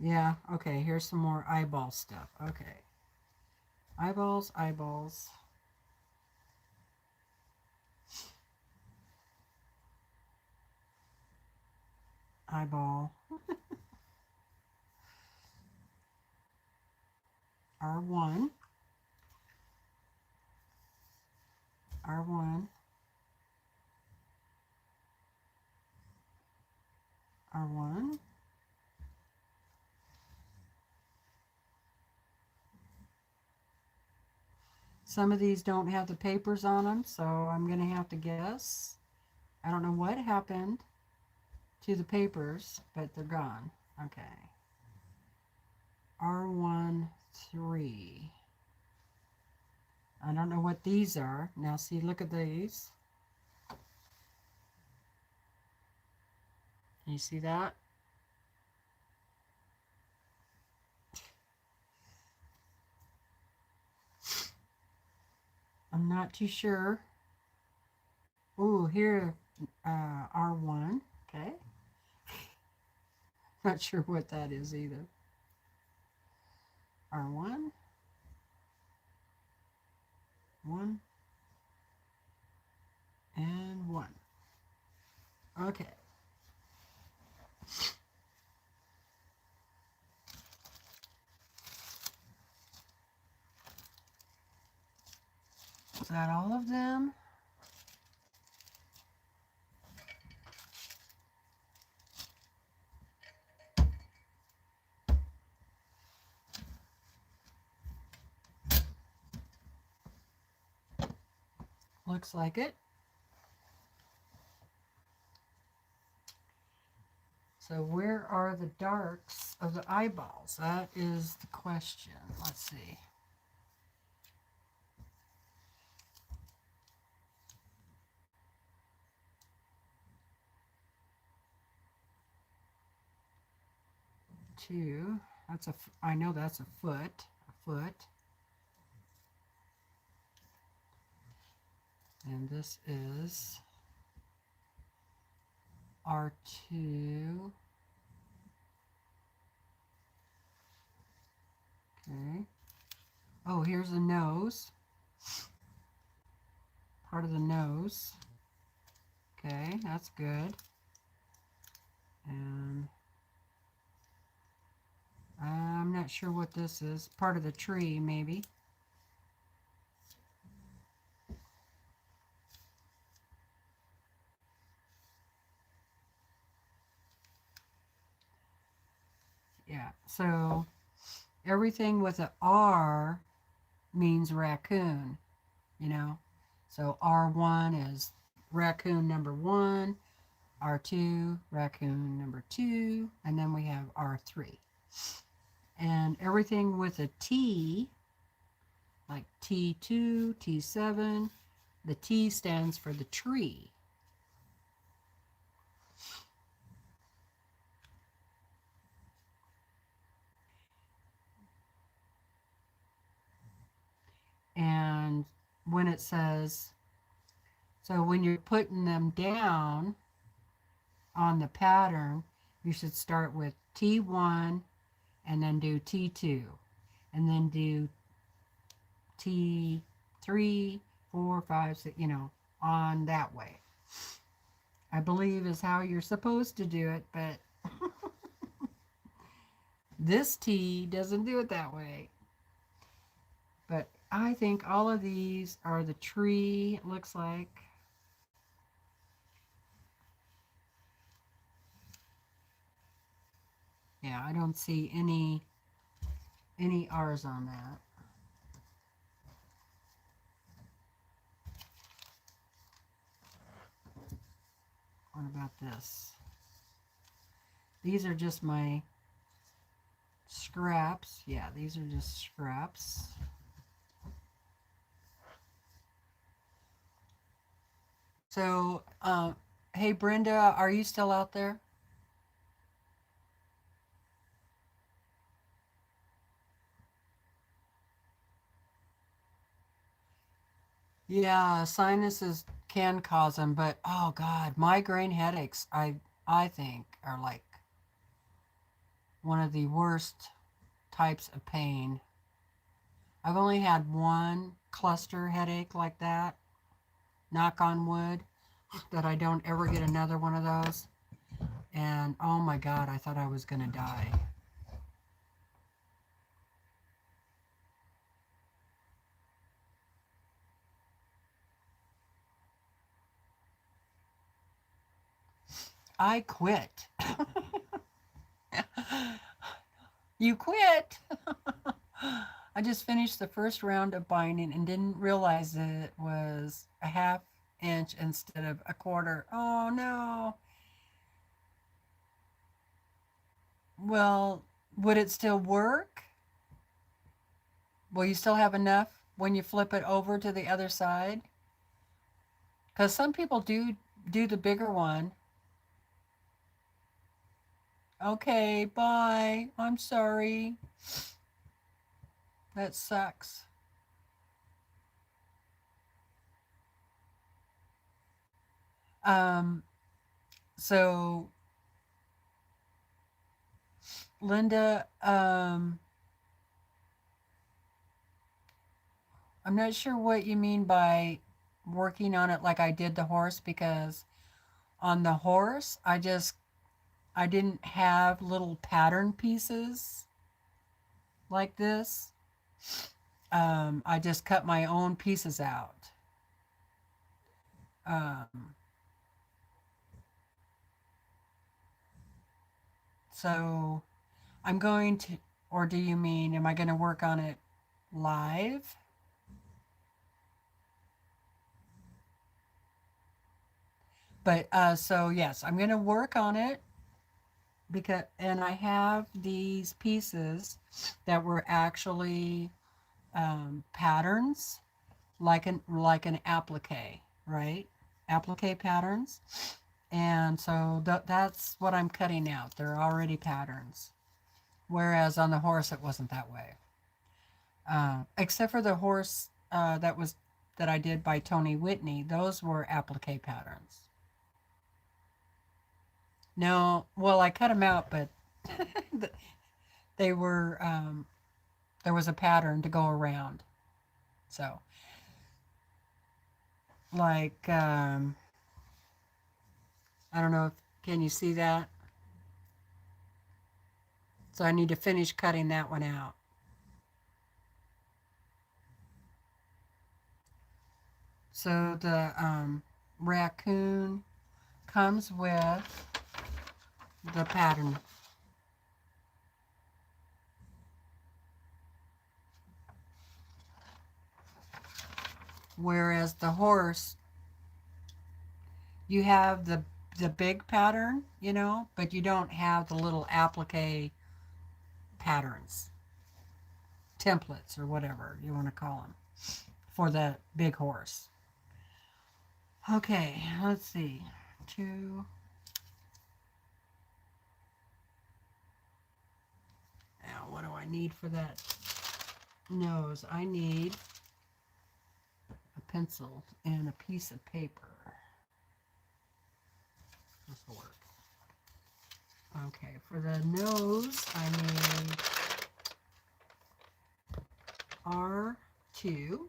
Yeah, okay, here's some more eyeball stuff. Okay. Eyeballs, eyeballs. Eyeball. R1. R1. R1. Some of these don't have the papers on them, so I'm going to have to guess. I don't know what happened to the papers, but they're gone. Okay. R1, 3. I don't know what these are. Now see, look at these. Can you see that? I'm not too sure. Oh, here, R1. Okay. Not sure what that is either. R1. 1. And 1. Okay. Is that all of them? Looks like it. So where are the darks of the eyeballs? That is the question. Let's see. Two. That's a. I know that's a foot. A foot. And this is R2. Okay. Oh, here's the nose. Part of the nose. Okay, that's good. And I'm not sure what this is. Part of the tree, maybe. Yeah, Yeah, so everything with an R means raccoon, you know. So R1 is raccoon number 1, R2, raccoon number 2, and then we have R3. And everything with a T, like T2, T7, the T stands for the tree. And when it says, so when you're putting them down on the pattern, you should start with T1 and then do T2 and then do T3, 4, 5, 6, you know, on that way. I believe is how you're supposed to do it, but this T doesn't do it that way. But I think all of these are the tree, it looks like. Yeah, I don't see any R's on that. What about this? These are just my scraps. Yeah, these are just scraps. So, hey Brenda, are you still out there? Yeah, sinuses can cause them, but oh God, migraine headaches, I think are like one of the worst types of pain. I've only had one cluster headache like that, knock on wood, that I don't ever get another one of those. And oh my God, I thought I was gonna die. I quit. You quit. I just finished the first round of binding and didn't realize that it was a half inch instead of a quarter. Oh no. Well, would it still work? Will you still have enough when you flip it over to the other side? Because some people do the bigger one. Okay, bye. I'm sorry. That sucks. Um, so Linda, I'm not sure what you mean by working on it like I did the horse, because on the horse, I didn't have little pattern pieces like this. I just cut my own pieces out. Um, so I'm going to, or do you mean, am I going to work on it live? But so yes, I'm going to work on it because, and I have these pieces that were actually patterns, like an applique, right? Applique patterns. And so that's what I'm cutting out. They're already patterns. Whereas on the horse, it wasn't that way. Except for the horse that I did by Tony Whitney. Those were applique patterns. No, well, I cut them out, but they were, there was a pattern to go around. So, like, I don't know if, can you see that? So I need to finish cutting that one out. So the raccoon comes with the pattern. Whereas the horse, you have the big pattern, you know, but you don't have the little applique patterns, templates, or whatever you want to call them for the big horse. Okay, let's see. Two. Now, what do I need for that nose? I need a pencil and a piece of paper. This will work. Okay, for the nose, I need R2,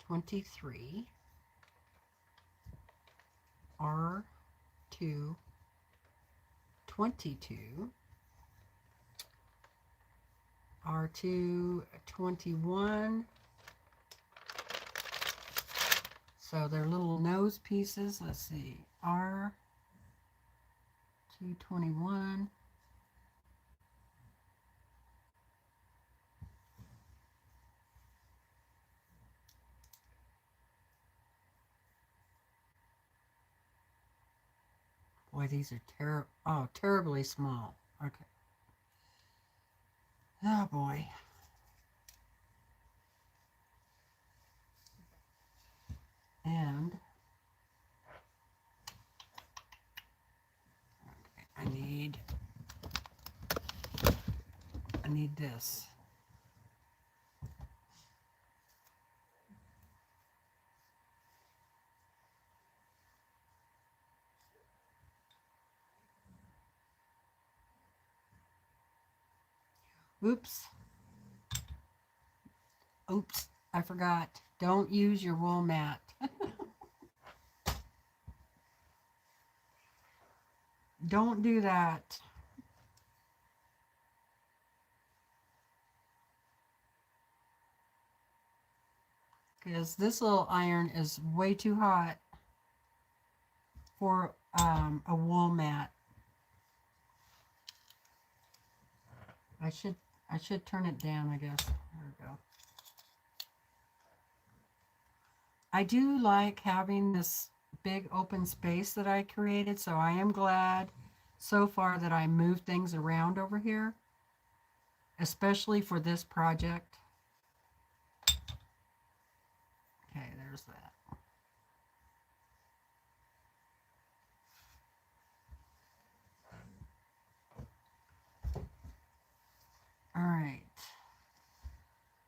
23, R2, 22, R2, 21. So they're little nose pieces. Let's see, R221. Boy, these are terribly small. Okay. Oh boy. And okay, I need this. Oops. Oops, I forgot. Don't use your wool mat. Don't do that. Because this little iron is way too hot for a wool mat. I should turn it down, I guess. There we go. I do like having this big open space that I created, so I am glad so far that I moved things around over here, especially for this project. Okay, there's that. All right.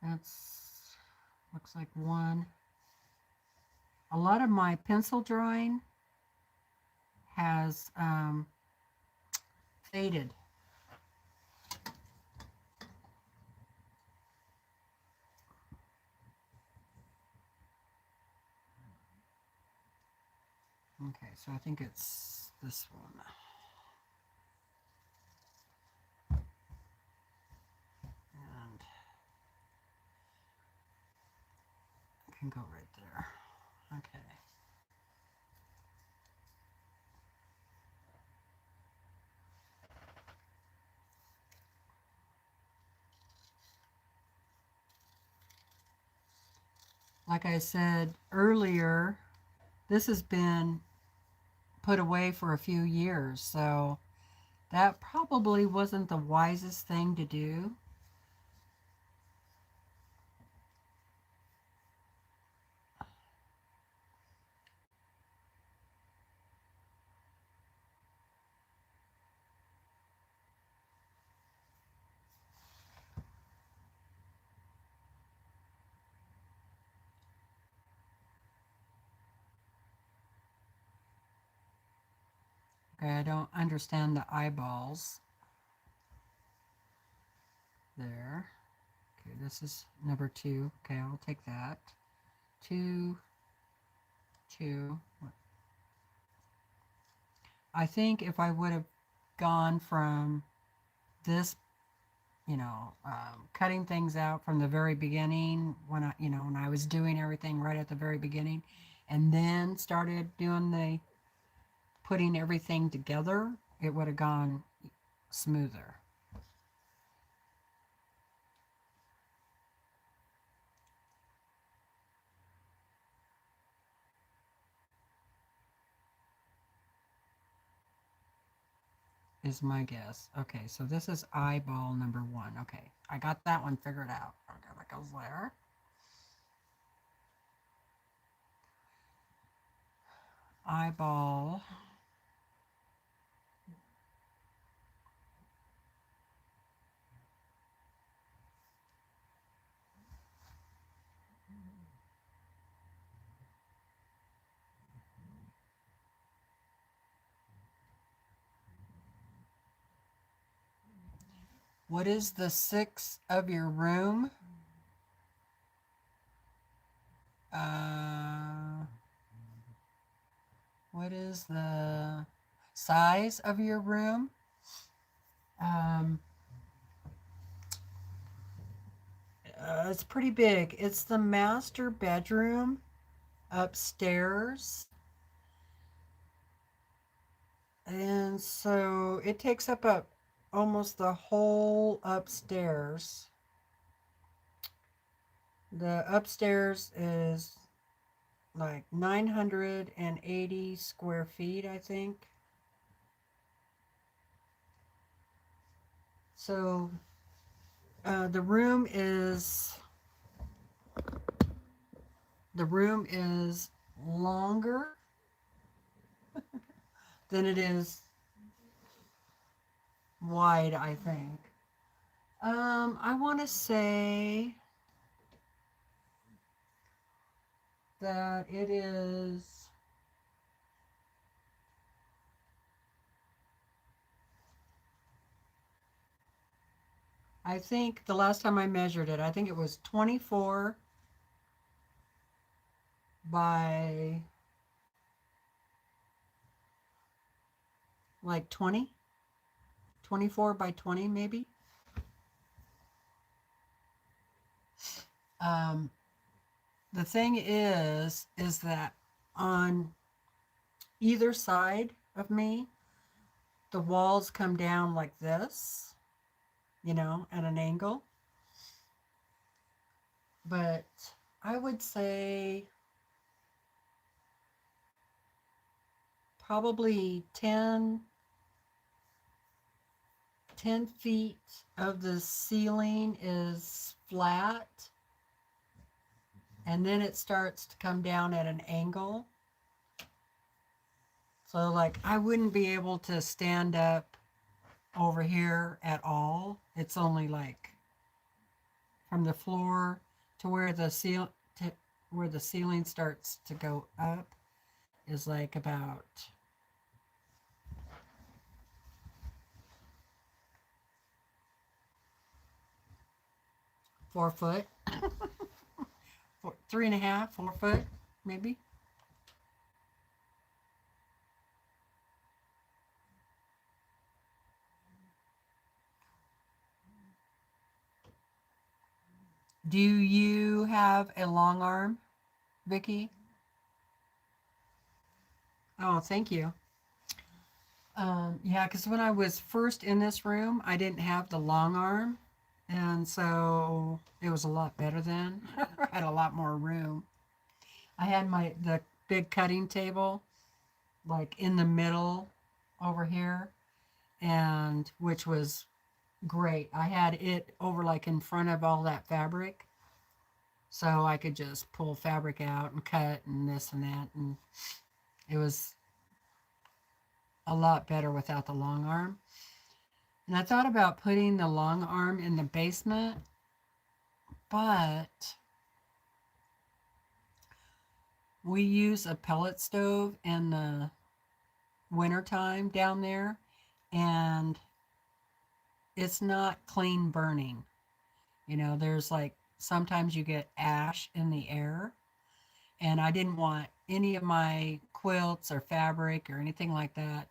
That's, looks like one. A lot of my pencil drawing has faded. Okay, so I think it's this one. And I can go right there. Okay. Like I said earlier, this has been put away for a few years, so that probably wasn't the wisest thing to do. Okay, I don't understand the eyeballs there. Okay, this is number 2. Okay, I'll take that. 2, 2. I think if I would have gone from this, you know, cutting things out from the very beginning when I was doing everything right at the very beginning, and then started doing the putting everything together, it would have gone smoother. is my guess. Okay, so this is eyeball number 1. Okay, I got that one figured out. Okay, that goes there. Eyeball. What is the 6 of your room? What is the size of your room? Um, it's pretty big. It's the master bedroom upstairs. And so it takes up almost the whole upstairs. The upstairs is like 980 square feet, I think. So the room is longer than it is wide, I think. I want to say that it is, I think the last time I measured it, I think it was 24 by like 20, 24 by 20 maybe. Um, the thing is that on either side of me, the walls come down like this, you know, at an angle. But I would say probably 10 feet of the ceiling is flat, and then it starts to come down at an angle. So like I wouldn't be able to stand up over here at all. It's only like from the floor to where the ceiling starts to go up is like about 4 foot, 3.5, 4 foot, maybe. Do you have a long arm, Vicky? Oh, thank you. Yeah, because when I was first in this room, I didn't have the long arm, and so it was a lot better then. I had a lot more room. I had the big cutting table like in the middle over here, and which was great. I had it over like in front of all that fabric, so I could just pull fabric out and cut and this and that, and it was a lot better without the long arm. And I thought about putting the long arm in the basement, but we use a pellet stove in the wintertime down there, and it's not clean burning. You know, there's like sometimes you get ash in the air, and I didn't want any of my quilts or fabric or anything like that,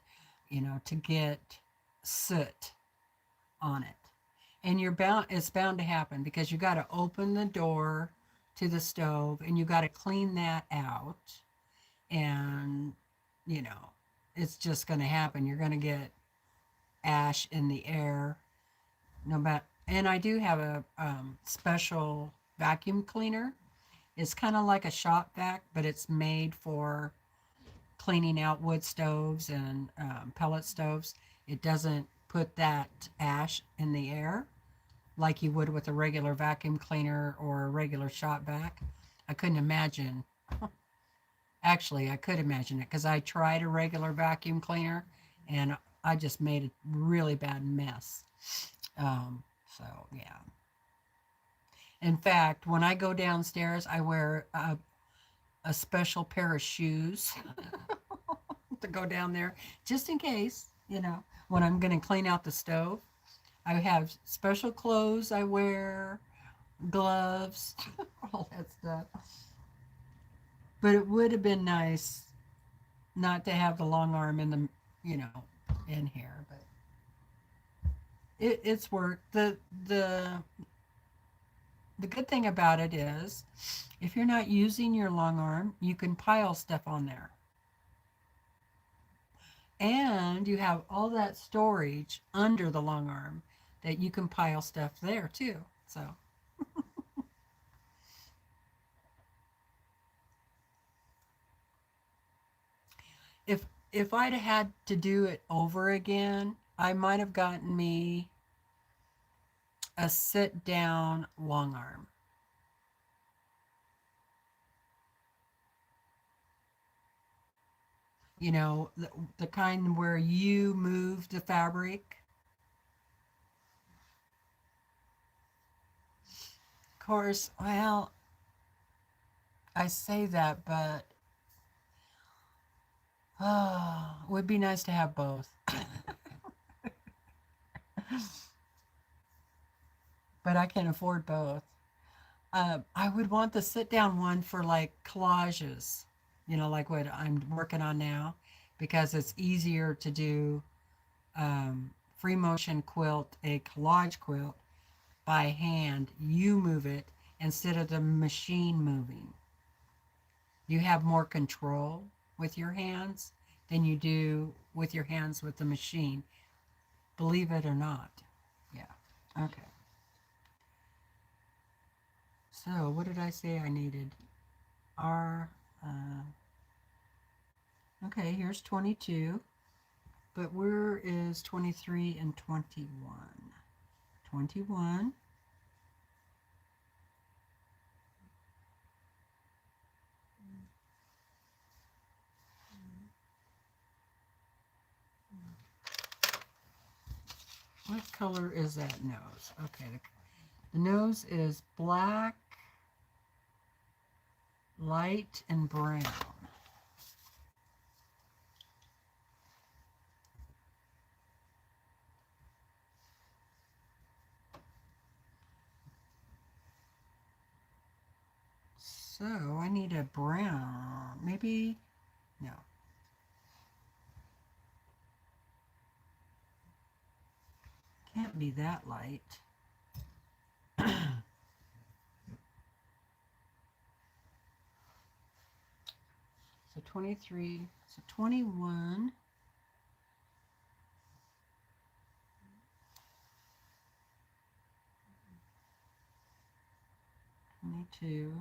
you know, to get soot on it. And it's bound to happen because you got to open the door to the stove and you got to clean that out. And, you know, it's just going to happen. You're going to get ash in the air. No matter, and I do have a special vacuum cleaner. It's kind of like a shop vac, but it's made for cleaning out wood stoves and pellet stoves, it doesn't put that ash in the air like you would with a regular vacuum cleaner or a regular shop vac. I couldn't imagine. Actually, I could imagine it because I tried a regular vacuum cleaner and I just made a really bad mess. So, yeah. In fact, when I go downstairs, I wear a special pair of shoes to go down there just in case, when I'm going to clean out the stove. I have special clothes I wear, gloves, all that stuff. But it would have been nice not to have the long arm in the, in here, but it's work. The good thing about it is if you're not using your long arm, you can pile stuff on there. And you have all that storage under the long arm that you can pile stuff there too. So if I'd had to do it over again, I might have gotten me a sit down long arm. The kind where you move the fabric. Of course, well, I say that, but it would be nice to have both. But I can't afford both. I would want the sit down one for like collages, like what I'm working on now, because it's easier to do free motion quilt, a collage quilt by hand. You move it instead of the machine moving. You have more control with your hands than you do with your hands with the machine. Believe it or not. Yeah. Okay. So what did I say I needed? R, okay, here's 22. But where is 23 and 21? 21. What color is that nose? Okay, the nose is black, light, and brown. So I need a brown, maybe, no. Can't be that light. So 23, so 21. 22.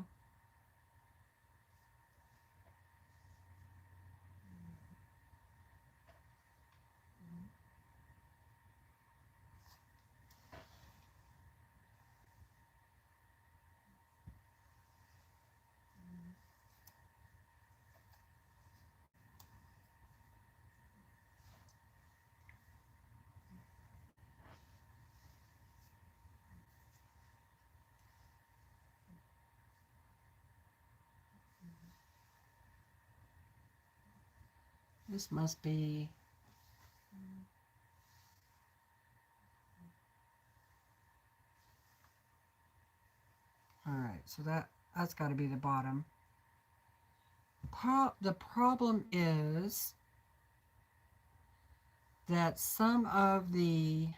This must be, all right, so that's got to be the bottom. The problem is that some of the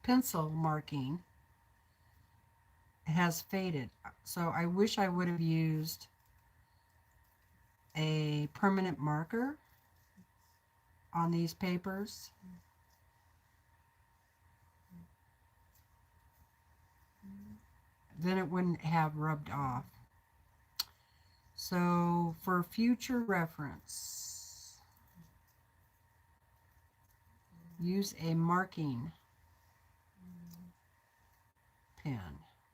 pencil marking has faded. So I wish I would have used a permanent marker on these papers. Then it wouldn't have rubbed off. So for future reference, use a marking pen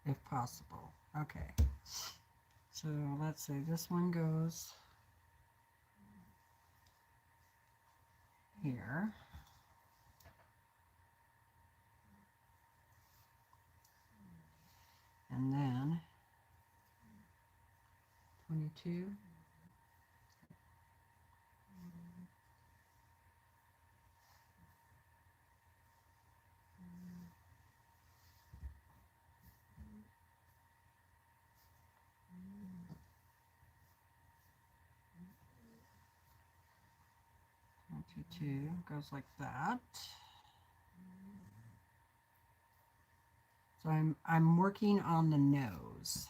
if possible. Okay, so let's say this one goes here. And then 22. Goes like that. So I'm working on the nose.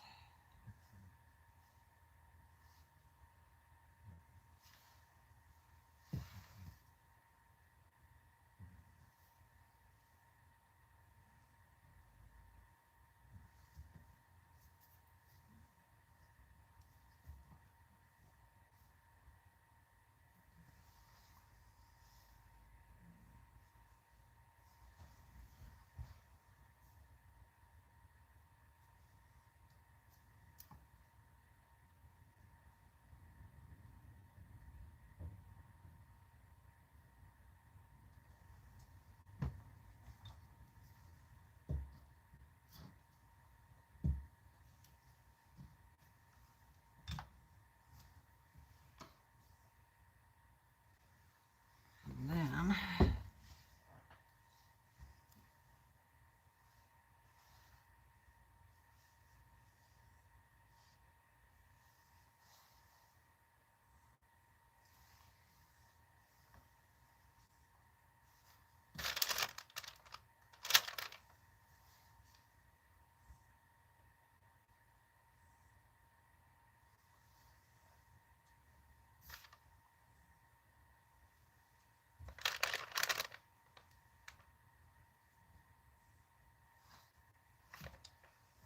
And then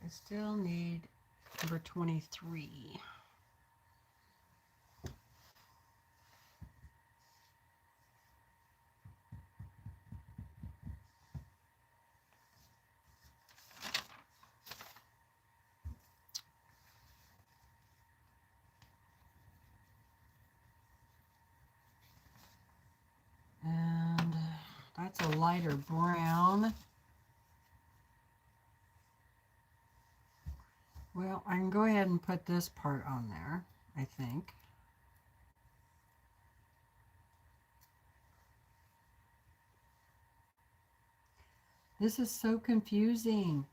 I still need number 23. And that's a lighter brown. Well, I can go ahead and put this part on there, I think. This is so confusing.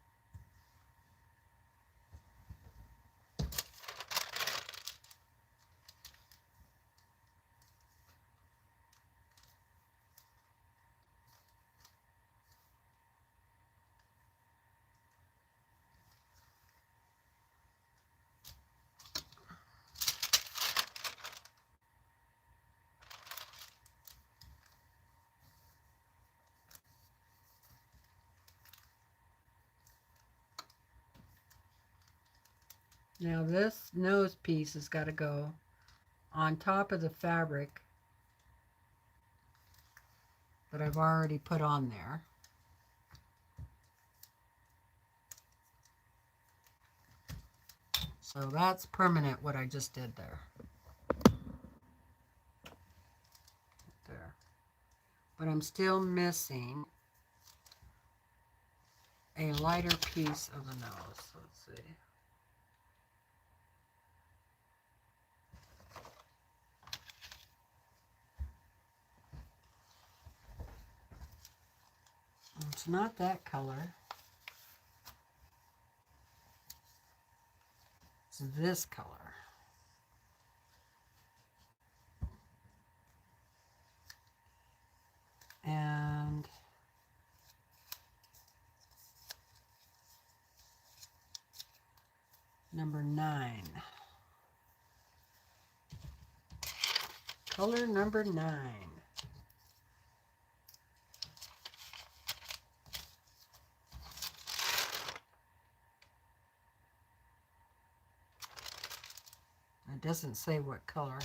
Now this nose piece has got to go on top of the fabric that I've already put on there. So that's permanent what I just did there. There. But I'm still missing a lighter piece of the nose. Let's see. It's not that color. It's this color. And number 9. Color number 9. doesn't say what color.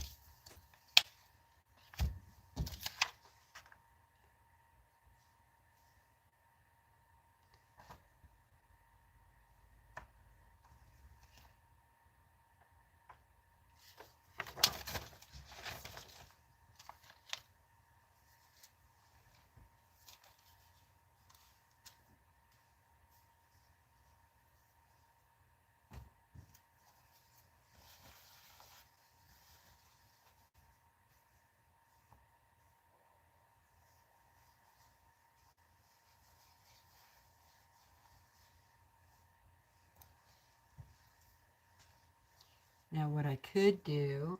Now what I could do,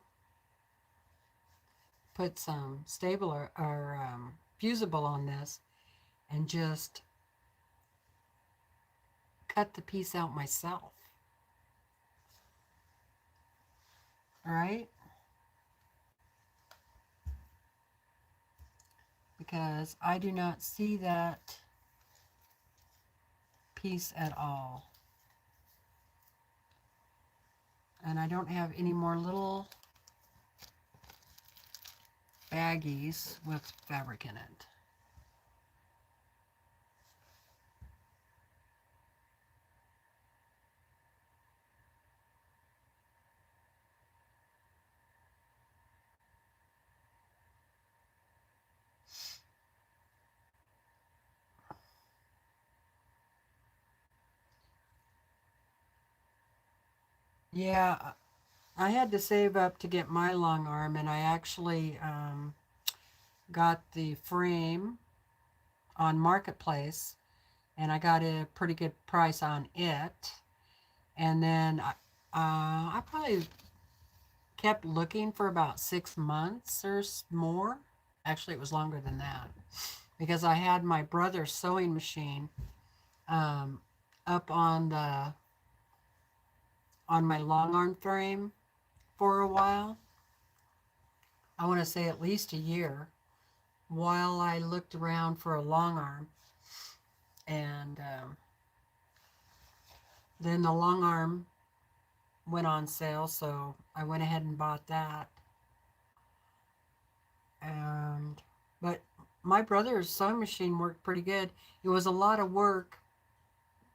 put some stapler or fusible on this and just cut the piece out myself. All right? Because I do not see that piece at all. And I don't have any more little baggies with fabric in it. Yeah, I had to save up to get my long arm, and I actually got the frame on Marketplace, and I got a pretty good price on it. And then I probably kept looking for about 6 months or more. Actually, it was longer than that because I had my brother's sewing machine up on my long arm frame for a while. I want to say at least a year while I looked around for a long arm. And then the long arm went on sale, so I went ahead and bought that. But my brother's sewing machine worked pretty good. It was a lot of work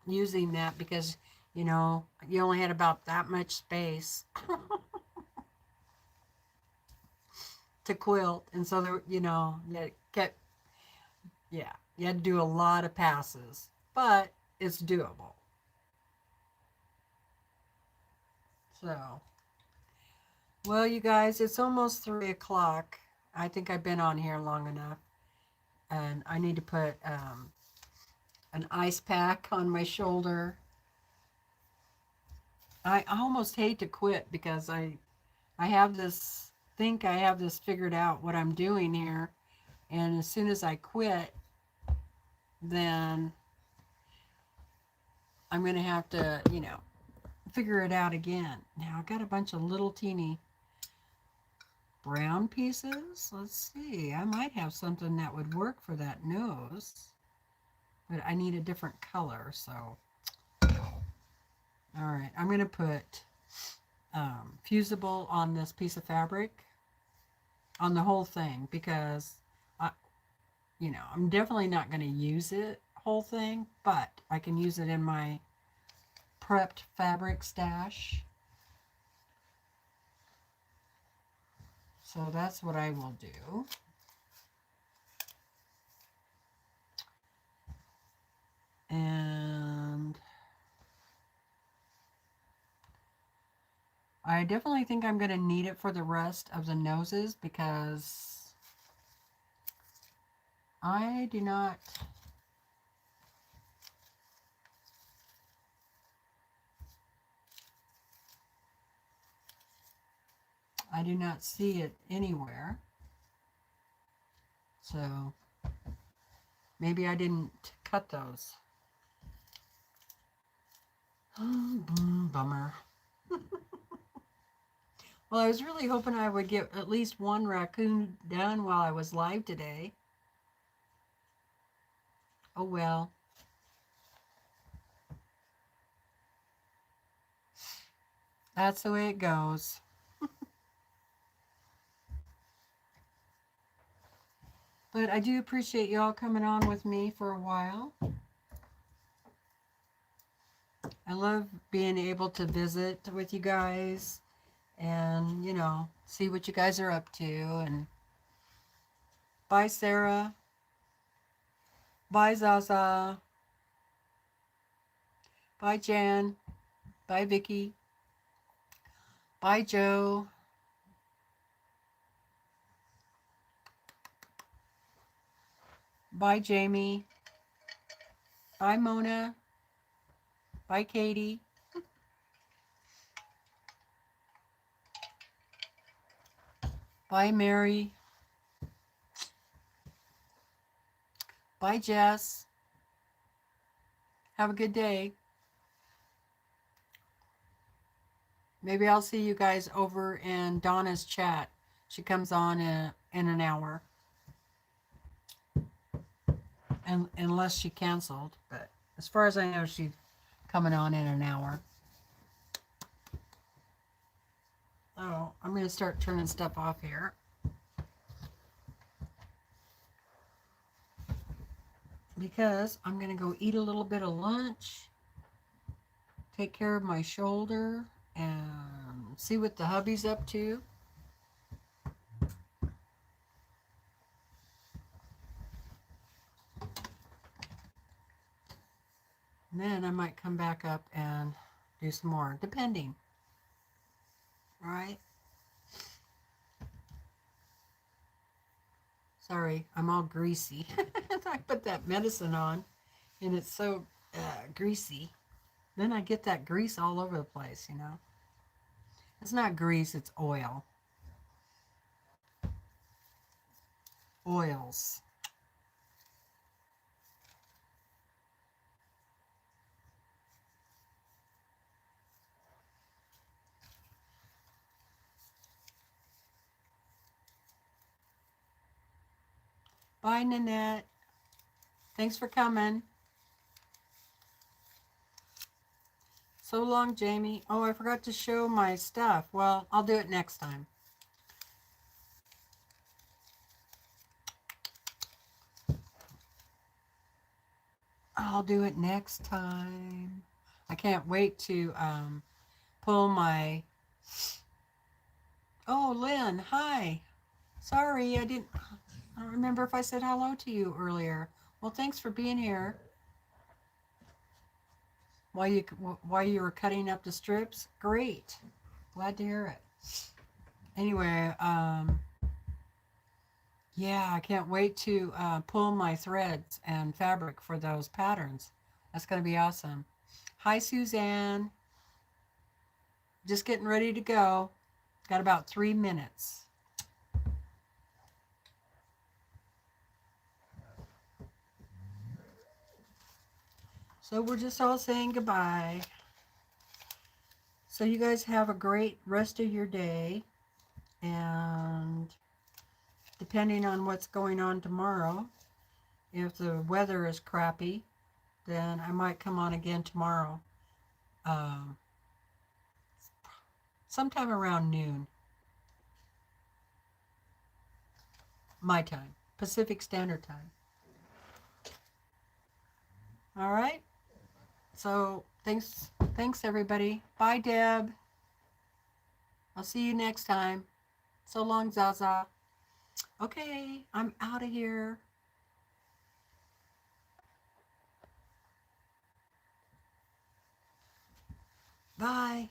using that because, you know, you only had about that much space to quilt, and so there, you know, you had to do a lot of passes, but it's doable. So, well, you guys, it's almost 3 o'clock. I think I've been on here long enough, and I need to put an ice pack on my shoulder. I almost hate to quit because I have this, think I have this figured out what I'm doing here, and as soon as I quit, then I'm going to have to, you know, figure it out again. Now I've got a bunch of little teeny brown pieces. Let's see, I might have something that would work for that nose, but I need a different color. So all right, I'm going to put fusible on this piece of fabric, on the whole thing, because you know, I'm definitely not going to use it whole thing, but I can use it in my prepped fabric stash. So that's what I will do. And I definitely think I'm going to need it for the rest of the noses because I do not see it anywhere. So maybe I didn't cut those. Bummer. Well, I was really hoping I would get at least one raccoon done while I was live today. Oh well. That's the way it goes. But I do appreciate y'all coming on with me for a while. I love being able to visit with you guys and, you know, see what you guys are up to. And bye, Sarah. Bye, Zaza. Bye, Jan. Bye, Vicky. Bye, Joe. Bye, Jamie. Bye, Mona. Bye, Katie. Bye, Mary. Bye, Jess. Have a good day. Maybe I'll see you guys over in Donna's chat. She comes on in an hour. And unless she canceled. But as far as I know, she's coming on in an hour. Oh, I'm going to start turning stuff off here. Because I'm going to go eat a little bit of lunch. Take care of my shoulder. And see what the hubby's up to. And then I might come back up and do some more, depending. All right. Sorry, I'm all greasy. I put that medicine on and it's so greasy. Then I get that grease all over the place, you know. It's not grease, it's oil. Oils. Bye, Nanette. Thanks for coming. So long, Jamie. Oh, I forgot to show my stuff. Well, I'll do it next time. I'll do it next time. I can't wait to pull my... Oh, Lynn, hi. Sorry, I don't remember if I said hello to you earlier. Well, thanks for being here. While you were cutting up the strips, great. Glad to hear it. Anyway, yeah, I can't wait to pull my threads and fabric for those patterns. That's going to be awesome. Hi, Suzanne. Just getting ready to go. Got about 3 minutes. So we're just all saying goodbye. So you guys have a great rest of your day. And depending on what's going on tomorrow, if the weather is crappy, then I might come on again tomorrow. Sometime around noon. My time. Pacific Standard Time. All right. So thanks everybody. Bye, Deb. I'll see you next time. So long, Zaza. Okay, I'm out of here. Bye.